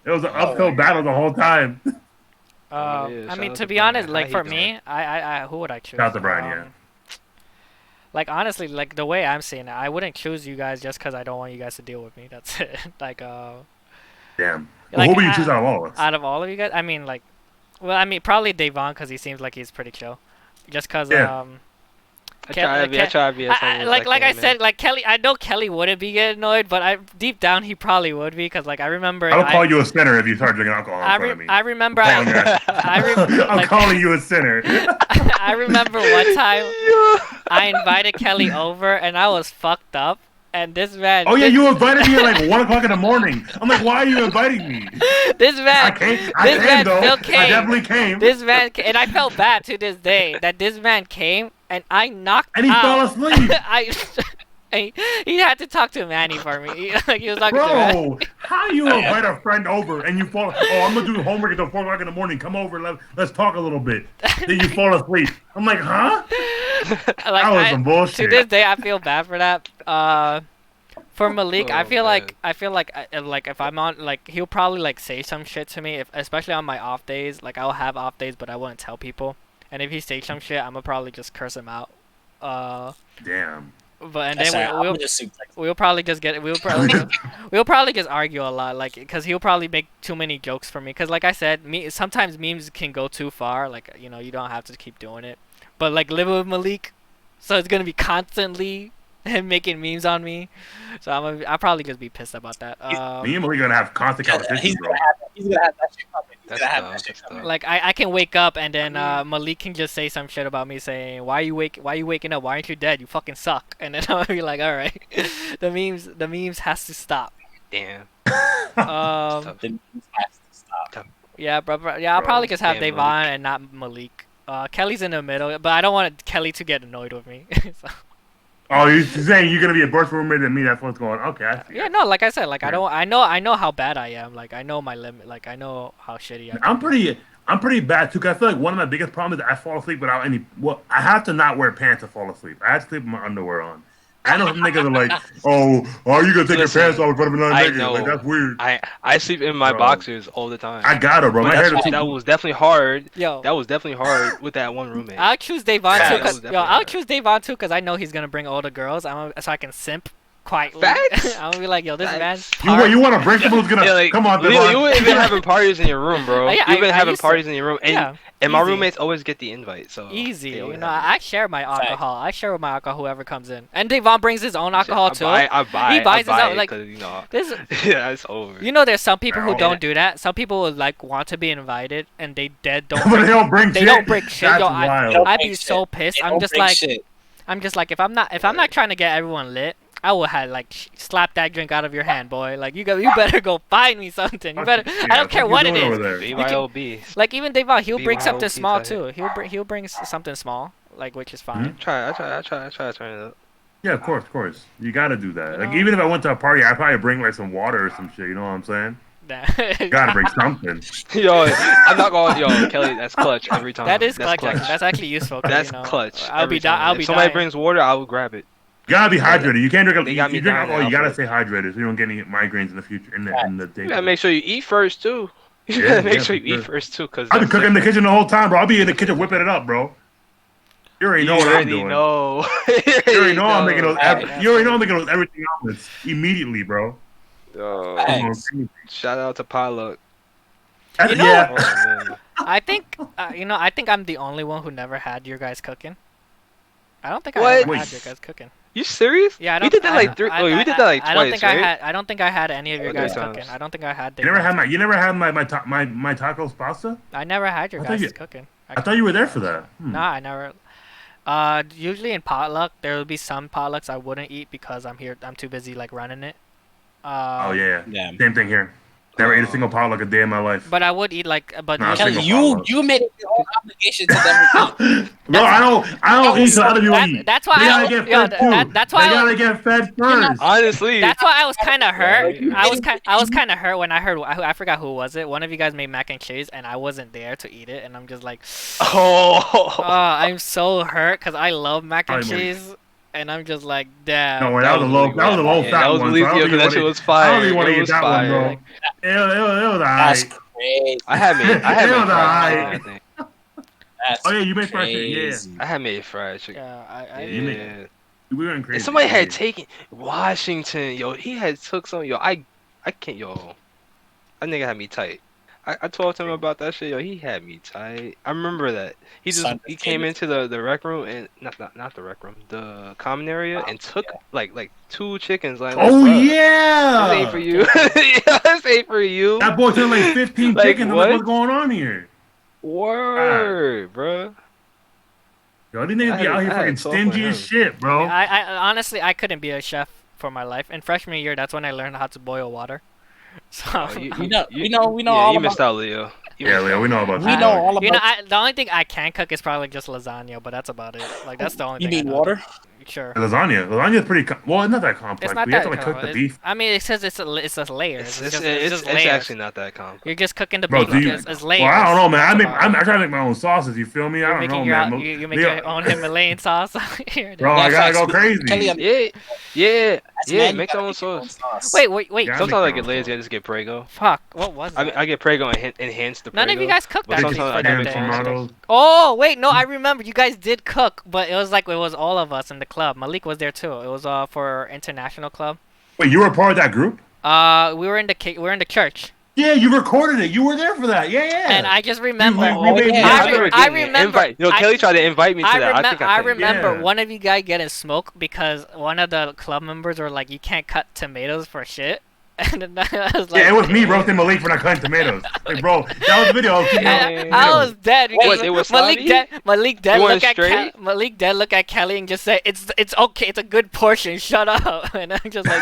It was an uphill battle the whole time. I mean, to be honest, like for me, I who would I choose? Shout out to Brian, yeah. Like honestly, like the way I'm seeing it, I wouldn't choose you guys just because I don't want you guys to deal with me. That's it. Like Damn. Well, who would you choose out of all of us? Out of all of you guys, I mean, like, well, I mean, probably Devon because he seems like he's pretty chill. Just because I try to be as like I said, like Kelly. I know Kelly wouldn't be getting annoyed, but deep down he probably would be because like I remember. I'll call you a sinner if you start drinking alcohol in front of me. I remember. I'm calling you a sinner. I remember one time I invited Kelly over and I was fucked up. And this man. Oh yeah, you invited me at like 1 o'clock in the morning. I'm like, why are you inviting me? This man. I came though. I definitely came. This man, and I felt bad to this day that this man came and I knocked out. And he fell asleep. He had to talk to Manny for me. He was talking to Bro, how you invite a friend over and you fall? Oh, I'm gonna do homework until 4 o'clock in the morning. Come over, let's talk a little bit. Then you fall asleep. I'm like, huh? Like, that was some bullshit. To this day, I feel bad for that. For Malik, Oh, man. I feel like if I'm on like he'll probably like say some shit to me if especially on my off days. Like I'll have off days, but I wouldn't tell people. And if he says some shit, I'm gonna probably just curse him out. Uh, Damn. but and That's then all right. I'm we'll gonna just suplex. we'll probably just get we'll probably just argue a lot, like because he'll probably make too many jokes for me. Cause like I said, sometimes memes can go too far. Like you don't have to keep doing it. But like living with Malik, so it's gonna be constantly him making memes on me. So I'll probably just be pissed about that. Me and Malik gonna have constant conversations, He's bro. gonna have that shit coming. He's That's gonna have tough, that shit that's coming. tough. Like I can wake up and then Malik can just say some shit about me saying why you waking up, why aren't you dead, you fucking suck, and then I'll be like, all right, the memes has to stop. Damn. Um, The news has to stop. yeah, bro, yeah, I'll probably just have Damn, Devon and not Malik. Kelly's in the middle, but I don't want Kelly to get annoyed with me. So, Oh, you're saying you're gonna be a worse roommate than me? That's what's going on. Okay, I see. yeah, no, like I said, like Yeah. I know how bad I am. Like I know my limit. Like I know how shitty I can be. I'm pretty bad too. Cause I feel like one of my biggest problems is I fall asleep without any. Well, I have to not wear pants to fall asleep. I have to sleep with my underwear on. I know some niggas are like, oh, are you gonna take Listen, your pants off in front of another I nigga? know. Like that's weird. I sleep in my Bro. boxers all the time. I gotta, bro. But My hair that's, is that was definitely hard. Yo, That was definitely hard with that one roommate. I'll choose Devon Facts. too. That Cause, was yo, definitely I'll hard. choose Devon too because I know he's gonna bring all the girls. So I can simp quietly. Facts. I'm gonna be like, yo, this man's. You want to bring someone who's gonna Yeah, like, come on, Leo, Devon. you were even having parties in your room, bro. Yeah, You've been I having used to. parties in your room, and Yeah, and my easy. roommates always get the invite. So Easy, they always you know. have it. I share my alcohol. I share with my alcohol whoever comes in, and Devon brings his own alcohol too. I buy He it. buys his I buy own, it like, 'cause, you know, This, yeah, it's over. you know, there's some people who Oh, don't do that. Some people would like want to be invited, and they dead don't. But they don't bring They shit. don't bring shit. That's Yo, wild. Don't I'd bring be so shit. pissed. They I'm don't just bring like, shit. if I'm not trying to get everyone lit, I would have like slap that drink out of your hand, boy. Like you better go find me something. You better. Yeah, I don't care what it doing is. over there? BYOB. Like even Devon, he'll bring something BYOB small type. too. He'll bring something small, like which is fine. I try to turn it up. Yeah, of course. You gotta do that. You Like know? even if I went to a party, I'd probably bring like some water or some shit. You know what I'm saying? You gotta bring something. Yo, I'm not going. Yo, Kelly, that's clutch every time. That is That's clutch. That's actually useful. 'Cause, That's you know, clutch. I'll every be time. I'll If be somebody dying. brings water, I will grab it. You gotta be hydrated. You can't drink. They You, got me you drink down alcohol. You now, gotta but- stay hydrated so you don't get any migraines in the future. In the day. You gotta make sure you eat first too. You Yeah, gotta make yeah, sure you for eat sure. first too, cause I've been that's cooking in the different. kitchen the whole time, bro. I'll be in the kitchen whipping it up, bro. You already know You what I'm already doing. know. You already know I'm making those. Yeah. You already know I'm making those everything omelets immediately, bro. Yo, Thanks. shout out to Pilot. You know- Yeah. Oh, man. I think I think I'm the only one who never had your guys cooking. I don't think I What? ever Wait. had your guys cooking. You serious? Yeah, I don't. We did that like three. I, we did that like I don't twice, think right? I don't think I had any of your Or guys three cooking. times. I don't think I had. You never Devon's had my tacos pasta? I never had your I thought guys you- cooking. I thought you were there for that. Nah, I never. Usually in potluck, there will be some potlucks I wouldn't eat because I'm too busy like running it. Oh yeah. Yeah. Same thing here. Never ate a single potluck a day in my life. But I would eat like, but Nah, usually- single Kelly, follow-up. you made it your own obligation to never eat. Bro, I don't eat till other people eat. that's why They I- gotta get yo, fed too. that's why They I- gotta get fed first. Honestly, That's why I was kind of hurt. Yeah. I was kind of hurt when I heard. I forgot who was it. One of you guys made mac and cheese, and I wasn't there to eat it, and I'm just like, oh, I'm so hurt because I love mac and Probably cheese, and I'm just like, damn. No, that was a low Yeah, fat that was one. really So I don't good, think you 'cause that wanna shit eat- was I fire. don't even want It to eat was that one, bro. fire. It was That's alright. crazy. I had made It was fried alright. chicken, I think. That's Oh yeah, you made fried chicken. Yeah, crazy. I had made fried chicken. Yeah, You made- Yeah. we went crazy. And somebody had taken Washington, yo. He had took some, yo. I can't, yo. That nigga had me tight. I talked to him about that shit, yo. He had me tight. I remember that. He came into the rec room and not the rec room, the common area, and took like 2 chickens. Like, Oh bruh, yeah. this ain't for you. Yeah, this ain't for you. That boy took like 15 Like, chickens. I'm what? like, what's going on here? Word, bruh. Yo, these niggas be out here I had fucking to talk with stingy as him. shit, bro. I honestly I couldn't be a chef for my life. In freshman year, that's when I learned how to boil water. So Oh, We know yeah, all you about. missed out, Leo. You Yeah, missed Leo, out. we know about We you, know dog. all you know, about. the only thing I can cook is probably just lasagna, but that's about it. Like that's the only You thing. mean I know. water? Sure. Lasagna is pretty. Well, it's not that complex. It's not But you have that to like cook the complex. beef. I mean, it says it's a layers. It's just it's layers. actually not that complex. You're just cooking the Bro, beef. do you? It's layers. Well, I don't know, man. That's about I'm it. trying to make my own sauces. You feel me? You're I don't making know, your man. you make your own Himalayan sauce here. Bro, Yeah, I gotta facts. go crazy. Kelly, Yeah. as a man, you Make your gotta own make your own sauce. sauce. Wait. Yeah, Sometimes I I make get my own lazy. I sauce. just get Prego. Fuck. What was that? I get Prego and enhance the Prego. None of you guys cooked But that Chicken, thing sometimes for I that make ham, day. tomatoes. tomatoes. Oh wait, no, I remember you guys did cook, but it was all of us in the club. Malik was there too. It was for international club. Wait, you were part of that group? We were in the church, Yeah, you recorded it. You were there for that. Yeah. and I just remember. I remember invite. Yo, Kelly tried to invite me to that. I think I couldn't. remember Yeah. one of you guys getting smoked because one of the club members were like, "You can't cut tomatoes for shit," and then I was like, Yeah, it was me roasting Malik for not cutting tomatoes. Like, bro, that was the video. I was dead. What, because they were Malik sloppy? dead. Malik dead. You Look went at straight? Malik dead. Look at Kelly and just say, "It's okay. It's a good portion. Shut up." And I'm just like,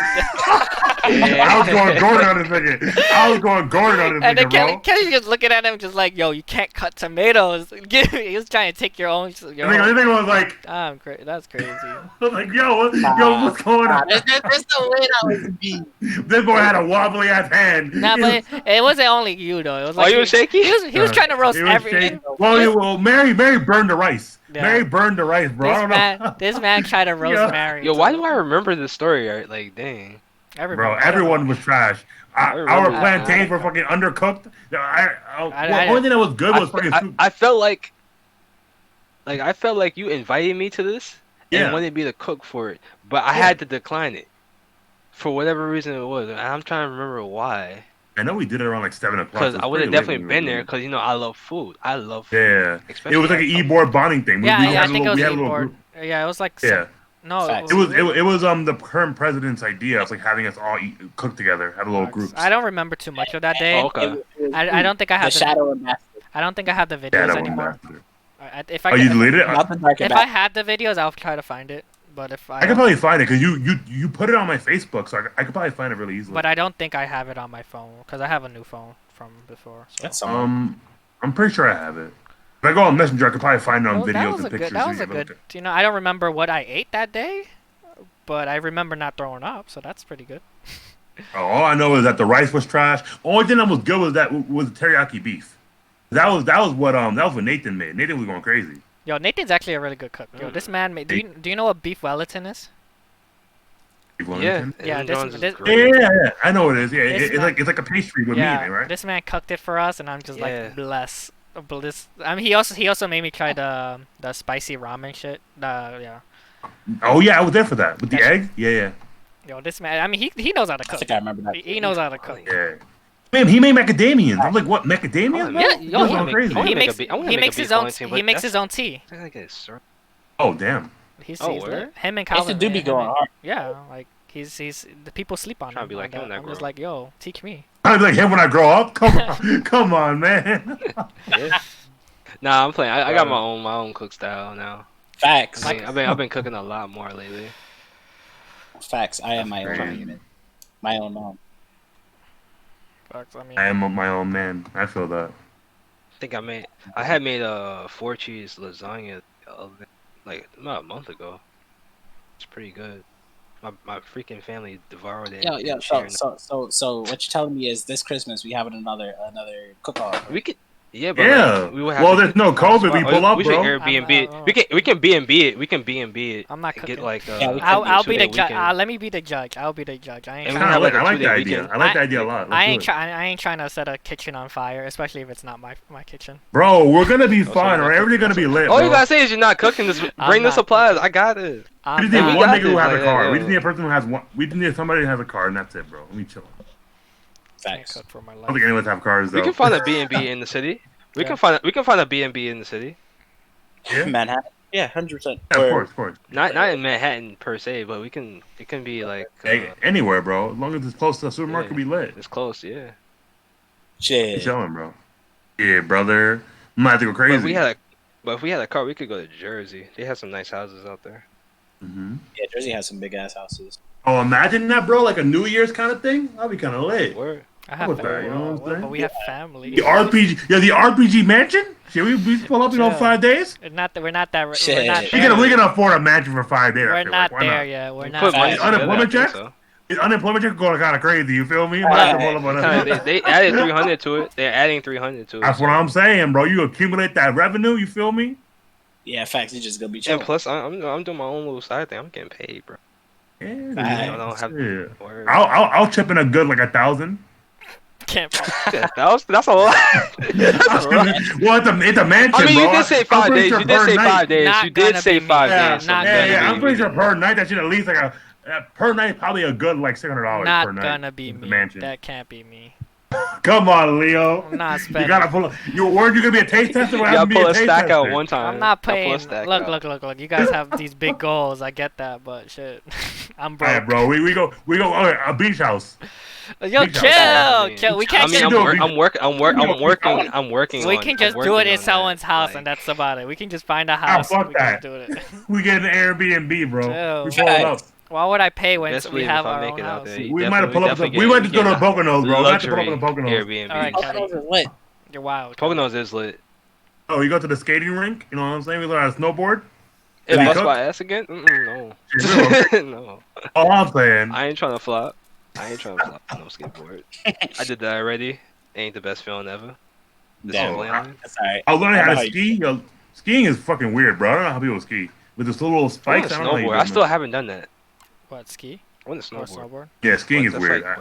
I was going Gordon on this nigga. I was going Gordon on this and then nigga, bro. Kelly's just looking at him, just like, "Yo, you can't cut tomatoes." He was trying to take your own. The nigga was like, That's crazy. I was like, yo, what's going on? There's no way that was me. This boy had a wobbly ass hand. Nah, but it wasn't only you though. It was Oh, like you were shaky? He was trying to roast He was everything. shaking. Well, Mary burned the rice. Yeah. Mary burned the rice, bro. I don't know. This man tried to roast Yeah. Mary. Yo, why do I remember this story? Right? Like, dang. Bro, everyone was trash. Our remember that. plantains were fucking undercooked. The only thing that was good was fucking soup. I felt like I felt like you invited me to this Yeah. and wanted me to cook for it, but I had to decline it for whatever reason it was. And I'm trying to remember why. I know we did it around like 7 o'clock. Because so I it's would have pretty late definitely when we been were there. doing Because I love food. I love it. food. Yeah. Especially It was like an e-board bonding thing. Yeah, we I think it was we had a little e-board. group. Yeah, it was like Yeah. no. Facts. It was the current president's idea of like having us all cook together, have a little groups. I don't remember too much of that day. Oh, okay. I don't think I The have shadow ambassador, I don't think I have the videos Yeah, that anymore. one. If Oh, you I deleted it? not the dark if I ambassador. had the videos, I'll try to find it. But if I could probably find it because you put it on my Facebook, so I could probably find it really easily. but I don't think I have it on my phone because I have a new phone from before. So. That's someone. I'm pretty sure I have it. If I go on Messenger, I could probably find it on Well, that videos was and a pictures. good. That so was you a can look good. at- You know, I don't remember what I ate that day, but I remember not throwing up, so that's pretty good. All I know is that the rice was trash. Only thing that was good was the teriyaki beef. That was what Nathan made. Nathan was going crazy. Yo, Nathan's actually a really good cook. Yo, this man made. Do you know what beef Wellington is? Beef Yeah. Wellington? Yeah, Jim this- Jones is this- great. Yeah, I know what it is. Yeah, It's not- it's like a pastry with meat in it, right? This man cooked it for us, and I'm just Yeah. like bless. I mean, he also made me try the spicy ramen shit. Yeah. Oh yeah, I was there for that with the That's- egg. Yeah. Yo, this man. I mean, he knows how to I cook. think I remember that. He knows how to cook. Yeah. Man, he made macadamians. I'm like, what macadamia? Yeah, Yeah, He yo, was he going make- crazy. I wanna He make a makes beef- I wanna he make a makes beef his own Wellington, but he makes that's- his own tea. I think it's syrup. Oh damn. He's Oh, he's word? him and They Calvin. do be him going and- hard. Yeah, like he's the people sleep on Trying to him. be like on him that. when I I'm just grow like, yo, teach me. I'd be like him when I grow up. Come on, come on, man. Yeah. Nah, I'm playing. I got my own cook style now. Facts. I've been cooking a lot more lately. Facts. I am my That's own crazy. unit. My own mom. Fuck, I mean, I am my own man. I feel that. I had made a 4-cheese lasagna like about a month ago. It's pretty good. My freaking family devoured it. Yo, and so shared so what you're telling me is this Christmas we have another cook-off. we could. Yeah, but Yeah. like, we would have Well, to there's no COVID. We pull up, we should bro. Airbnb it. I'm- We can B&B it. We can B&B it. I'm not and get cooking. like Yeah, we I'll be the two-day judge. weekend. Let me be the judge. I'll be the judge. I ain't. And I we Trying, have like a like the 2-day idea. weekend. I like the idea a lot. I Let's do it. I ain't trying to set a kitchen on fire, especially if it's not my kitchen. Bro, we're gonna be Also, fine, we're or not everything's gonna be lit, All bro. you gotta say is you're not cooking this. I'm Bring the not supplies. I got it. We I'm just need not- one got nigga who this, has a like, car. yeah, We yeah. just need a person who has one. We just need somebody who has a car, and that's it, bro. Let me chill. can't Facts. cook for my I don't life. think anyone's have cars though. We can find a B&B in the city. We Yeah. can find a B&B in the city. Yeah, Manhattan. Yeah, 100%. yeah, of course. Not in Manhattan per se, but it can be like Hey, anywhere, bro. As long as it's close to the supermarket, yeah. we lit. it's close, yeah. We Shit. chilling, bro. Yeah, brother. I'm gonna have to go But crazy. if we had a car, we could go to Jersey. They have some nice houses out there. hmm Yeah, Jersey has some big ass houses. Oh, imagine that, bro. Like a New Year's kind of thing. That'd be kind of lit. Where? I I'm have with that, you know family, what I'm but saying? we have family. The RPG, yeah, the RPG mansion. Should we pull up, Chill. 5 days? We're not that. We're Shit. not We can there. we can afford a mansion for 5 days. I We're feel like not why there not? yet. We're We not put money Facts. there. together, I Unemployment think check. so. His unemployment check going kind of crazy. You feel me? Might have to Right. pull up on They kinda, it. they added 300 to it. They're adding 300 to it. That's what So. I'm saying, bro. You accumulate that revenue. You feel me? Yeah, facts. You just gonna be And chilling. plus, I'm doing my own little side thing. I'm getting paid, bro. Yeah, You Facts. know, I don't have shit. word. I'll chip in a good like 1,000. Can't. That's a lot. That's a lot. Well, it's a mansion, I mean, bro. you did say I'm 5 pretty days. sure You did per say night. 5 days. Not You did gonna say be me. 5 Yeah, days. So Not it's gonna yeah. be I'm pretty me. sure per night that should at least like per night probably a good like $600 Not per night. gonna be with the me. mansion. That can't be me. Come on, Leo. I'm not You spending. gotta pull up. Weren't you gonna be a taste tester? What Y'all happened to be pull a a taste stack out tester? one time. I'm not Y'all pull a paying. stack Look, out. look. You guys have these big goals. I get that, but shit, I'm broke. Alright, bro. We go. Okay, a beach house. Yo, Beach house. chill, I mean, chill. We I can't. mean, I'm, do wor- it. I'm work. I'm work. We I'm do it. working. I'm working We on. can I'm just do working it in on someone's that. house, Like, and that's about it. We can just find a Ah, house. fuck We can just that. do it. We get an Airbnb, bro. Chill. We pull it up. Why would I pay when best we believe have if I our make own it out house? there, We might have pulled up. definitely We might just go to the getting Poconos, bro. We might have to pull up in luxury the Poconos. Airbnb. All right, Kelly. Poconos is lit. You're wild. Kelly. Poconos is lit. Oh, you go to the skating rink. You know what I'm saying? We learn how to snowboard. If we bust cook? my ass again? No. Shit, No. All I'm saying. I ain't trying to flop. I ain't trying to flop on no skateboard. I did that already. Ain't the best feeling ever. This Damn. flailing. That's alright. I was learning I how know to how you ski. Yo, skiing is fucking weird, bro. I don't know how people ski with this little I want spikes. to I don't know how you snowboard. do I it, still man. haven't done that. What, ski I want to or snowboard. snowboard? Yeah, skiing is That's weird. like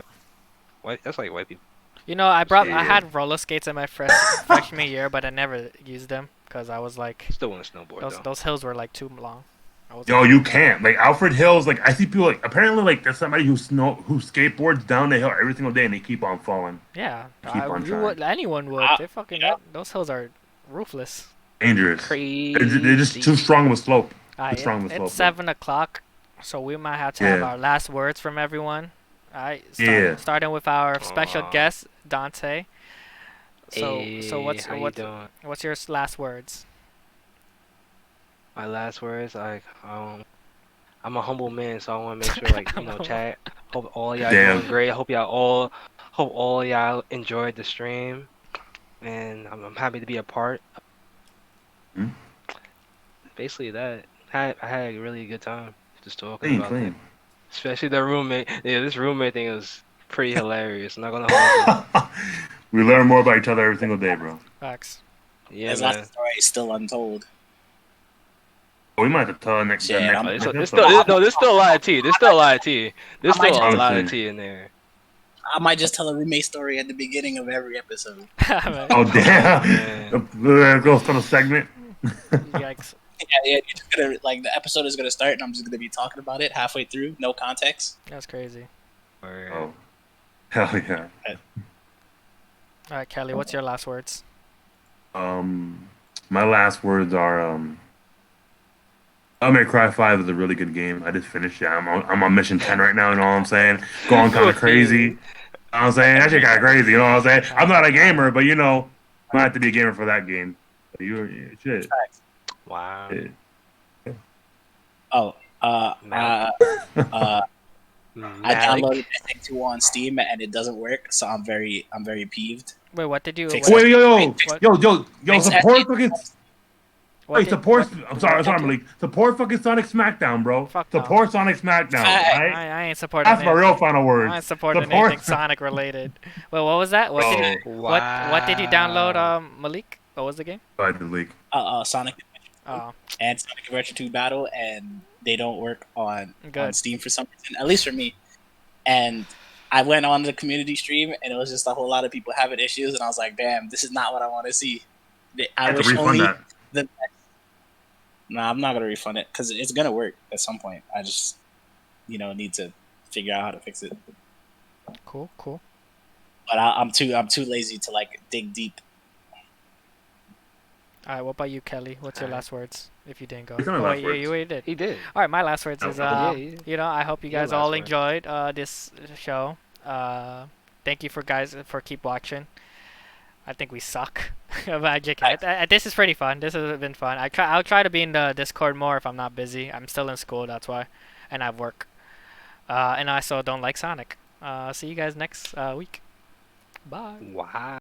white. That's like white people. You know, I Yeah. had roller skates in my freshman year, but I never used them because I was like, Still want to snowboard though. those hills were like too long. I was Yo, you can't. Like Alfred Hills, like I see people like apparently like there's somebody who skateboards down the hill every single day and they keep on falling. Yeah, Keep on you trying. would. Anyone would. They fucking. Those hills are ruthless. Dangerous. Crazy. They're just too strong of a slope. Alright, strong with slope, it's bro. 7 o'clock, so we might have to have Yeah. our last words from everyone. Alright, Yeah. starting with our special Aw. guest, Dante. So Hey, how you doing? what's your last words? My last words, like, I'm a humble man, so I want to make sure, like, chat. Hope all y'all Damn. doing great. Hope all y'all enjoyed the stream, and I'm happy to be a part. Hmm? Basically, that I had a really good time just talking Clean, about clean. it. Especially the roommate. Yeah, this roommate thing was pretty hilarious. I'm not gonna hold you. We learn more about each other every single day, bro. Facts. Yeah, There's lots man. of stories still untold. We might have to tell next. Shit, next, I'm- next There's episode. still a lot of tea. There's still a lot of tea. There's I might still a just- lot of tea in there. I might just tell a roommate story at the beginning of every episode. Oh damn! man. Let's go start a segment. Yikes. Yeah, you're just gonna like the episode is gonna start, and I'm just gonna be talking about it halfway through, no context. That's crazy. Or- Oh, hell yeah. Alright, Kelly, what's your last words? My last words are Devil May Cry 5 is a really good game. I just finished it. I'm on mission 10 right now. You know what I'm saying? Going kind of crazy. You know what I'm saying? That shit got crazy. You know what I'm saying? I'm not a gamer, but I might have to be a gamer for that game. But shit. Wow. Yeah. Oh, I Malik. downloaded Dante 2 on Steam and it doesn't work, so I'm very peeved. Wait, what did you? Fix What, Wait, yo, Fix support it. fucking. what Wait, did- support. what- I'm sorry, what- Malik. Support fucking Sonic Smackdown, bro. Fuck no. Support Sonic Smackdown, Fact. right? I ain't supporting That's my anything. real final words. I ain't supporting Support- anything Sonic related. Wait, what was that? What did you, what did you download, Malik? What was the game? By the leak. Sonic Oh, and Sonic Adventure 2 Battle, and they don't work on Good. Steam for some reason, at least for me. And I went on the community stream, and it was just a whole lot of people having issues, and I was like, damn, this is not what I want to see. I have to wish refund only that. the. No, I'm not gonna refund it because it's gonna work at some point. I just, need to figure out how to fix it. cool. But I'm too lazy to like dig deep. Alright, what about you, Kelly? What's your last words? If you didn't go. He's on Oh, last wait, words. you did. He did. Alright, my last words is Yeah, I hope you Your guys last all words. enjoyed this show. Thank you for keep watching. I think we suck. But this is pretty fun. This has been fun. I'll try to be in the Discord more if I'm not busy. I'm still in school, that's why, and I have work. And I also don't like Sonic. See you guys next week. Bye. Wow.